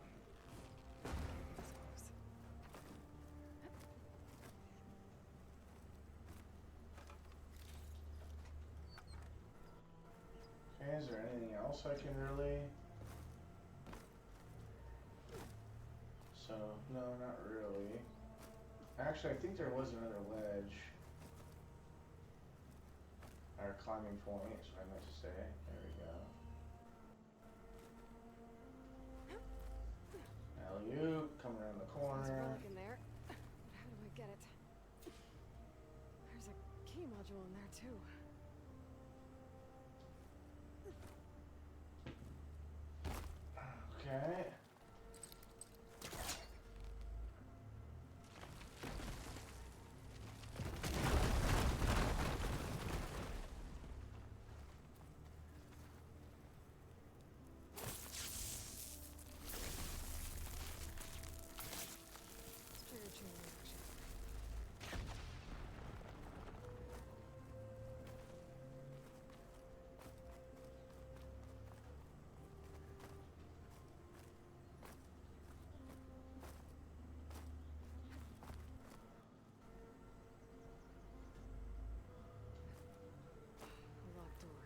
Okay, is there anything else I can really? So, no, not really. Actually, I think there was another ledge. Or climbing point, is what I meant to say. There we go. Alley-oop, come around the There's a corner. relic in there. But how do I get it? There's a key module in there too. Okay. Trigger chain reaction. A locked door.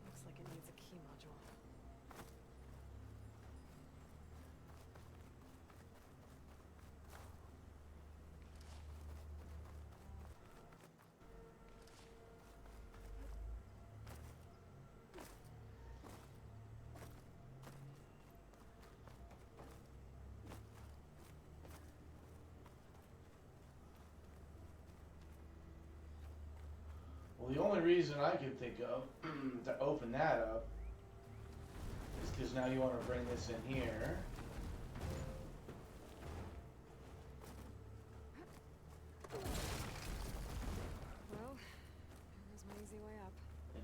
Looks like it needs a key module. Well, the only reason I could think of to open that up Because now you want to bring this in here. Well, there's my easy way up.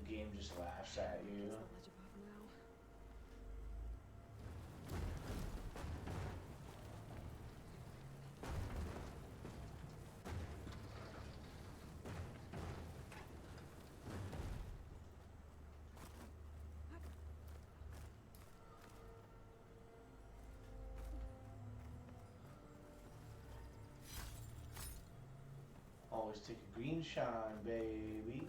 The game just laughs at you. There's the ledge above now. Always take a green shine, baby.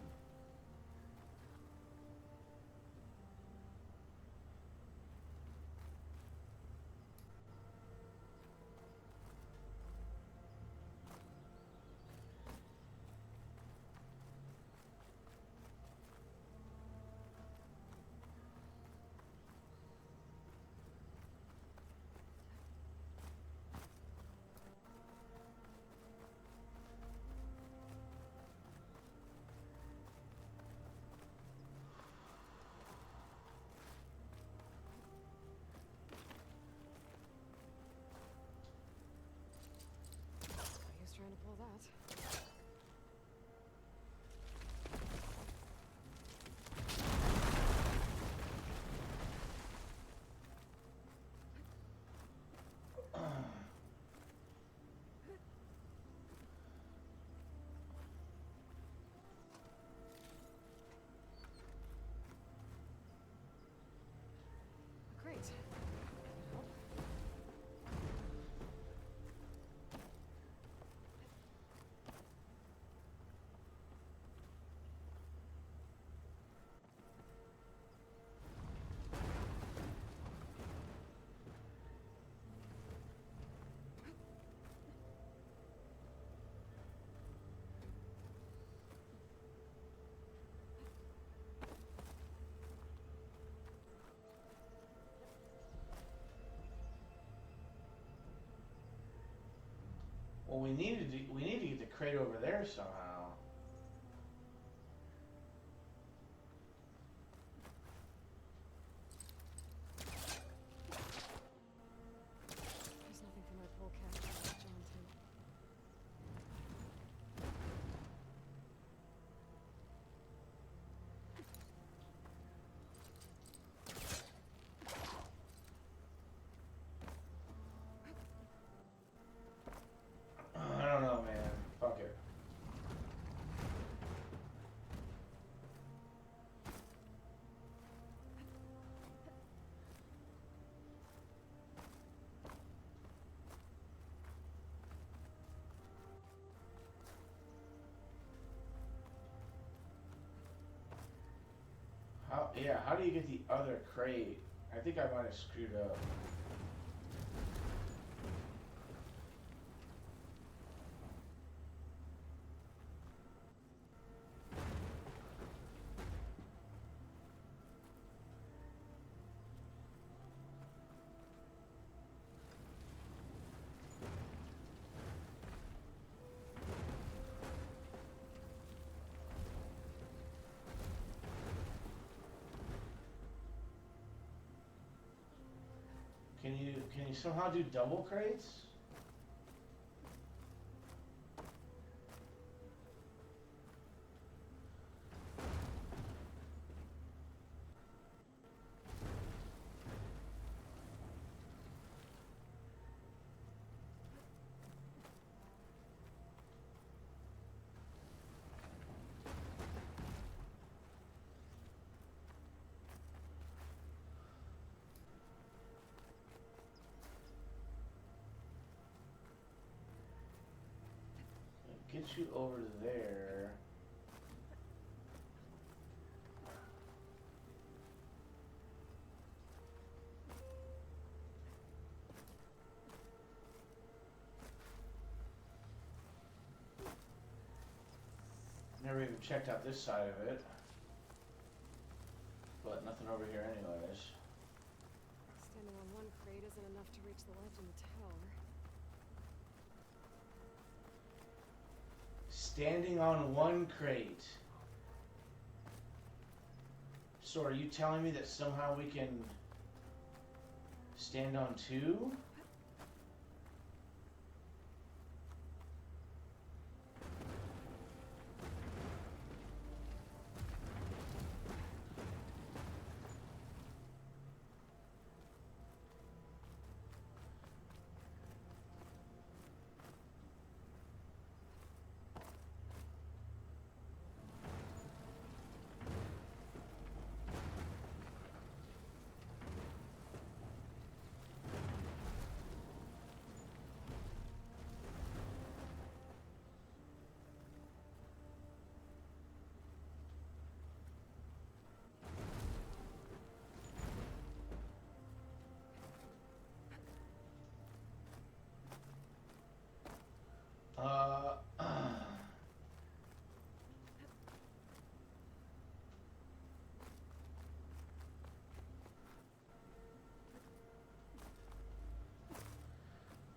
I was trying to pull that. Great. Help. Well, we need to get the crate over there somehow. There's nothing for my polecat to latch onto. I don't know, man. Fuck it. How do you get the other crate? I think I might have screwed up. Can you somehow do double crates? Get you over there. Never even checked out this side of it. But nothing over here anyways. Standing on one crate isn't enough to reach the ledge in the tower. Standing on one crate. So are you telling me that somehow we can stand on two.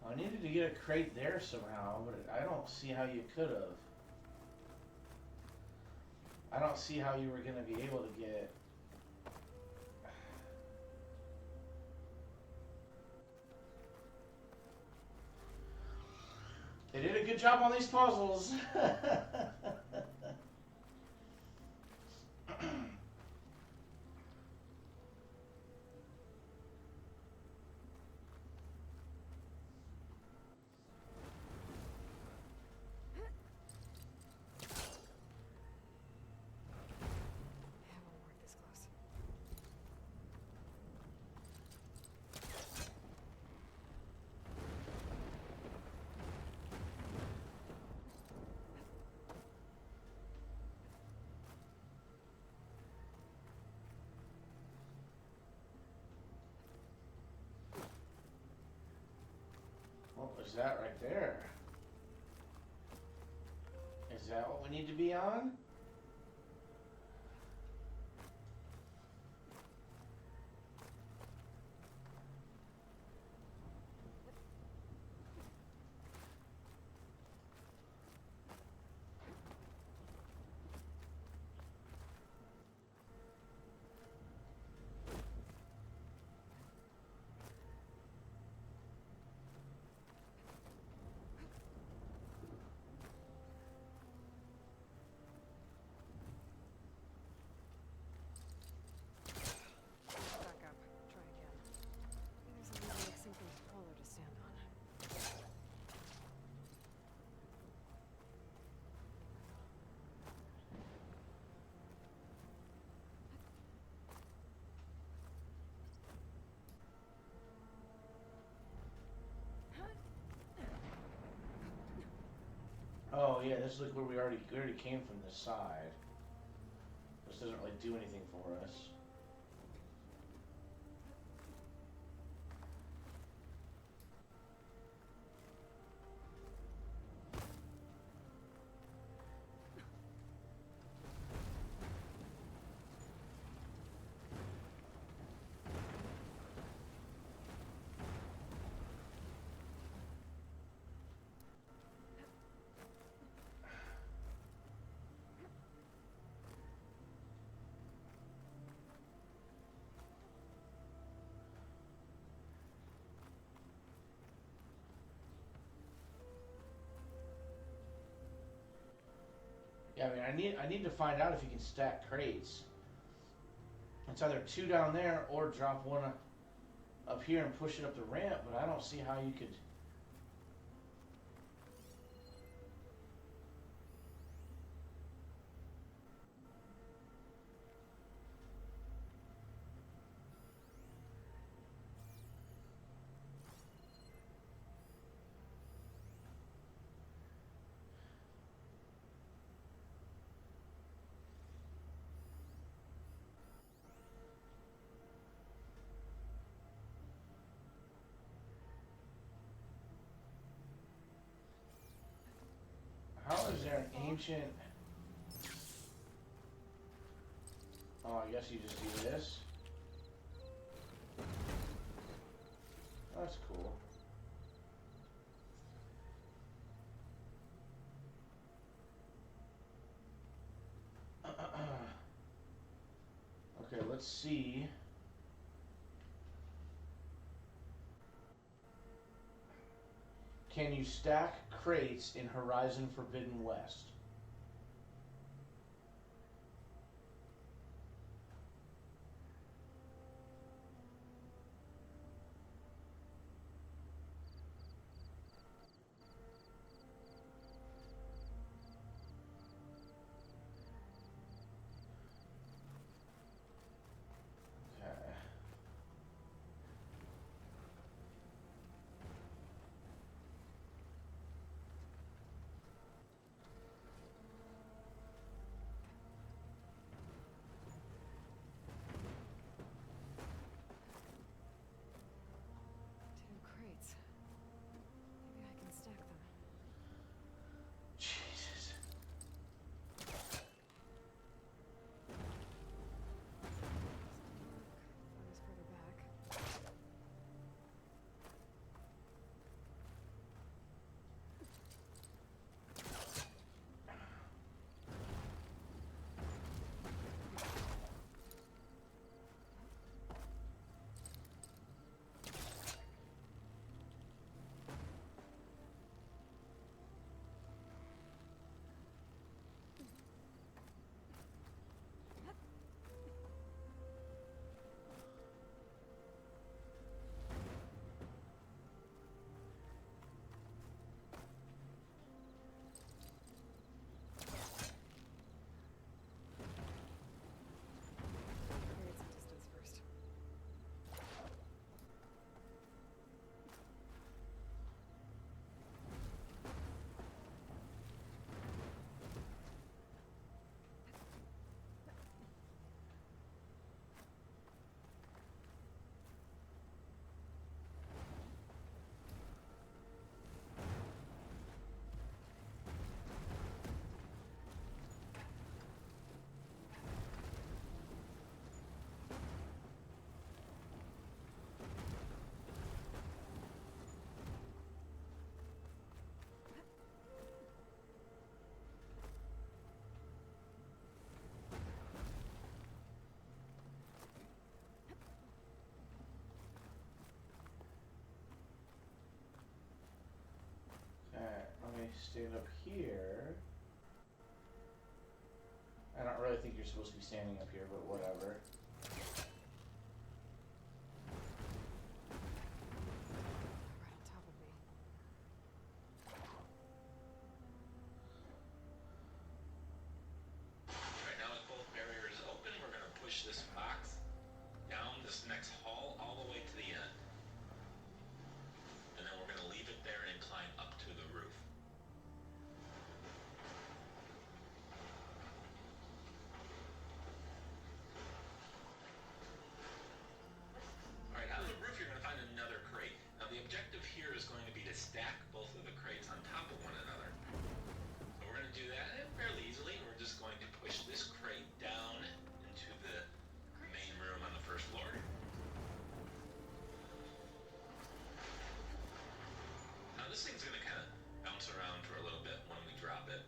I needed to get a crate there somehow, but I don't see how you could have. I don't see how you were going to be able to get... They did a good job on these puzzles. Yeah, won't work this close. What was that right there? Is that what we need to be on? Back up. Try again. There's a little like something taller to stand on. Oh yeah, this is like where we already came from this side. This doesn't really do anything for us. Yeah, I mean, I need to find out if you can stack crates. It's either two down there or drop one up here and push it up the ramp, but I don't see how you could. How is there an ancient? Oh, I guess you just do this. That's cool. Okay, let's see. Can you stack crates in Horizon Forbidden West? Okay. Two crates. Maybe I can stack them. Jesus. One is further back. Create some distance first. Alright, let me stand up here. I don't really think you're supposed to be standing up here, but whatever. Right on top of me. Right now, with both barriers open, we're going to push this box down this next hall all the way to the end. And then we're going to leave it there and climb up to the roof. Alright, on the roof you're going to find another crate. Now the objective here is going to be to stack both of the crates on top of one another. So we're going to do that fairly easily. We're just going to push this crate down into the main room on the first floor. Now this thing's going to kind of bounce around for a little bit when we drop it.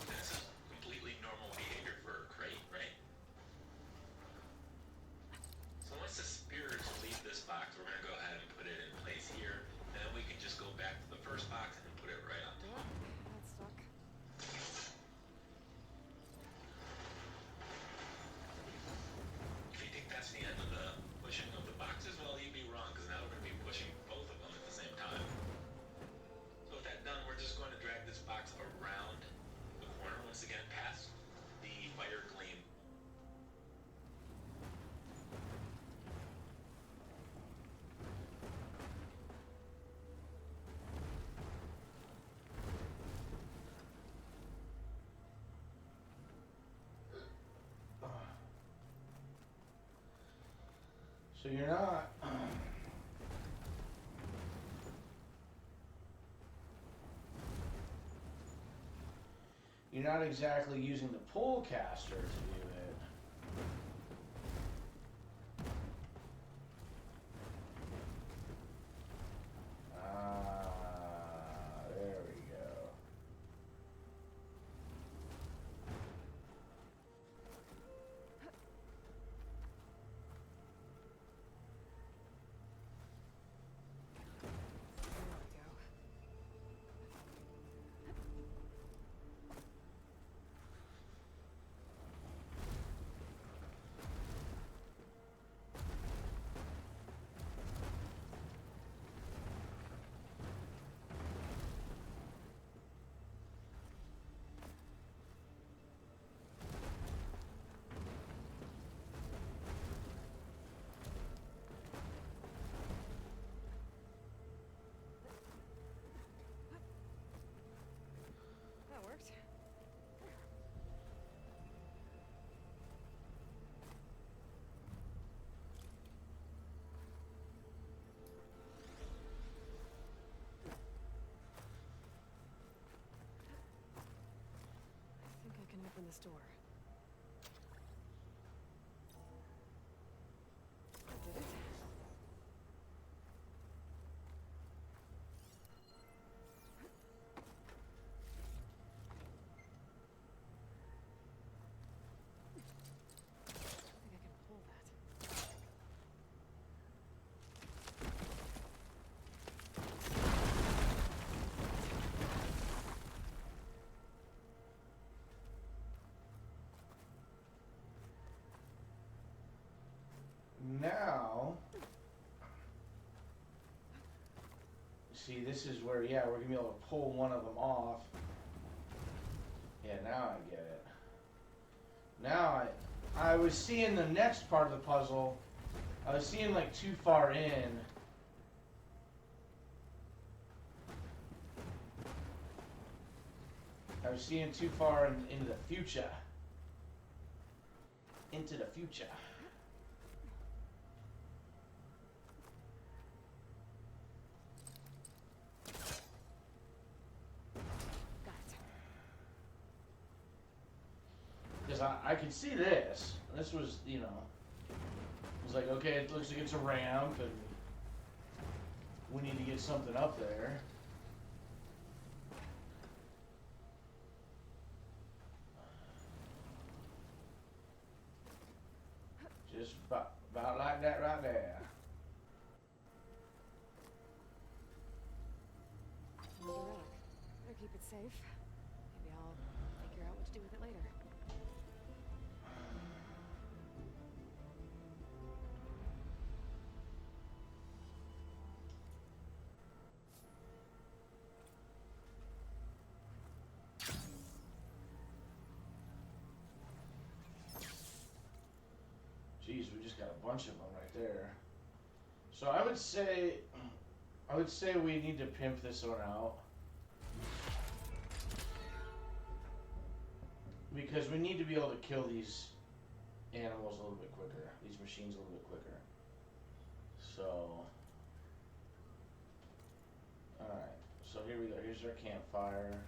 And this is completely normal behavior for a crate, right? So once the spirits leave this box, we're going to go ahead and put it in place here. Then we can just go back to the first box and put it right on top. That's stuck. If you think that's the end of the pushing of the boxes, well, you'd be wrong, because now we're going to be pushing both of them at the same time. So with that done, we're just going to drag this box around the corner once again, past the fire gleam. So you're not. You're not exactly using the pull caster to do it. There we go. this door. That did it. I think I can pull that. Now, see, this is where, yeah, we're gonna be able to pull one of them off. Yeah, now I get it. Now I was seeing the next part of the puzzle. I was seeing like too far in. I was seeing too far into the future. Into the future. Got it. Because I could see this. This was, you know, it was like, okay, it looks like it's a ramp, and we need to get something up there. Just about like that right there. Another relic. Better keep it safe. Maybe I'll figure out what to do with it later. Jeez, we just got a bunch of them right there. So I would say we need to pimp this one out. Because we need to be able to kill these animals a little bit quicker. These machines a little bit quicker. So, alright. So here we go. Here's our campfire.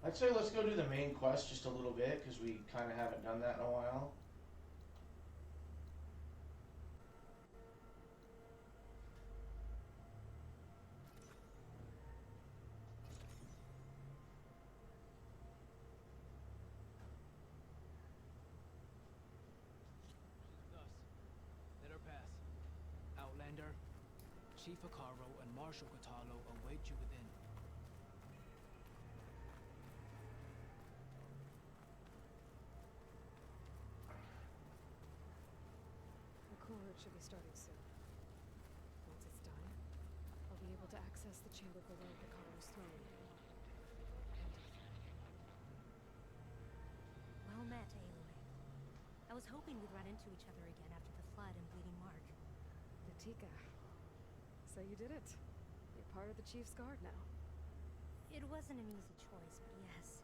I'd say let's go do the main quest just a little bit, because we kind of haven't done that in a while. Thus, let her pass. Outlander, Chief Acaro and Marshal Catalo await you within. The cohort should be starting soon. Once it's done, I'll be able to access the chamber below Picaro's throne. Well met, Aloy. I was hoping we'd run into each other again after the flood and Bleeding Mark. Natika. So you did it. You're part of the Chief's Guard now. It wasn't an easy choice, but yes.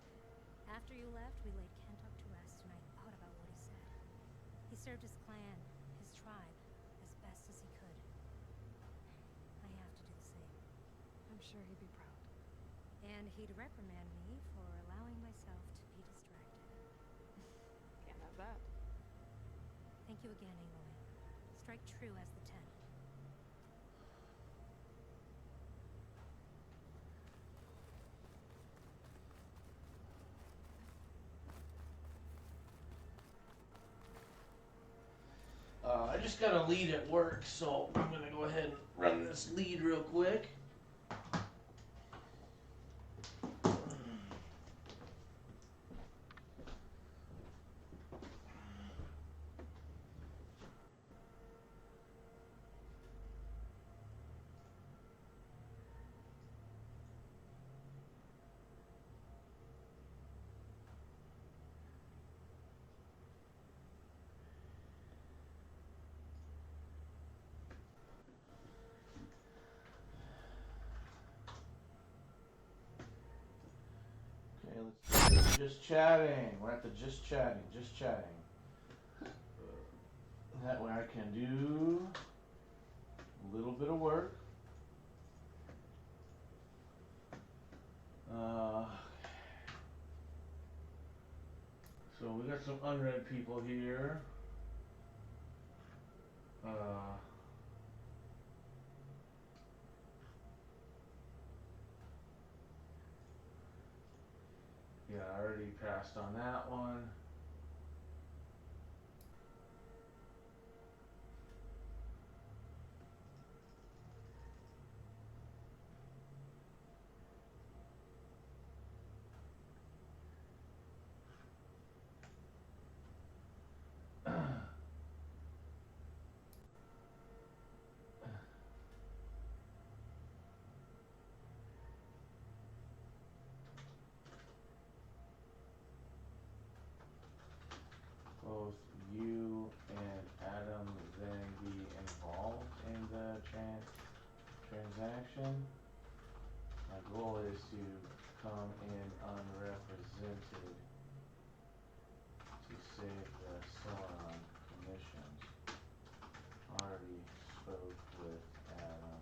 After you left, we laid Kentuck to rest, and I thought about what he said. He served his clan, his tribe, as best as he could. I have to do the same. I'm sure he'd be proud. And he'd reprimand me for allowing myself to be distracted. Can't have that. Thank you again, Aloy. Strike true as the 10. I just got a lead at work, so I'm gonna go ahead and run this lead real quick. Just chatting. We're at the just chatting. Just chatting. That way I can do a little bit of work. So we got some unread people here. Yeah, I already passed on that one. Both you and Adam then be involved in the transaction. My goal is to come in unrepresented to save the Sauron commissions. Already spoke with Adam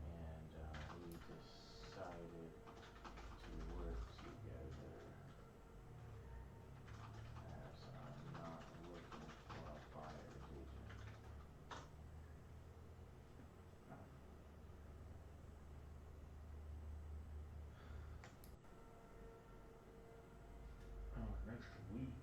and we decided to work together as I'm not looking for a buyer's agent. Oh, next week.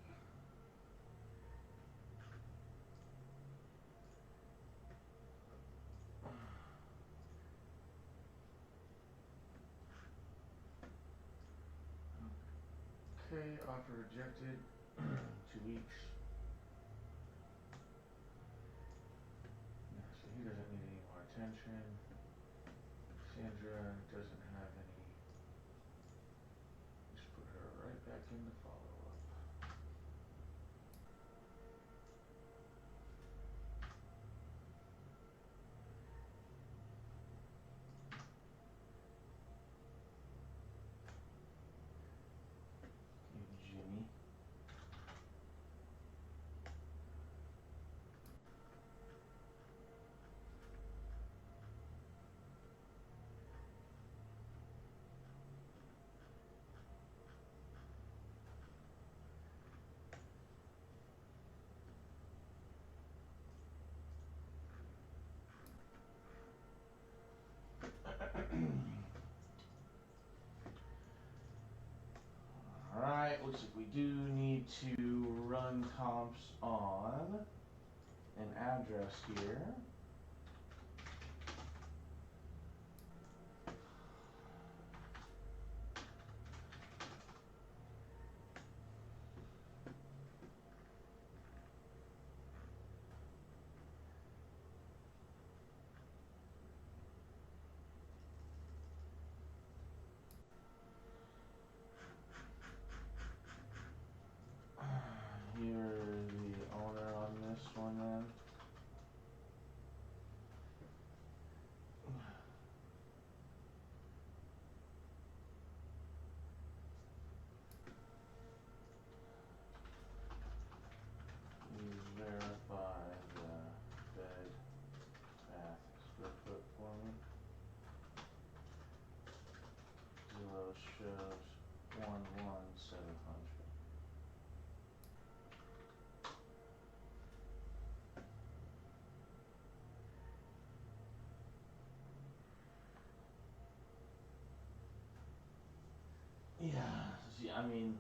Okay, offer rejected. 2 weeks. Yeah, so he doesn't need any more attention. Sandra doesn't have any. Just put her right back in the follow-up. Okay, Jimmy. Alright, looks like we do need to run comps on an address here. You're the owner on this one then. Please verify the bed bath square foot for me. Zillow shows 11700. Yeah, see, I mean,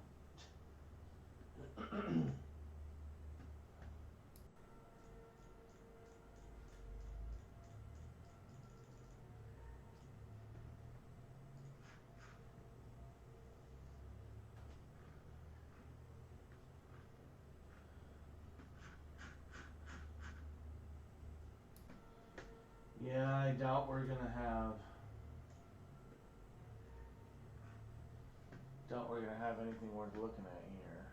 yeah, I doubt we're gonna have anything worth looking at here.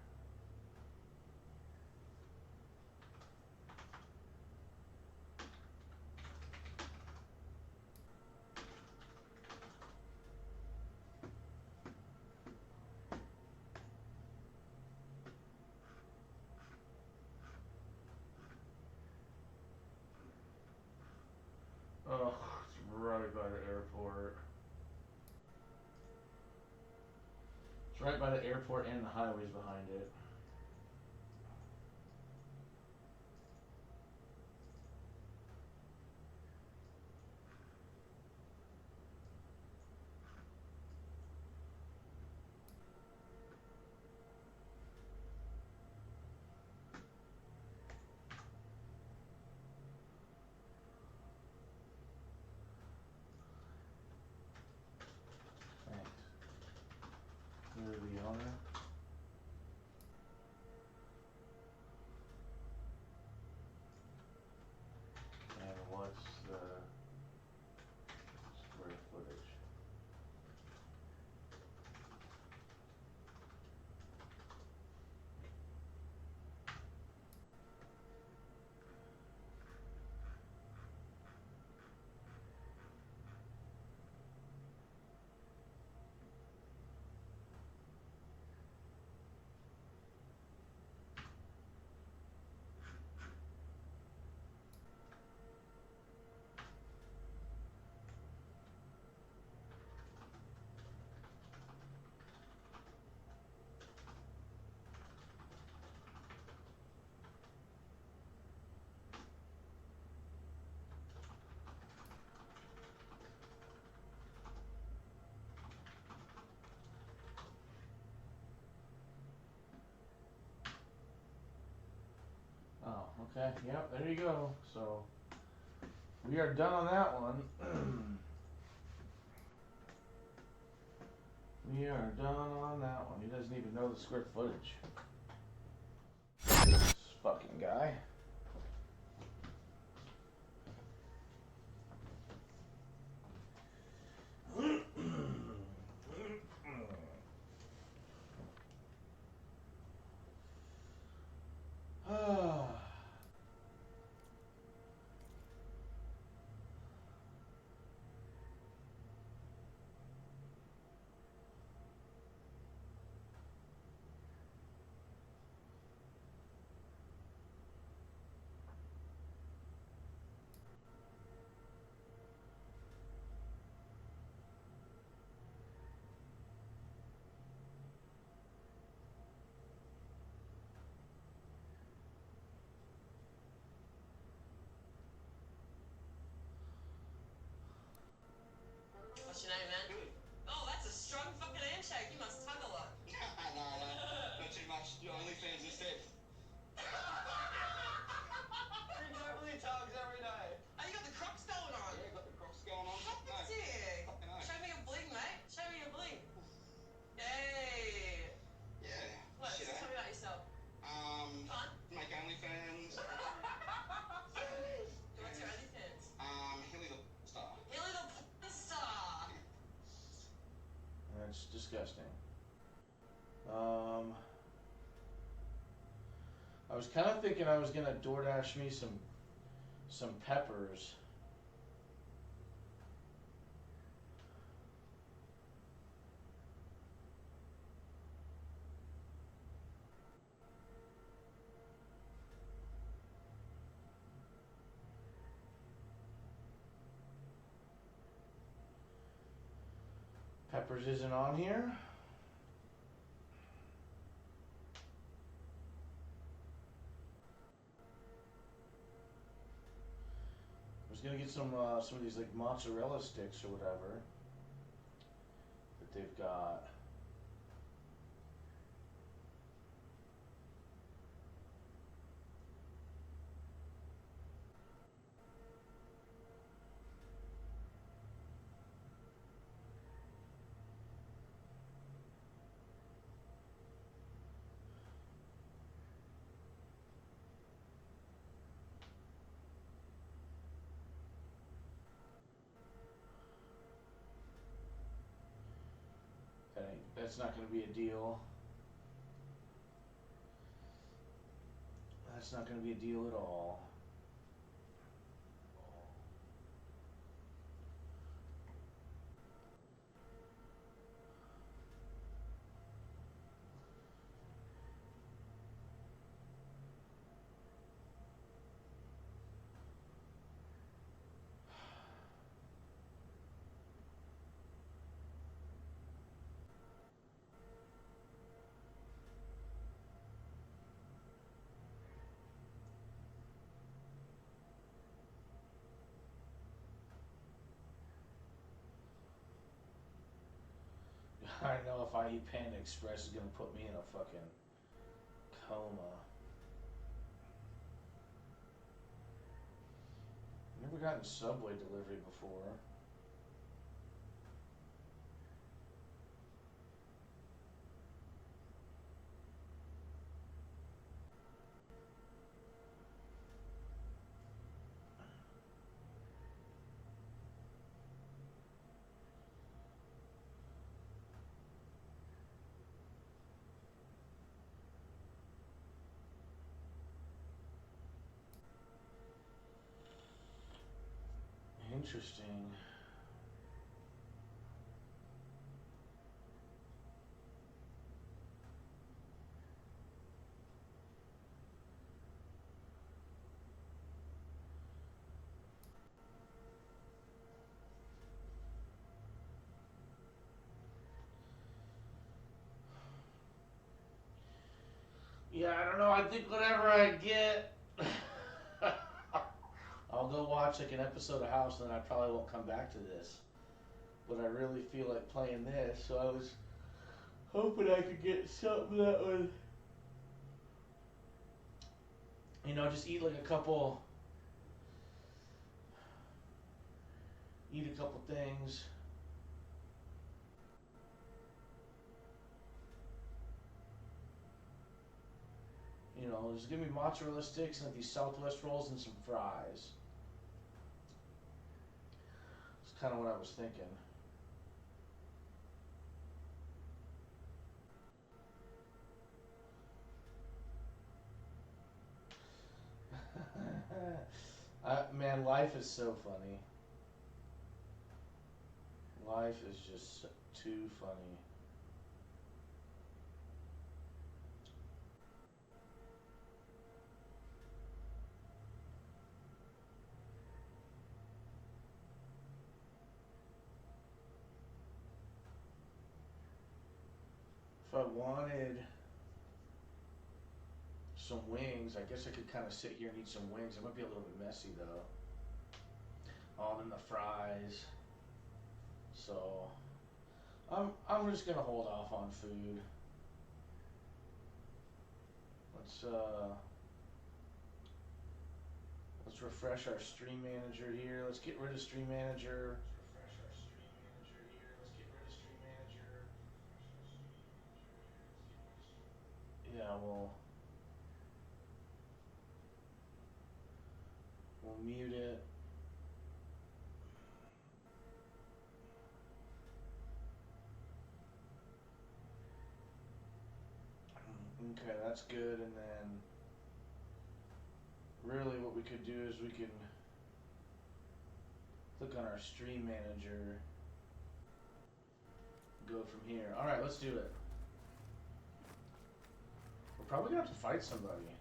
right by the airport and the highways behind it. Thanks. You're the owner. And what's the square footage? Oh, okay. Yep, there you go. So we are done on that one. We are done on that one. He doesn't even know the square footage. This fucking guy. What's your name, man? Billy. Oh, that's a strong fucking handshake. You must tug a lot. No, not too much. Your OnlyFans instead. He totally tugs every day. Oh, you got the Crocs going on. Yeah, got the Crocs going on. Fucking sick. Fucking oath. Show me your bling, mate. Show me your bling. Hey. Yeah. What? Shit, Tell me about yourself. Fun? Make OnlyFans. What's your OnlyFans? Hilly the star. Hilly the porn star. That's disgusting. I was kind of thinking I was gonna DoorDash me some peppers. Peppers isn't on here. I was gonna get some of these like mozzarella sticks or whatever that they've got. That's not gonna be a deal. That's not gonna be a deal at all. I know if I eat Panda Express, it's gonna put me in a fucking coma. Never gotten Subway delivery before. Interesting. Yeah, I don't know. I think whatever I get, I'll go watch like an episode of House, and then I probably won't come back to this. But I really feel like playing this, so I was hoping I could get something that would, you know, just eat a couple things. You know, just give me mozzarella sticks and these Southwest rolls and some fries. It's kind of what I was thinking. Man, life is so funny. Life is just too funny. If I wanted some wings, I guess I could kind of sit here and eat some wings. It might be a little bit messy though. Oh, and then the fries. So I'm just gonna hold off on food. Let's refresh our stream manager here. Let's get rid of stream manager. Yeah, we'll mute it. Okay, that's good. And then really what we could do is we can click on our stream manager, go from here. All right, let's do it. We're probably gonna have to fight somebody.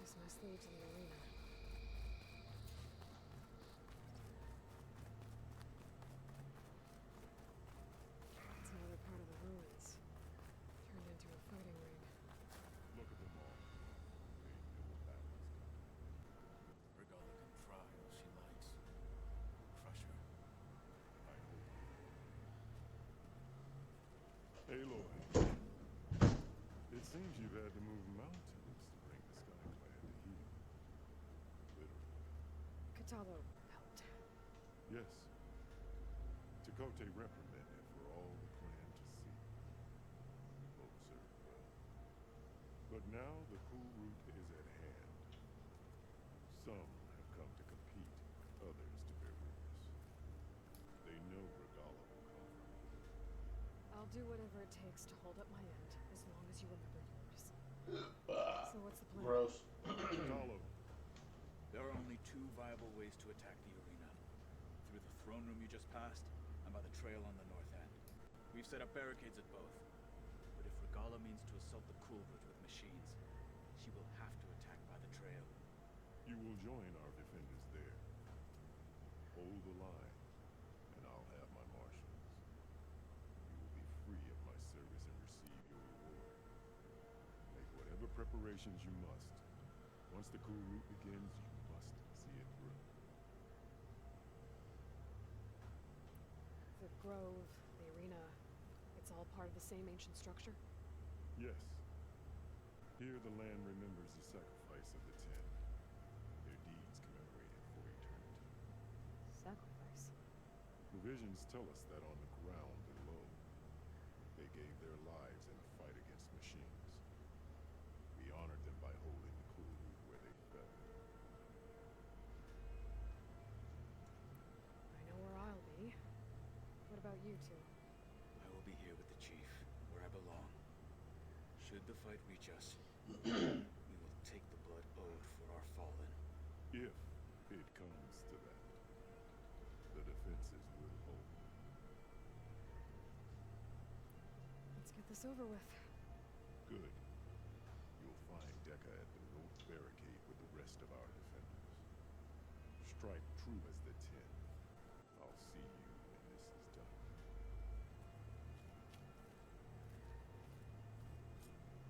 This must lead to the arena. It's another part of the ruins. Turned into a fighting ring. Look at them all. They know what battle's coming. Regala can try all she likes. Crush her. I hope. Aloy. It seems you've had to move mountains to bring the Sky Clan to heel. Literally. Katalo helped. Yes. Chakotay reprimanded for all the clan to see. Both served well. But now the cool route is at hand. Some have come to compete, others to bear witness. They know Regala will come from here. I'll do whatever it takes to hold up my end, as long as you remember yours. So what's the plan? Gross. Regala. There are only two viable ways to attack the arena. Through the throne room you just passed, and by the trail on the north end. We've set up barricades at both. But if Regala means to assault the cool route with machines, she will have to attack by the trail. You will join our defenders there. Hold the line, and I'll have my marshals. You will be free of my service and receive your reward. Make whatever preparations you must. Once the cool route begins, you must see it through. The grove, the arena, it's all part of the same ancient structure? Yes. Here the land remembers the sacrifice of the 10. Their deeds commemorated for eternity. Sacrifice? The visions tell us that on the ground below, they gave their lives in a fight against machines. We honored them by holding the cool root where they fell. I know where I'll be. What about you two? I will be here with the chief, where I belong. Should the fight reach us, we will take the blood owed for our fallen. If it comes to that, the defenses will hold. Let's get this over with. Good. You'll find Deca at the north barricade with the rest of our defenders. Strike true as the 10. I'll see you when this is done.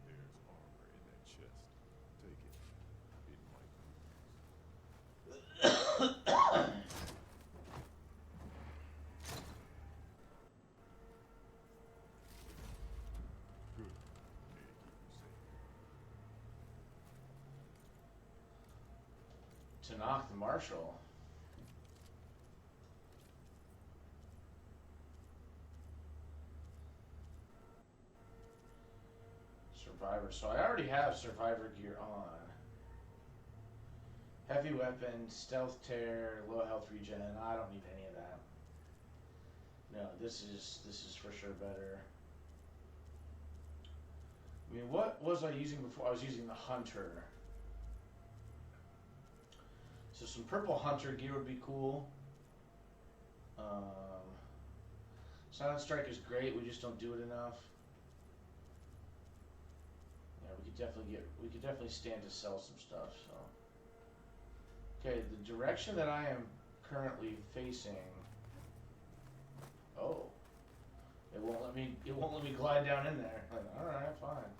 There's armor in that chest. Take it. It might Good. May it keep you safe. To knock the marshal. Survivor. So I already have survivor gear on. Heavy weapon, stealth tear, low health regen. I don't need any of that. No, this is for sure better. I mean, what was I using before? I was using the hunter. So some purple hunter gear would be cool. Silent strike is great. We just don't do it enough. Yeah, we could definitely stand to sell some stuff. So, okay, the direction that I am currently facing. Oh, it won't let me glide down in there. Like, all right, fine.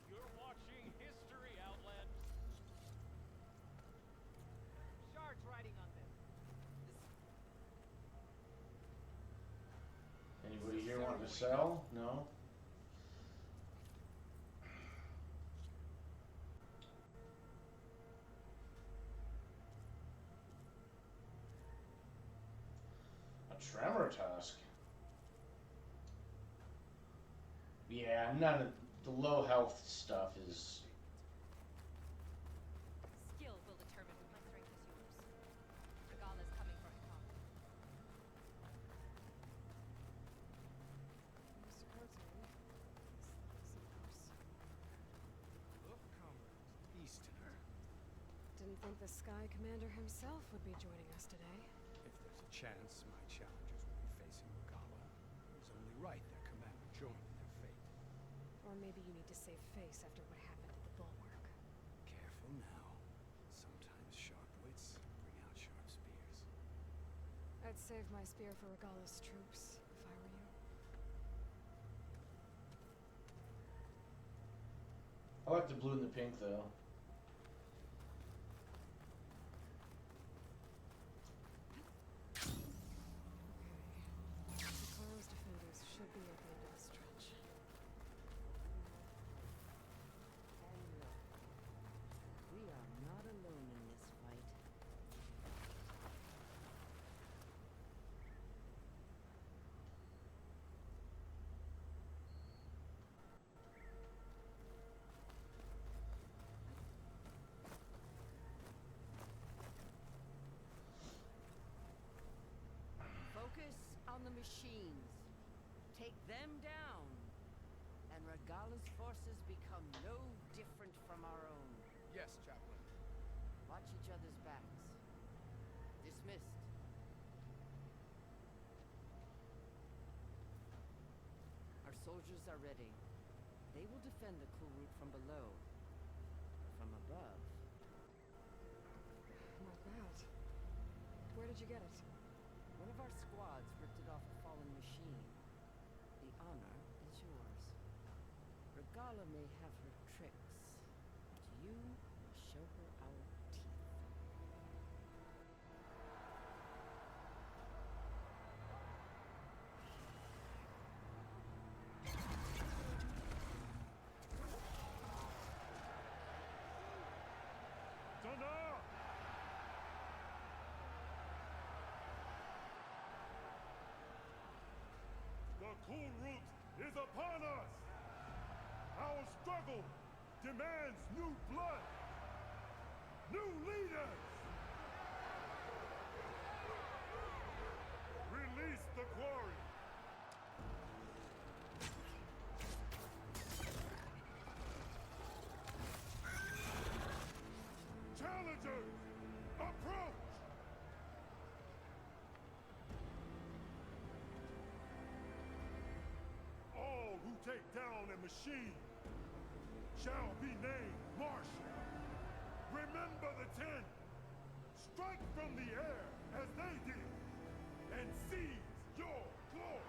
You're watching history, Outland. Shards riding on this. Anybody here want to sell? No? A tremor tusk. Yeah, none of the low health stuff is. Skill will determine if my strength is yours. Regala's coming for Hikari. Mr. Carter, Look, comrade, Easterner. didn't think the Sky Commander himself would be joining us today. If there's a chance my challengers will be facing Regala, it's only right their commander join in their fate. Or maybe you need to save face after what happened at the bulwark. Careful now. Sometimes sharp wits bring out sharp spears. I'd save my spear for Regala's troops, if I were you. I like the blue and the pink though. Hikaru's defenders should be at the end of the stretch. And look, we are not alone in this fight. Focus on the machines. Take them down. And Regala's forces become no different from our own. Yes, Chaplain. Watch each other's backs. Dismissed. Our soldiers are ready. They will defend the cool route from below. From above. Not bad. Where did you get it? One of our squads ripped it off a fallen machine. Regala may have her tricks, but you will show her our teeth. Thunder! The cool route is upon us! Our struggle demands new blood! New leaders! Release the quarry! Challengers, approach! All who take down a machine shall be named marshal. Remember the 10. Strike from the air as they did, and seize your glory.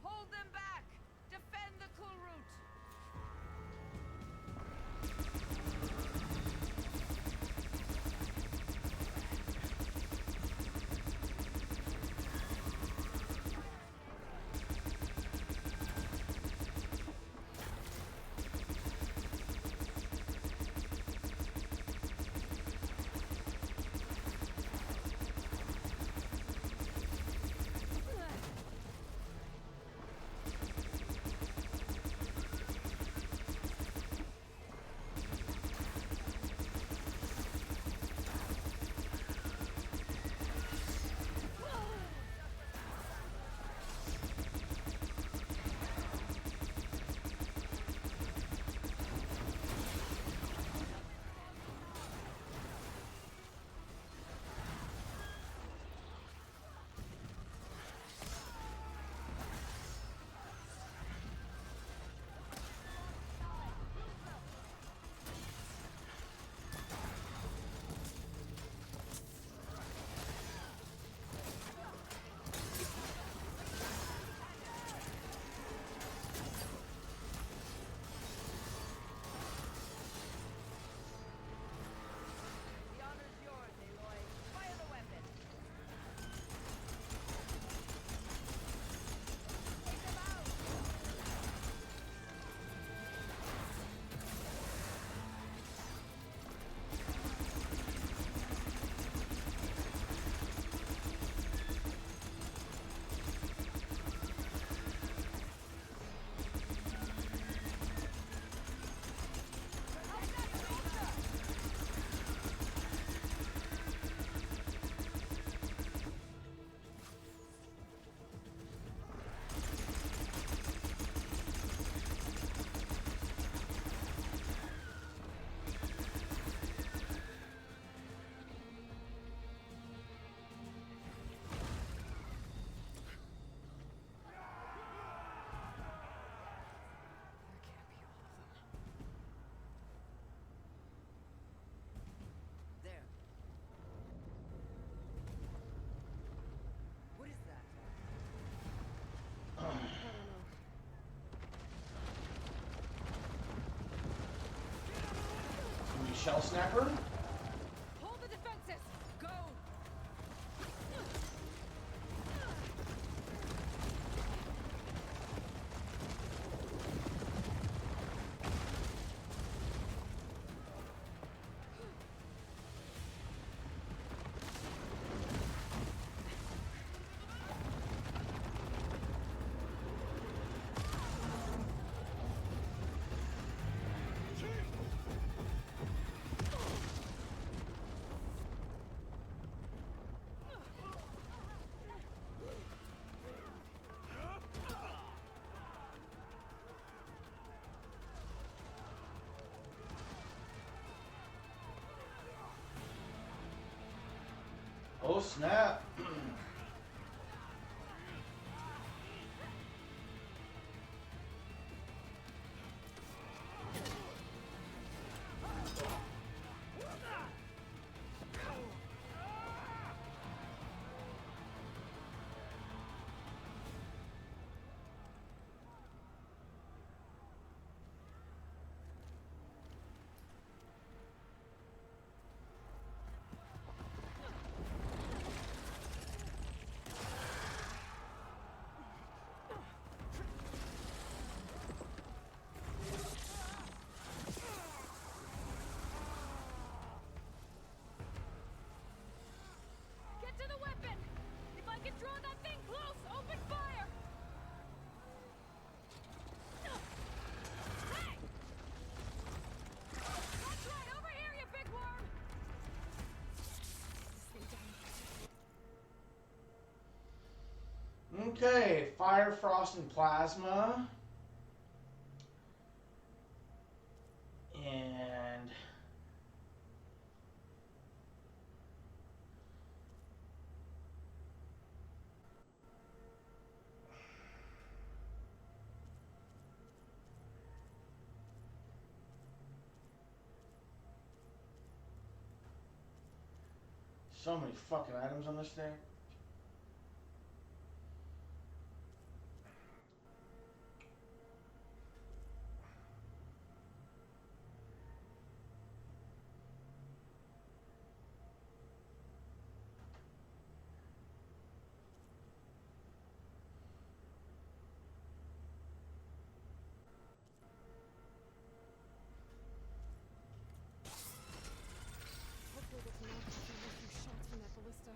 Hold them back! Defend the cool route! The honor's yours, Aloy. Fire the weapon! Take them out! There. What is that? We shell snapper? Hold the defenses! Go! Oh snap! Get to the weapon! If I can draw that thing close, open fire! Hey! That's right, over here, you big worm! Okay, fire, frost, and plasma. And so many fucking items on this thing. Hopefully there's not a few shots from that ballista.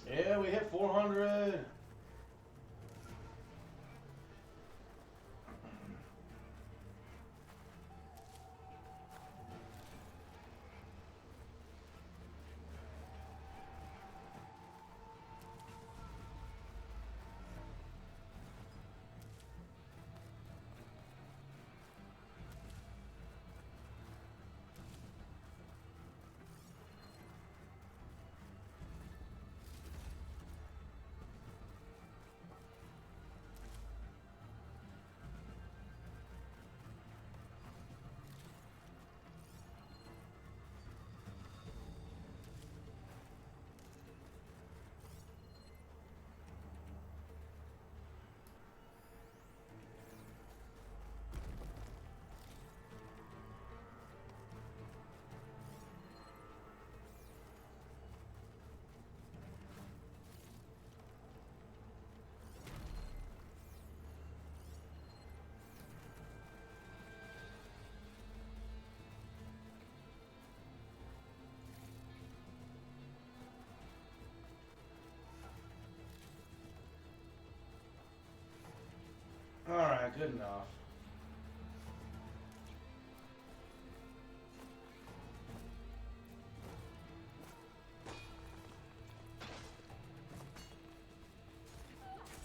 Yeah, we hit 400. Alright, good enough.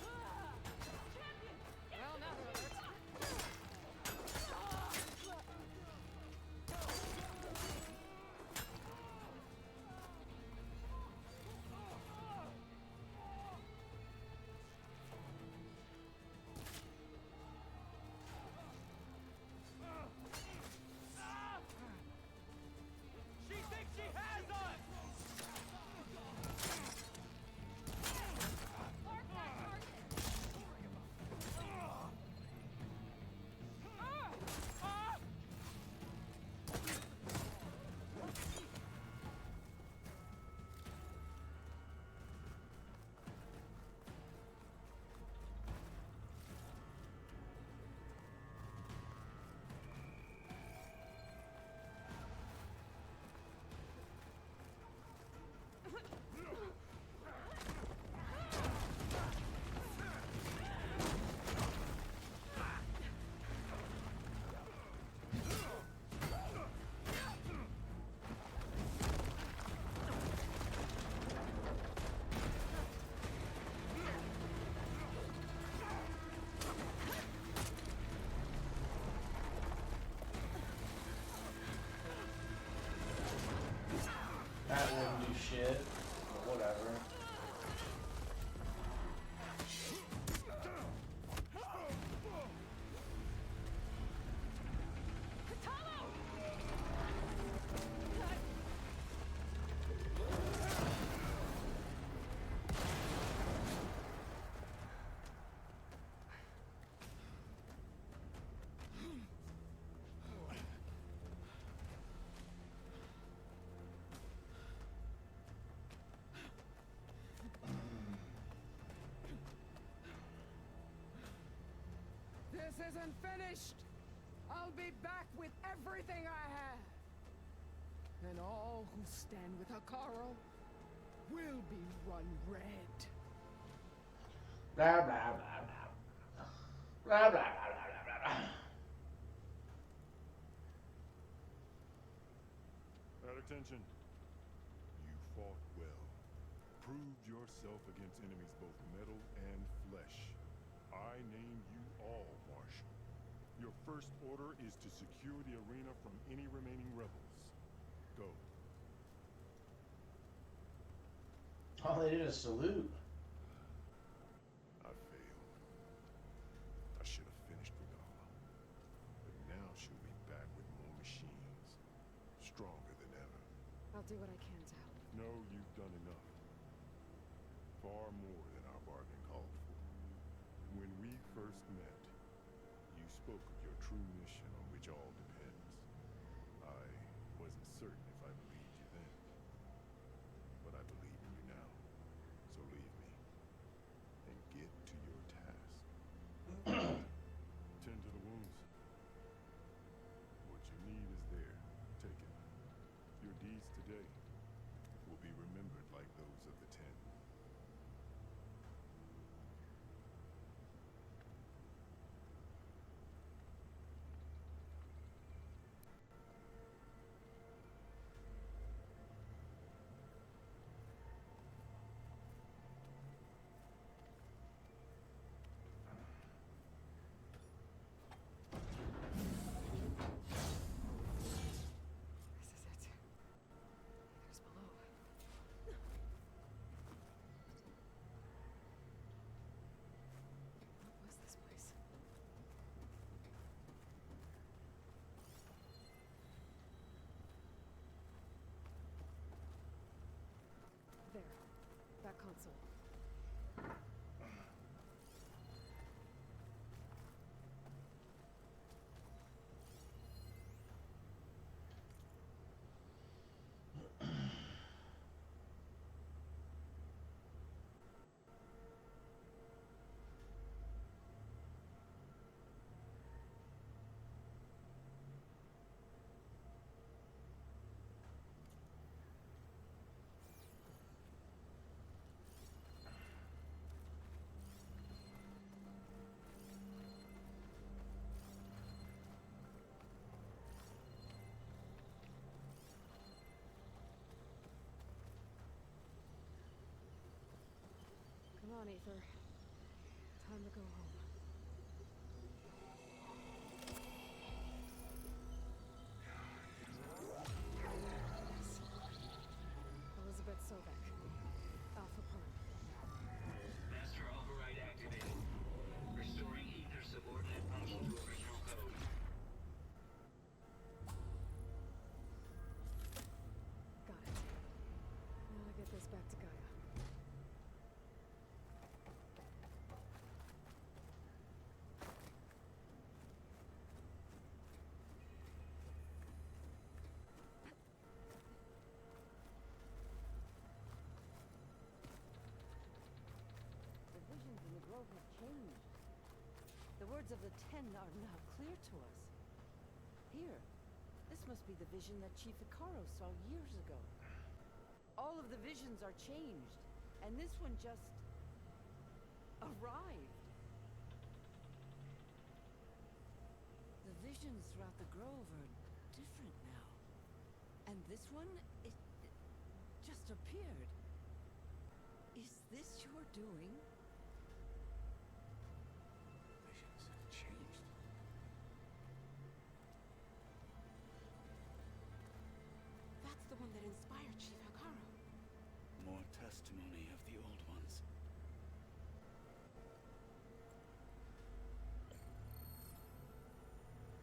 Well, now that hurts. She thinks she has us! Mark that target! That wouldn't do shit, but whatever. This isn't finished. I'll be back with everything I have. And all who stand with Hakaro will be run red. Blah, blah, blah, blah. Blah, blah, blah, blah, blah, blah. Attention. You fought well. Proved yourself against enemies both metal and flesh. I name you all, Marshal. Your first order is to secure the arena from any remaining rebels. Go. All they did is salute. I failed. I should have finished Regala. But now she'll be back with more machines. Stronger than ever. I'll do what I can to help. No, you've done enough. Far more than our bargain called for. When we first met, you spoke of your true mission on which all depends. I wasn't certain if I believed you then. But I believe in you now. So leave me. And get to your task. Tend to the wounds. What you need is there. Take it. Your deeds today will be remembered like those of the 10. on, Aether. Time to go home. Yes. Elizabeth Sobek. Alpha Prime. Master override activated. Restoring ether subordinate function to original code. Got it. Now to get this back to Gaia. The visions in the grove have changed. The words of the Ten are now clear to us. Here, this must be the vision that Chief Icaro saw years ago. All of the visions are changed, and this one just arrived. The visions throughout the grove are different now. And this one, it just appeared. Is this your doing? Visions have changed. That's the one that inspired Chief Icaro. More testimony of the old ones.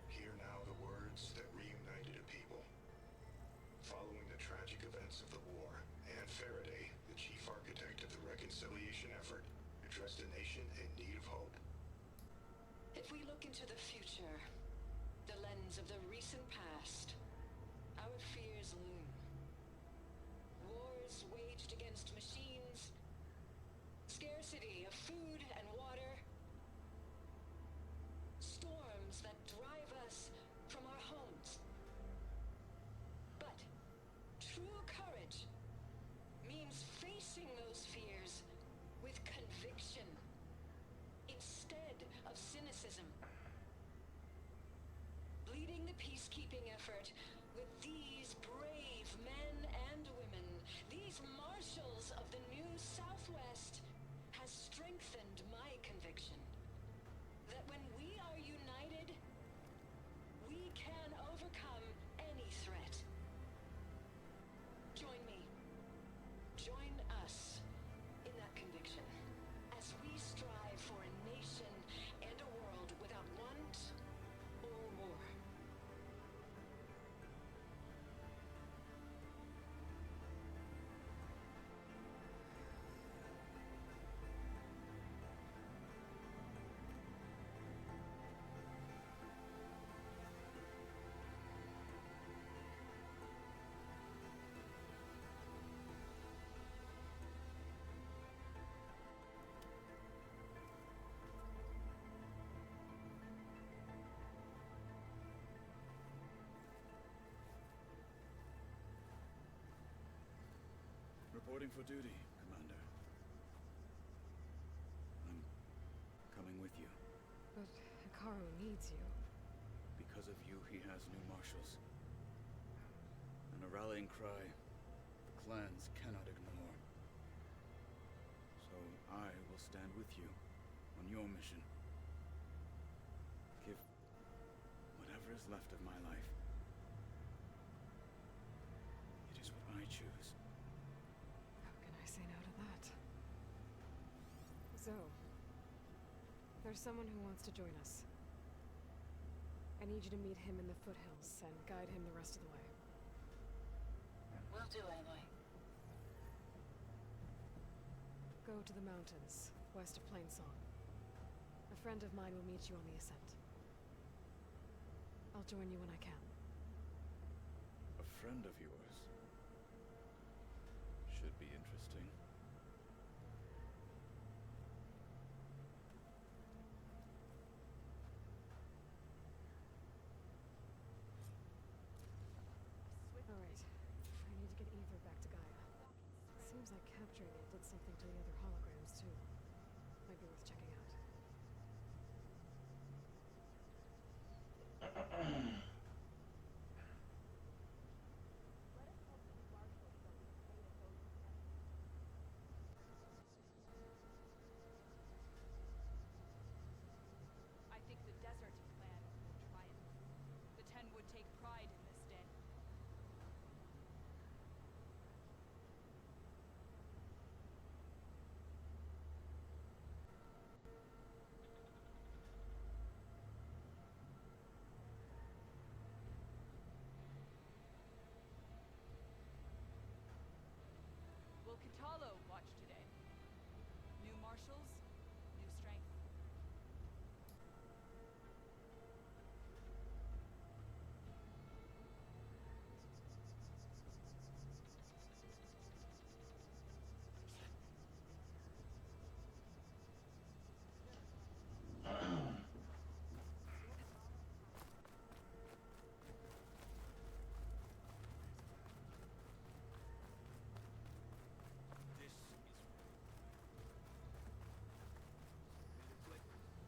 Hear now the words that reunited a people. Following the tragic events of the war, Anne Faraday, the chief architect of the reconciliation effort, addressed a nation in need of hope. If we look into the future, the lens of the recent past, our fears loom. Wars waged against machines, scarcity of food and water, storms that drive us from our homes. But true courage means facing those fears with conviction instead of cynicism. Leading the peacekeeping effort with these brave men and women, these marshals of the new Southwest, has strengthened my conviction that when we are united, we can overcome any threat. Join me. Join us in that conviction as we strive for a nation and a world without want or war. Reporting for duty, Commander. I'm coming with you. But Icaro needs you. Because of you, he has new marshals. And a rallying cry the clans cannot ignore. So I will stand with you on your mission. Give whatever is left of my life. It is what I choose. How can I say no to that? So, there's someone who wants to join us. I need you to meet him in the foothills and guide him the rest of the way. Will do, Aloy. Go to the mountains, west of Plainsong. A friend of mine will meet you on the ascent. I'll join you when I can. A friend of yours? Should be interesting. Alright. I need to get Ether back to Gaia. Seems like capturing it did something to the other holograms, too. Might be worth checking out.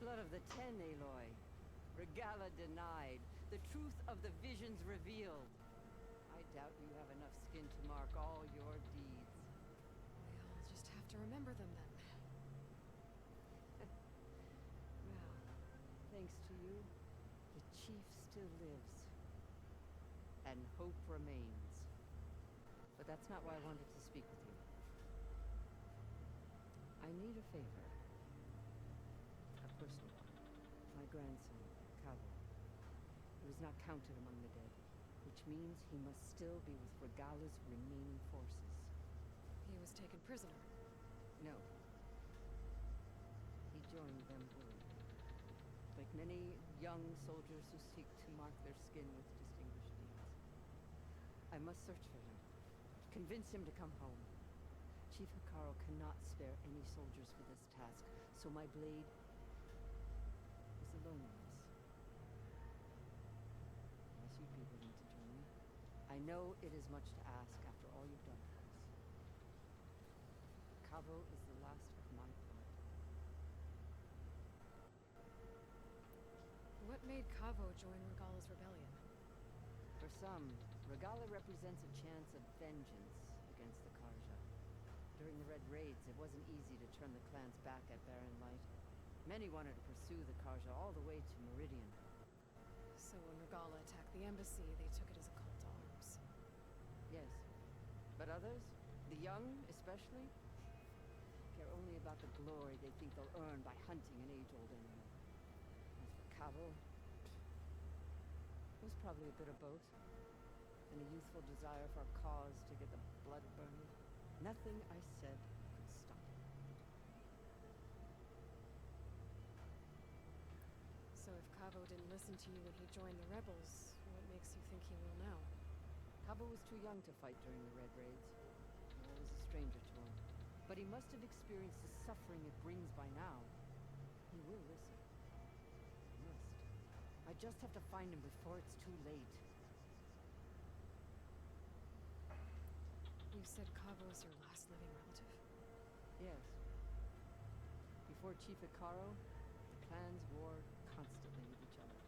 blood of the Ten, Aloy. Regala denied. The truth of the visions revealed. I doubt you have enough skin to mark all your deeds. We'll just have to remember them then. Well, thanks to you, the chief still lives. And hope remains. But that's not why I wanted to speak with you. I need a favor. A personal one. My grandson, Cabo. He was not counted among the dead, which means he must still be with Regala's remaining forces. He was taken prisoner. No. He joined them willingly. Like many young soldiers who seek to mark their skin with distinguished deeds. I must search for him. Convince him to come home. Chief Hikaru cannot spare any soldiers for this task, so my blade is alone in this. Unless you'd be willing to join me. I know it is much to ask after all you've done for us. Cabo is the last of my blood. What made Cavo join Regala's rebellion? For some, Regala represents a chance of vengeance against the Karja. During the Red Raids, it wasn't easy to turn the clans back at Barren Light. Many wanted to pursue the Karja all the way to Meridian. So when Regala attacked the embassy, they took it as a call to arms. Yes. But others, the young especially, care only about the glory they think they'll earn by hunting an age-old enemy. As for Cabo, it was probably a bit of both. And a youthful desire for a cause to get the blood burning. Nothing I said could stop it. So if Cavo didn't listen to you when he joined the rebels, what makes you think he will now? Cabo was too young to fight during the Red Raids. I was a stranger to him. But he must have experienced the suffering it brings by now. He will listen. He must. I just have to find him before it's too late. You said Cabo is your last living relative? Yes. Before Chief Hikaru, the clans warred constantly with each other.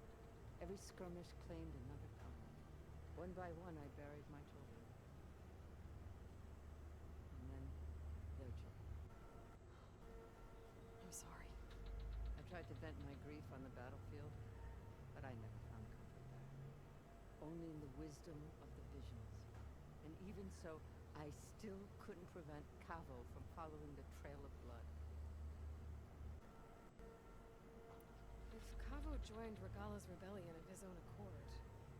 Every skirmish claimed another clan. One by one, I buried my children. And then, their children. I'm sorry. I tried to vent my grief on the battlefield, but I never found comfort there. Only in the wisdom of the visions. And even so, I still couldn't prevent Cavo from following the trail of blood. If Cavo joined Regala's rebellion of his own accord,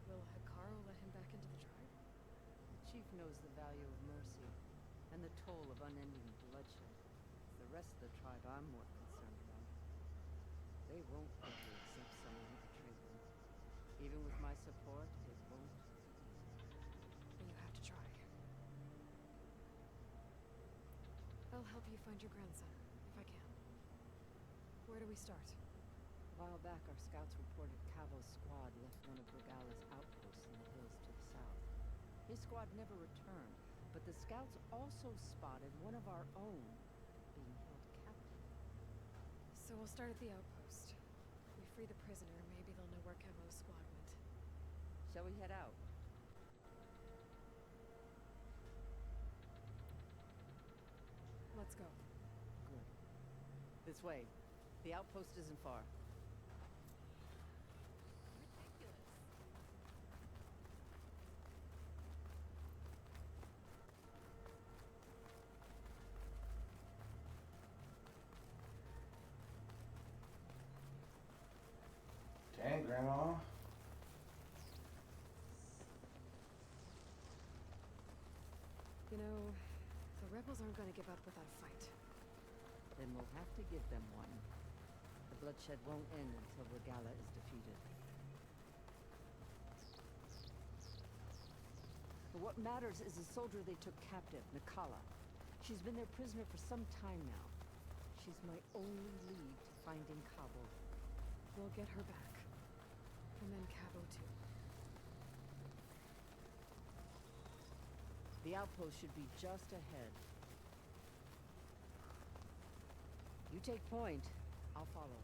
will Hikaru let him back into the tribe? The chief knows the value of mercy and the toll of unending bloodshed. It's the rest of the tribe I'm more concerned about. They won't ever accept someone who betrayed them. Even with my support, it won't be easy. You have to try. I'll help you find your grandson, if I can. Where do we start? A while back, our scouts reported Cavo's squad left one of Regala's outposts in the hills to the south. His squad never returned, but the scouts also spotted one of our own being held captive. So we'll start at the outpost. If we free the prisoner, maybe they'll know where Cavo's squad went. Shall we head out? Let's go. Good. This way. The outpost isn't far. Dang, Grandma. You know, the rebels aren't going to give up without a fight. Then we'll have to give them one. The bloodshed won't end until Regala is defeated. But what matters is the soldier they took captive, Nikala. She's been their prisoner for some time now. She's my only lead to finding Cabo. We'll get her back. And then Cabo too. The outpost should be just ahead. You take point. I'll follow.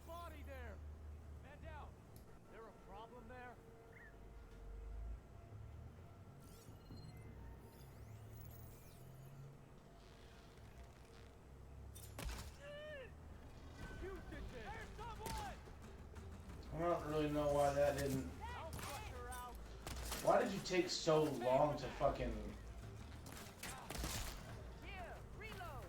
body there! Man down! There a problem there? You did this! There's someone! I don't really know why that didn't. I'll flush her out! Why did you take so long to fucking? Here, reload.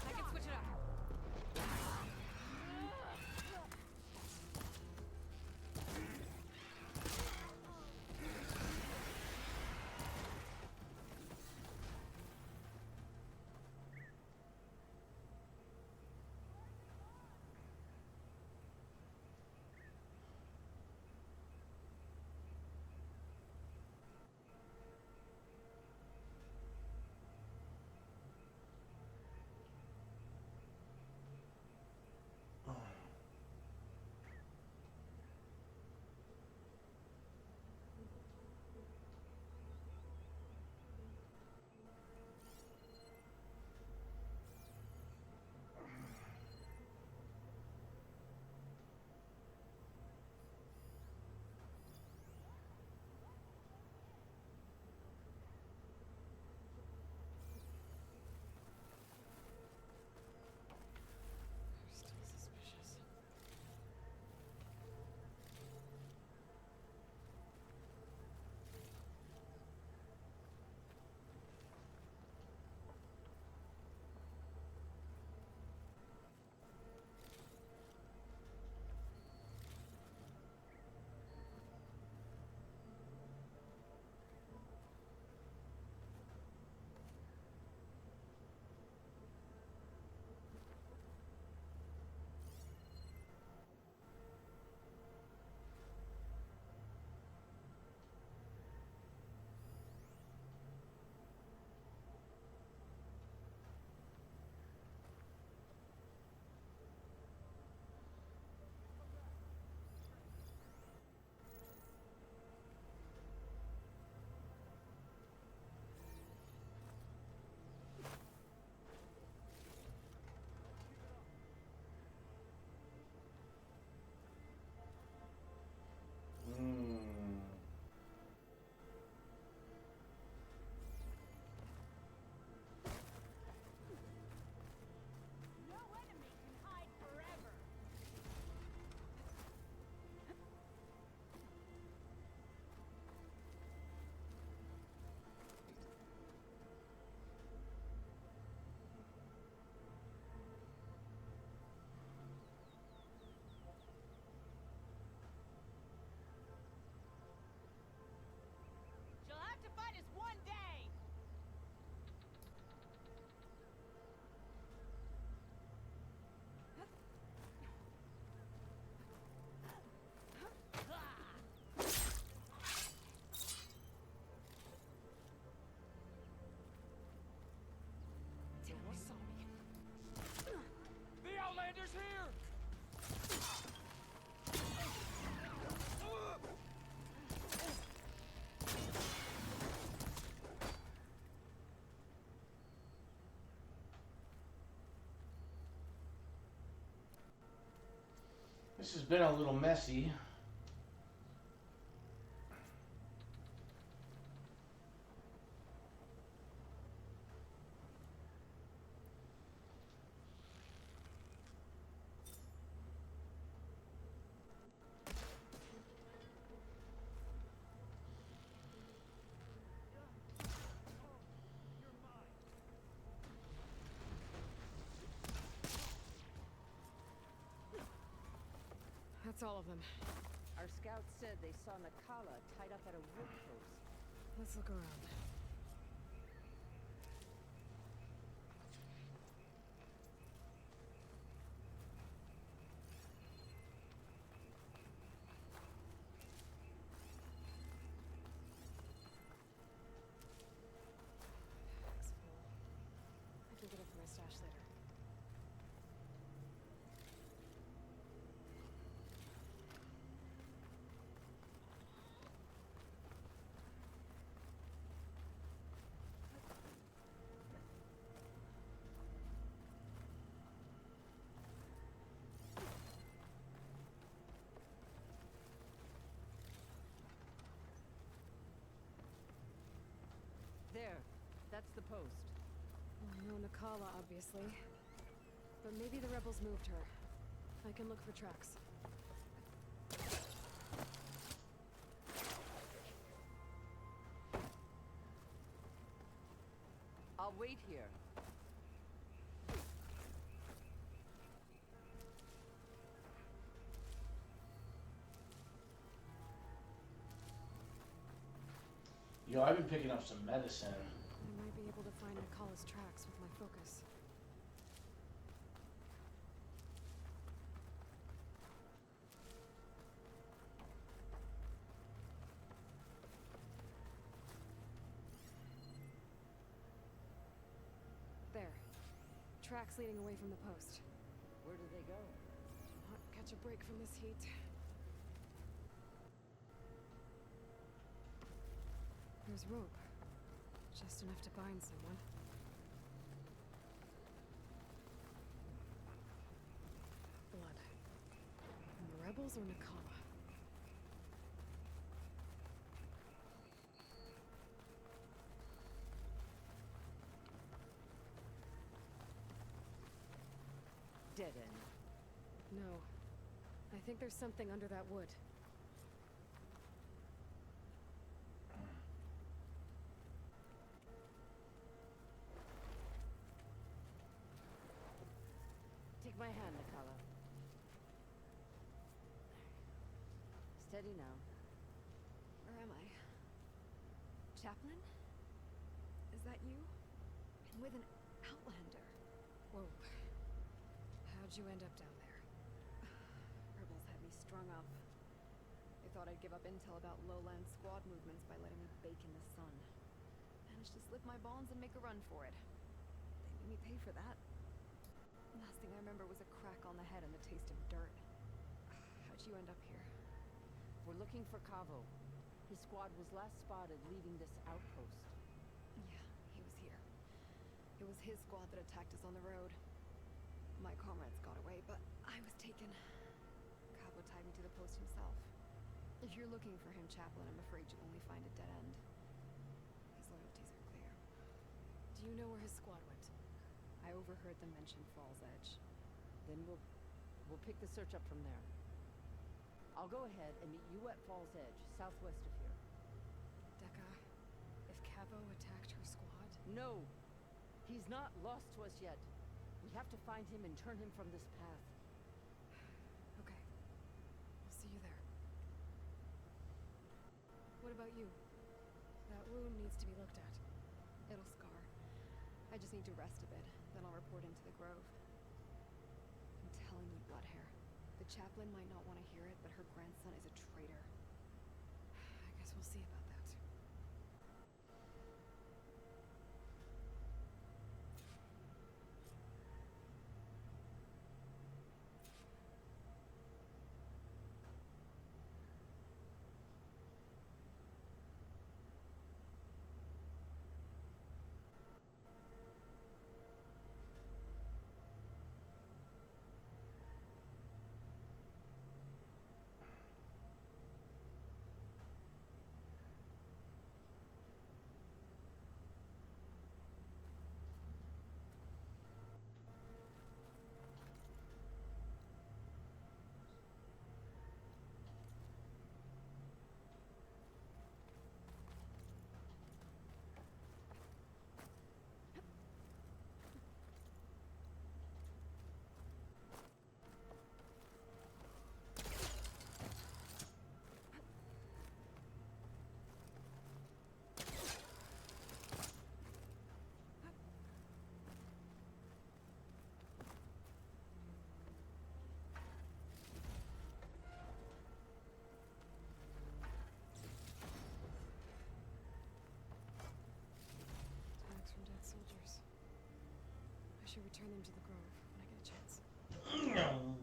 I can switch it up. Still suspicious. She'll have to fight us one day! Damn, he saw me. The Outlander's here! This has been a little messy. That's all of them. Our scouts said they saw Nakala tied up at a wood post. Let's look around. Bag's full. That's the post. Well, no Nakala, obviously. But maybe the rebels moved her. I can look for tracks. I'll wait here. Yo, I've been picking up some medicine. I might be able to find Nakala's tracks with my focus. There. Tracks leading away from the post. Where do they go? Not catch a break from this heat. There's rope. Just enough to bind someone. Blood. From the rebels or Nakala? Dead end. No. I think there's something under that wood. Take my hand, Nakala. Steady now. Where am I? Chaplain? Is that you? And with an outlander. Whoa. How'd you end up down there? Rebels had me strung up. They thought I'd give up intel about lowland squad movements by letting me bake in the sun. Managed to slip my bonds and make a run for it. They made me pay for that. Last thing I remember was a crack on the head and the taste of dirt. How'd you end up here? We're looking for Cavo. His squad was last spotted leaving this outpost. Yeah, he was here. It was his squad that attacked us on the road. My comrades got away, but I was taken. Cavo tied me to the post himself. If you're looking for him, Chaplain, I'm afraid you'll only find a dead end. His loyalties are clear. Do you know where his squad went? I overheard them mention Falls Edge. Then we'll pick the search up from there. I'll go ahead and meet you at Falls Edge, southwest of here. Dekka, if Cavo attacked her squad... No! He's not lost to us yet. We have to find him and turn him from this path. Okay. I'll see you there. What about you? That wound needs to be looked at. It'll scar. I just need to rest a bit, then I'll report into the grove. I'm telling you, Bloodhair. The chaplain might not want to hear it, but her grandson is a traitor. I guess we'll see about that. Soldiers. I should return them to the grove when I get a chance. No.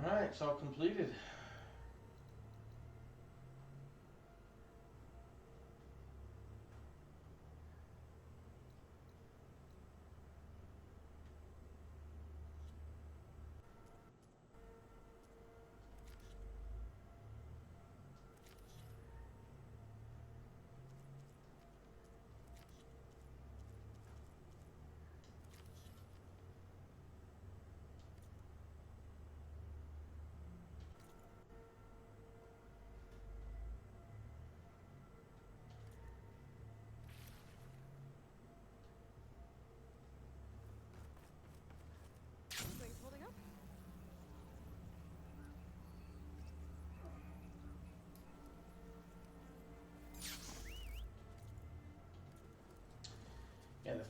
Alright, it's all completed.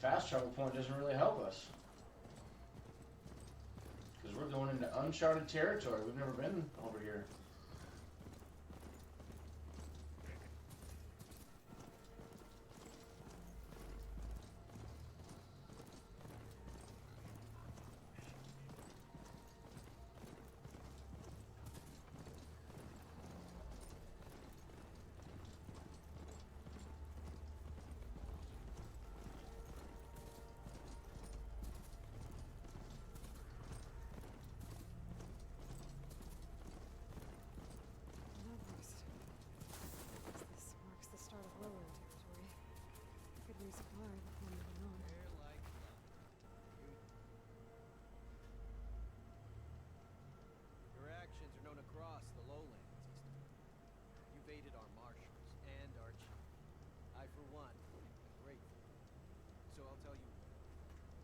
fast travel point doesn't really help us. Because we're going into uncharted territory. We've never been over here. Resupply before moving on. They're like your actions are known across the lowlands, Easter. You've aided our marshals and our chief. I, for one, am grateful. So I'll tell you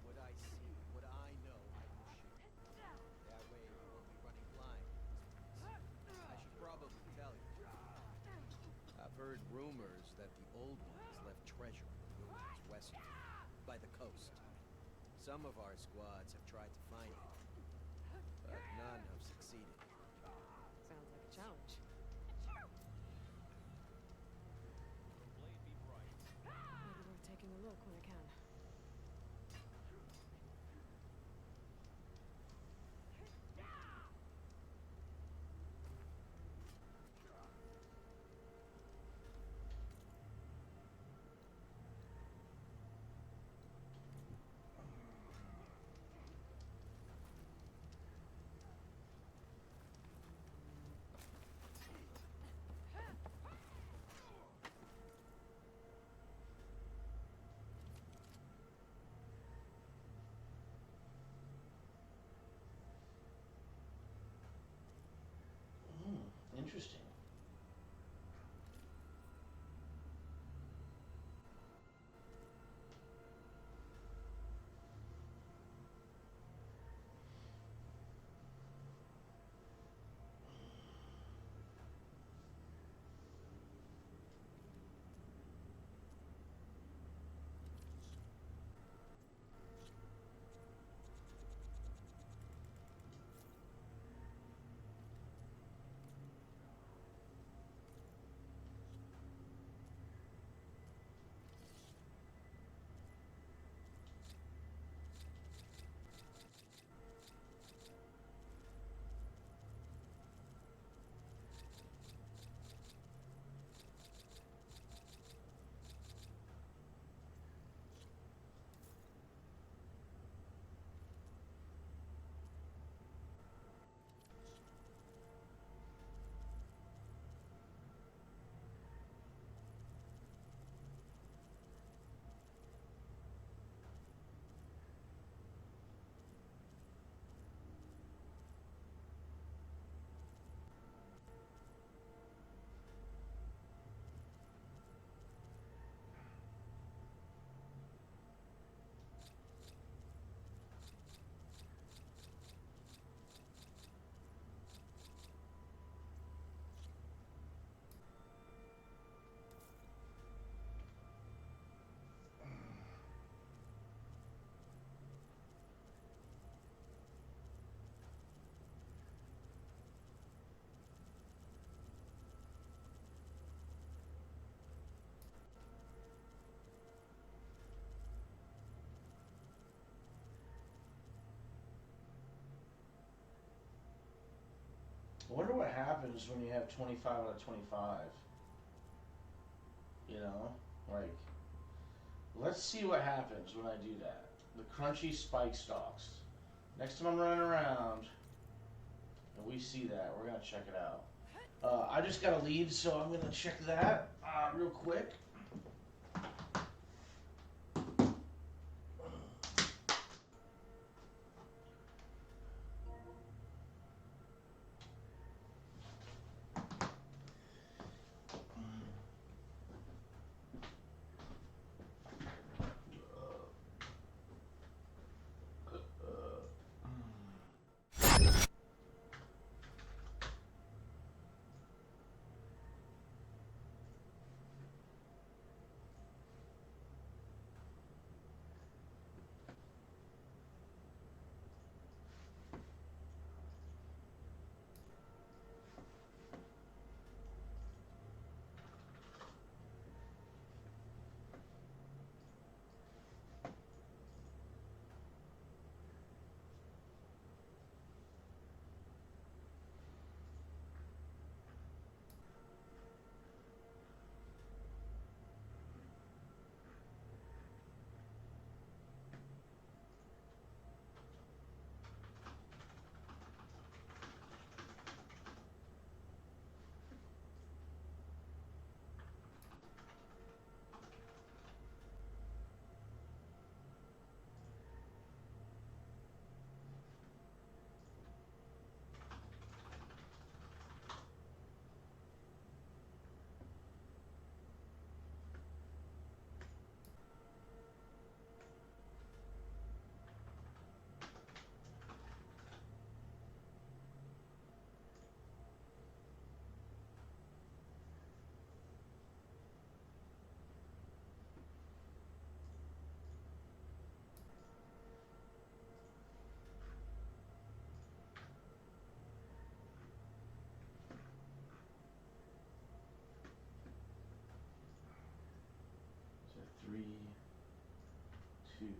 what I see, what I know, I will share. That way you won't be running blind. I should probably tell you. I've heard rumors that the old ones left treasure in the wilderness west of here, by the coast. Some of our squads have tried to find it, but none have succeeded. Sounds like a challenge. Maybe worth taking a look when I can. Interesting. I wonder what happens when you have 25 out of 25. You know? Like, let's see what happens when I do that. The crunchy spike stalks. Next time I'm running around and we see that, we're going to check it out. I just got to leave, so I'm going to check that real quick. to you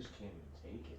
just can't even take it, dude.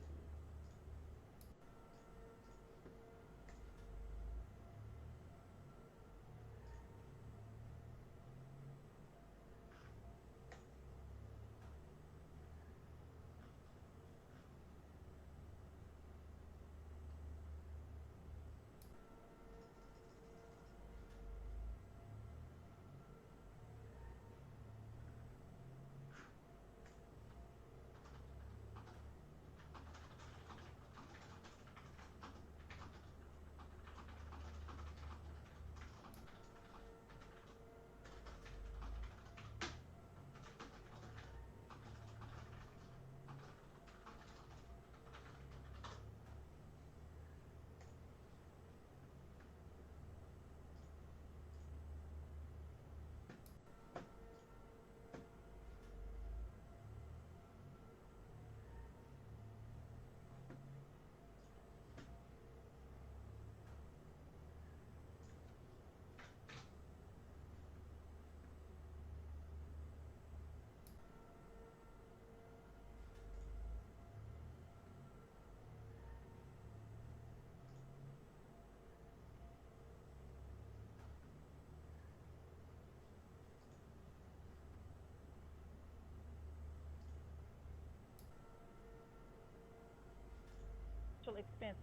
Expenses.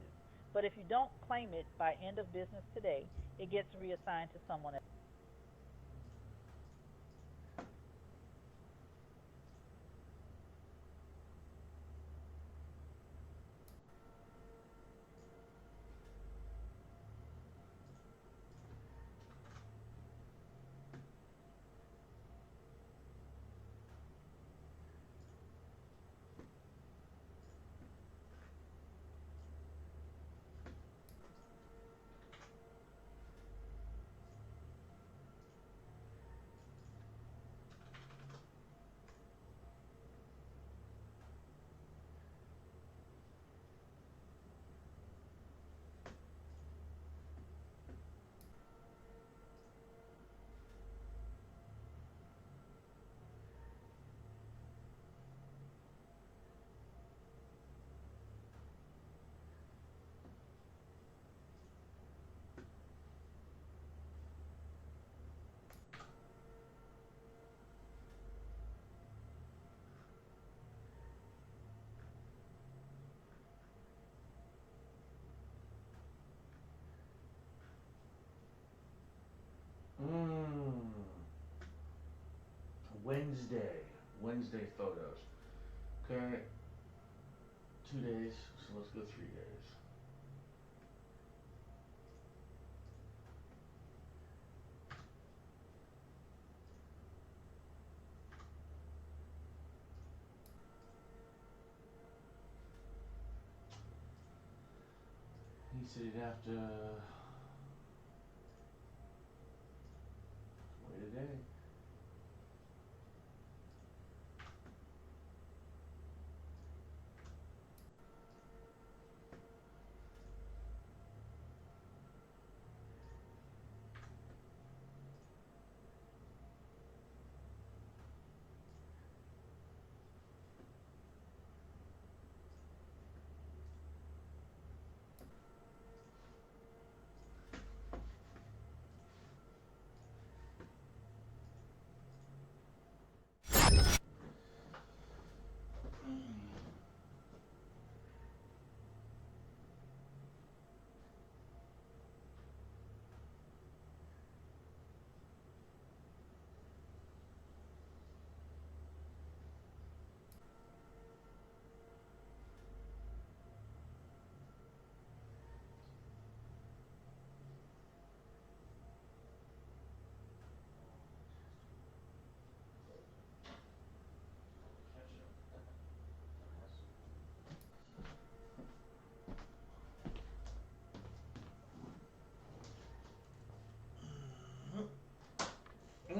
But if you don't claim it by end of business today, it gets reassigned to someone else. Wednesday. Wednesday photos. Okay. 2 days, so let's go 3 days. said he'd have to wait a day.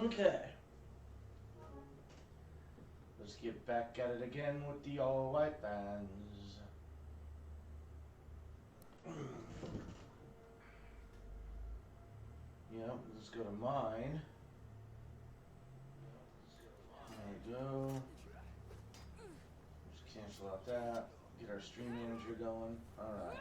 Okay. Let's get back at it again with the all white bands. Yep, let's go to mine. There we go. Just cancel out that. Get our stream manager going. Alright.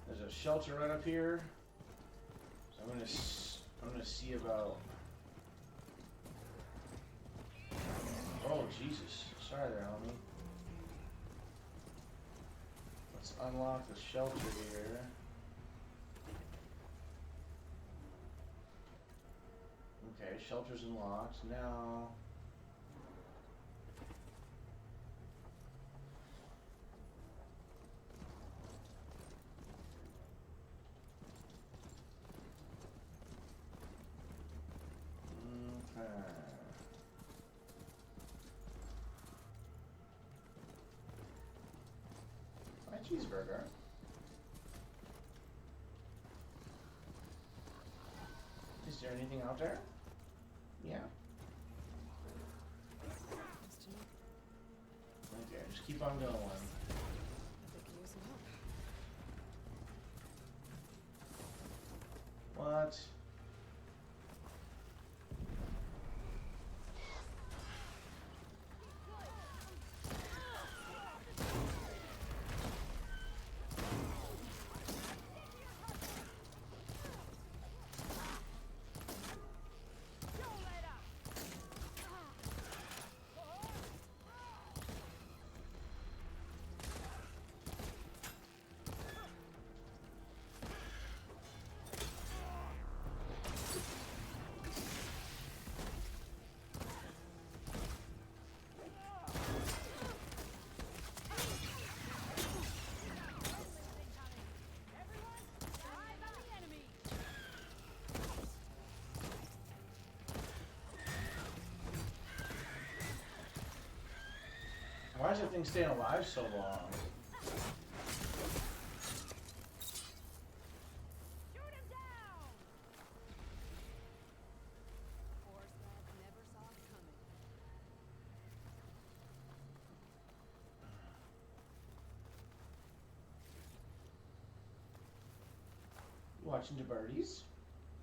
There's a shelter right up here, so I'm gonna see about. Oh Jesus! Sorry there, homie. Let's unlock the shelter here. Okay, shelter's unlocked now. My cheeseburger. Is there anything out there? Yeah. Okay, just keep on going. What? Why is that thing staying alive so long? Watching the birdies.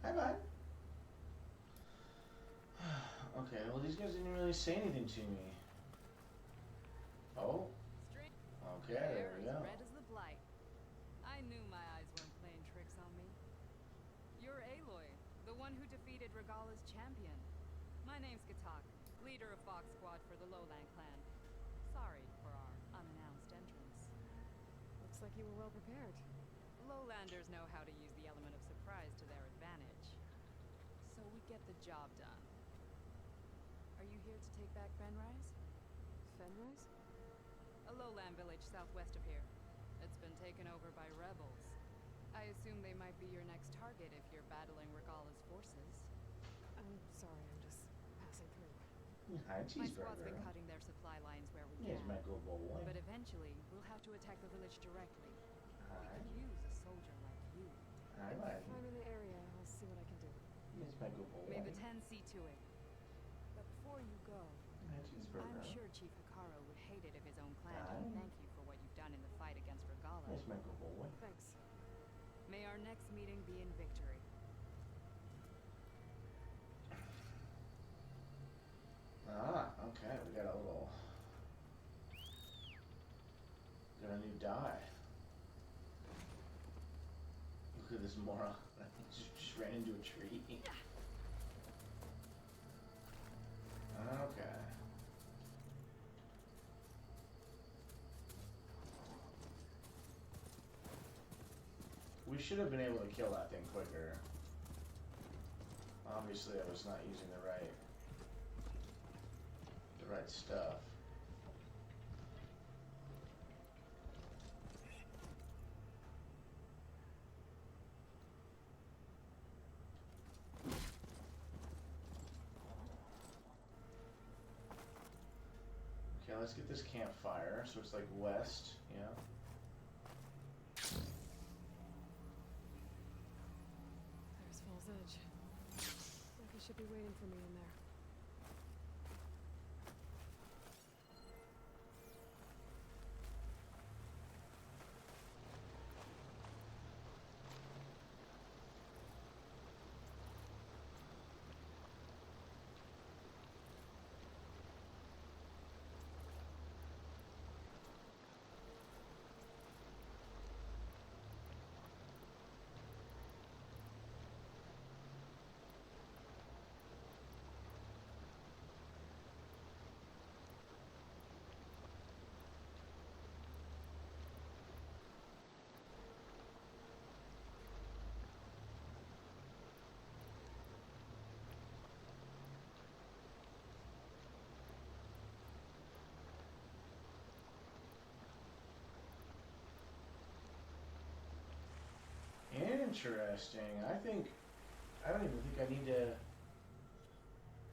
Hi, bud. Okay, well these guys didn't really say anything to me. Oh. Okay, there we go. Red as the blight. I knew my eyes weren't playing tricks on me. You're Aloy, the one who defeated Regala's champion. My name's Gatak, leader of Fox Squad for the Lowland clan. Sorry, Looks like you were well prepared. Lowlanders know how to use the element of surprise to their advantage. So we get the job done. Are you here to take back Fenrise? Fenrise? A lowland village southwest of here. It's been taken over by rebels. I assume they might be your next target if you're battling Regala's forces. I'm sorry, I'm just passing through. Hi, My squad's been cheeseburger. cutting their supply lines where we Here's can. my good boy. But eventually, we'll have to attack the village directly. Hi. We could use a soldier like you. Hi, If buddy. I'm in the area, I'll see what I can do. Here's my good boy. May the 10 see to it. But before you go, Hi, cheeseburger. I'm sure Chief Hikaru would hate it if his own clan Hi. didn't thank you for what you've done in the fight against Regala. Here's my good boy. Thanks. May our next meeting be in victory. Ah, okay, we got a little... Got a new die. Look at this moron. just ran into a tree. Okay. We should have been able to kill that thing quicker. Obviously, I was not using the right stuff. Okay, let's get this campfire. So it's like west, yeah. There's Fall's Edge. Like he should be waiting for me in there. Interesting. I don't even think I need to,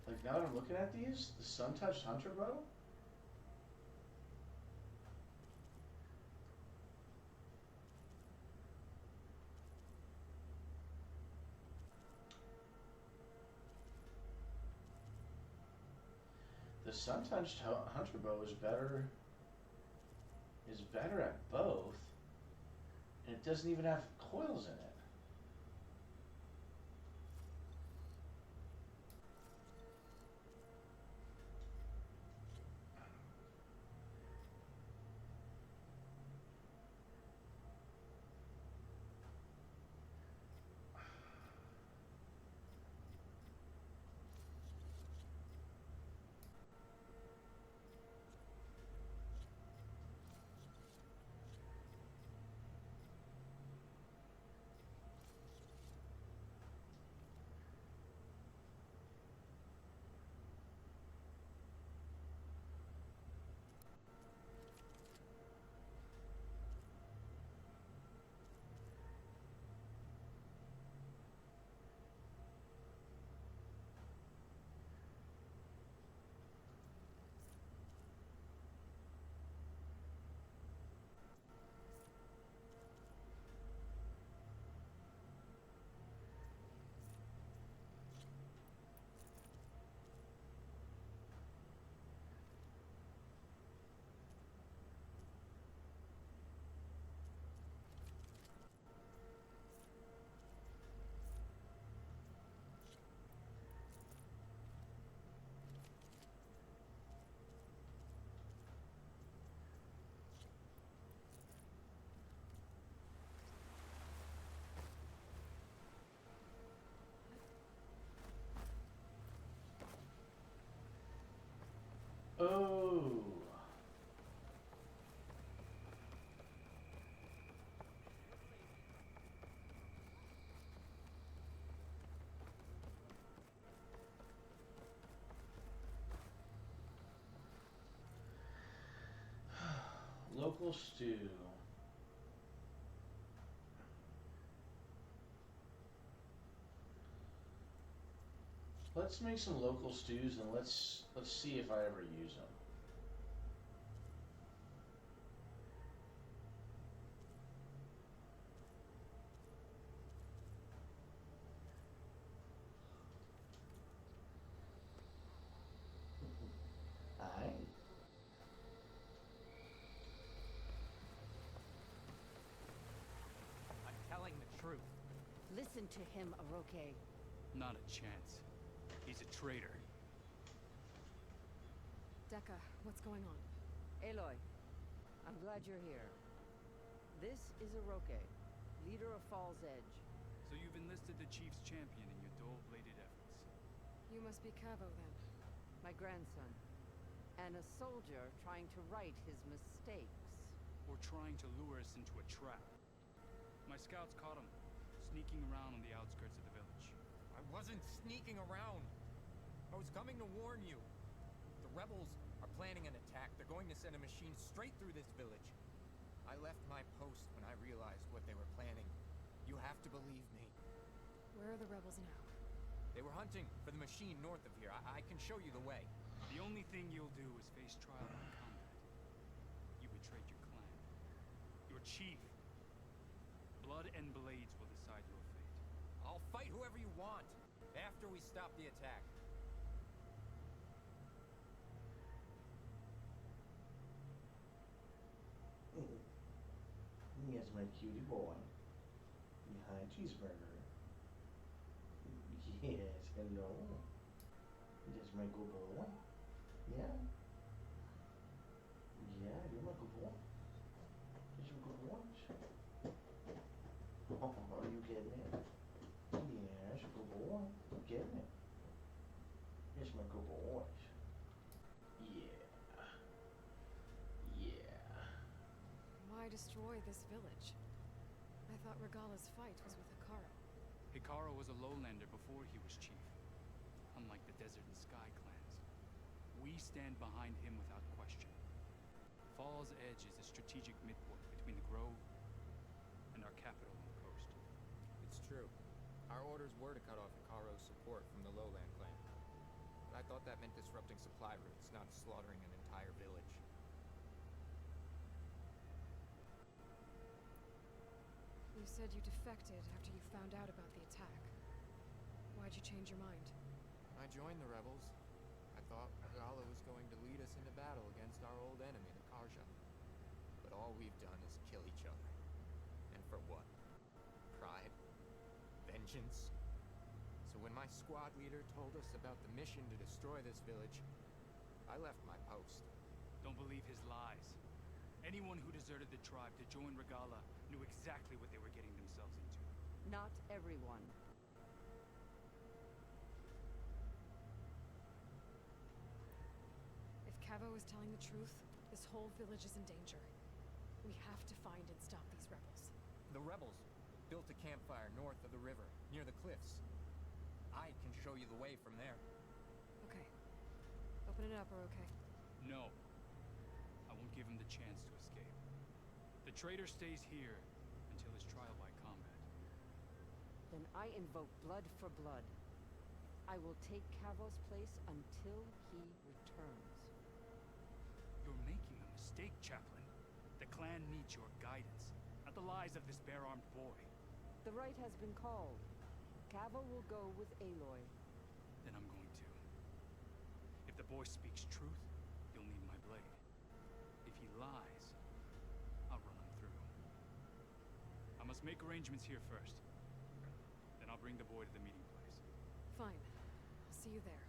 like, now that I'm looking at these, the sun-touched hunter bow? The sun-touched hunter bow is better at both, and it doesn't even have coils in it. local stew. Let's make some local stews and let's see if I ever use them. Alright. I'm telling the truth. Listen to him, Aroke. Not a chance. He's a traitor. Decca, what's going on? Aloy, I'm glad you're here. This is Aroke, leader of Fall's Edge. So you've enlisted the Chief's champion in your dull-bladed efforts. You must be Cavo, then. My grandson. And a soldier trying to right his mistakes. Or trying to lure us into a trap. My scouts caught him, sneaking around on the outskirts of the village. I wasn't sneaking around. I was coming to warn you. The rebels are planning an attack. They're going to send a machine straight through this village. I left my post when I realized what they were planning. You have to believe me. Where are the rebels now? They were hunting for the machine north of here. I can show you the way. The only thing you'll do is face trial by combat. You betrayed your clan. Your chief. Blood and blades will decide your fate. I'll fight whoever you want after we stop the attack. Yes, my cutie boy. Behind cheeseburger. Yes, hello. Yes, my good boy. Yeah. Yeah, you're my good boy. Yes, you're good boy. Oh, are you getting it? Yes, good boy. I'm getting it. Yes, my good boys. Yeah. Yeah. Why destroy this village? I thought Regala's fight was with Hikaru. Hikaru was a lowlander before he was chief. Unlike the Desert and Sky clans. We stand behind him without question. Fall's Edge is a strategic midpoint between the Grove and our capital on the coast. It's true. Our orders were to cut off Hikaru's support from the lowland clan. But I thought that meant disrupting supply routes, not slaughtering an entire village. You said you defected after you found out about the attack. Why'd you change your mind? I joined the rebels. I thought Regala was going to lead us into battle against our old enemy, the Karja. But all we've done is kill each other. And for what? Pride? Vengeance? So when my squad leader told us about the mission to destroy this village, I left my post. Don't believe his lies. Anyone who deserted the tribe to join Regala knew exactly what they were getting themselves into. Not everyone. If Cavo is telling the truth, this whole village is in danger. We have to find and stop these rebels. The rebels built a campfire north of the river, near the cliffs. I can show you the way from there. Okay. Open it up, or okay? No. I won't give him the chance to escape. The traitor stays here until his trial by combat. Then I invoke blood for blood. I will take Cavo's place until he returns. You're making a mistake, Chaplain. The clan needs your guidance, not the lies of this bare-armed boy. The right has been called. Cavo will go with Aloy. Then I'm going to. If the boy speaks truth, you'll need my blade. If he lies, I'll run him through. I must make arrangements here first. Then I'll bring the boy to the meeting place. Fine. I'll see you there.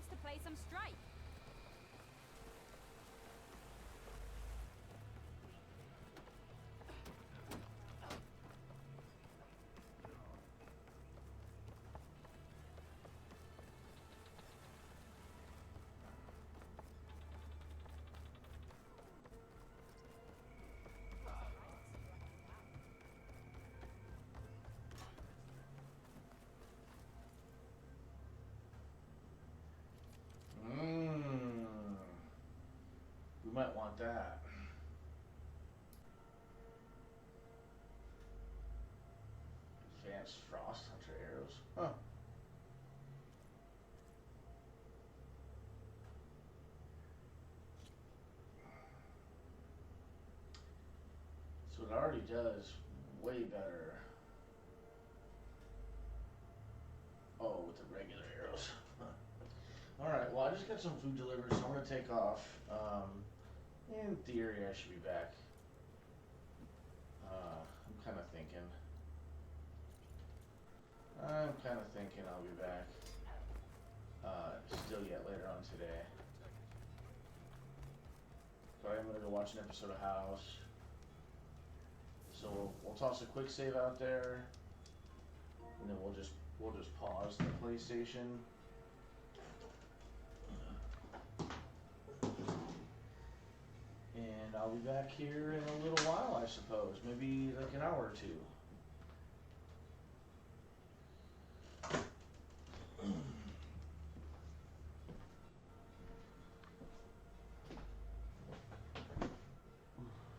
chance to play some strike. We might want that. Advanced Frost Hunter arrows. Huh. So it already does way better. Oh, with the regular arrows. Alright, well I just got some food delivered, so I'm gonna take off. In theory I should be back. I'm kinda thinking I'll be back. Still yet later on today. But I'm gonna go watch an episode of House. So we'll toss a quick save out there, and then we'll just pause the PlayStation. And I'll be back here in a little while, I suppose. Maybe like an hour or two.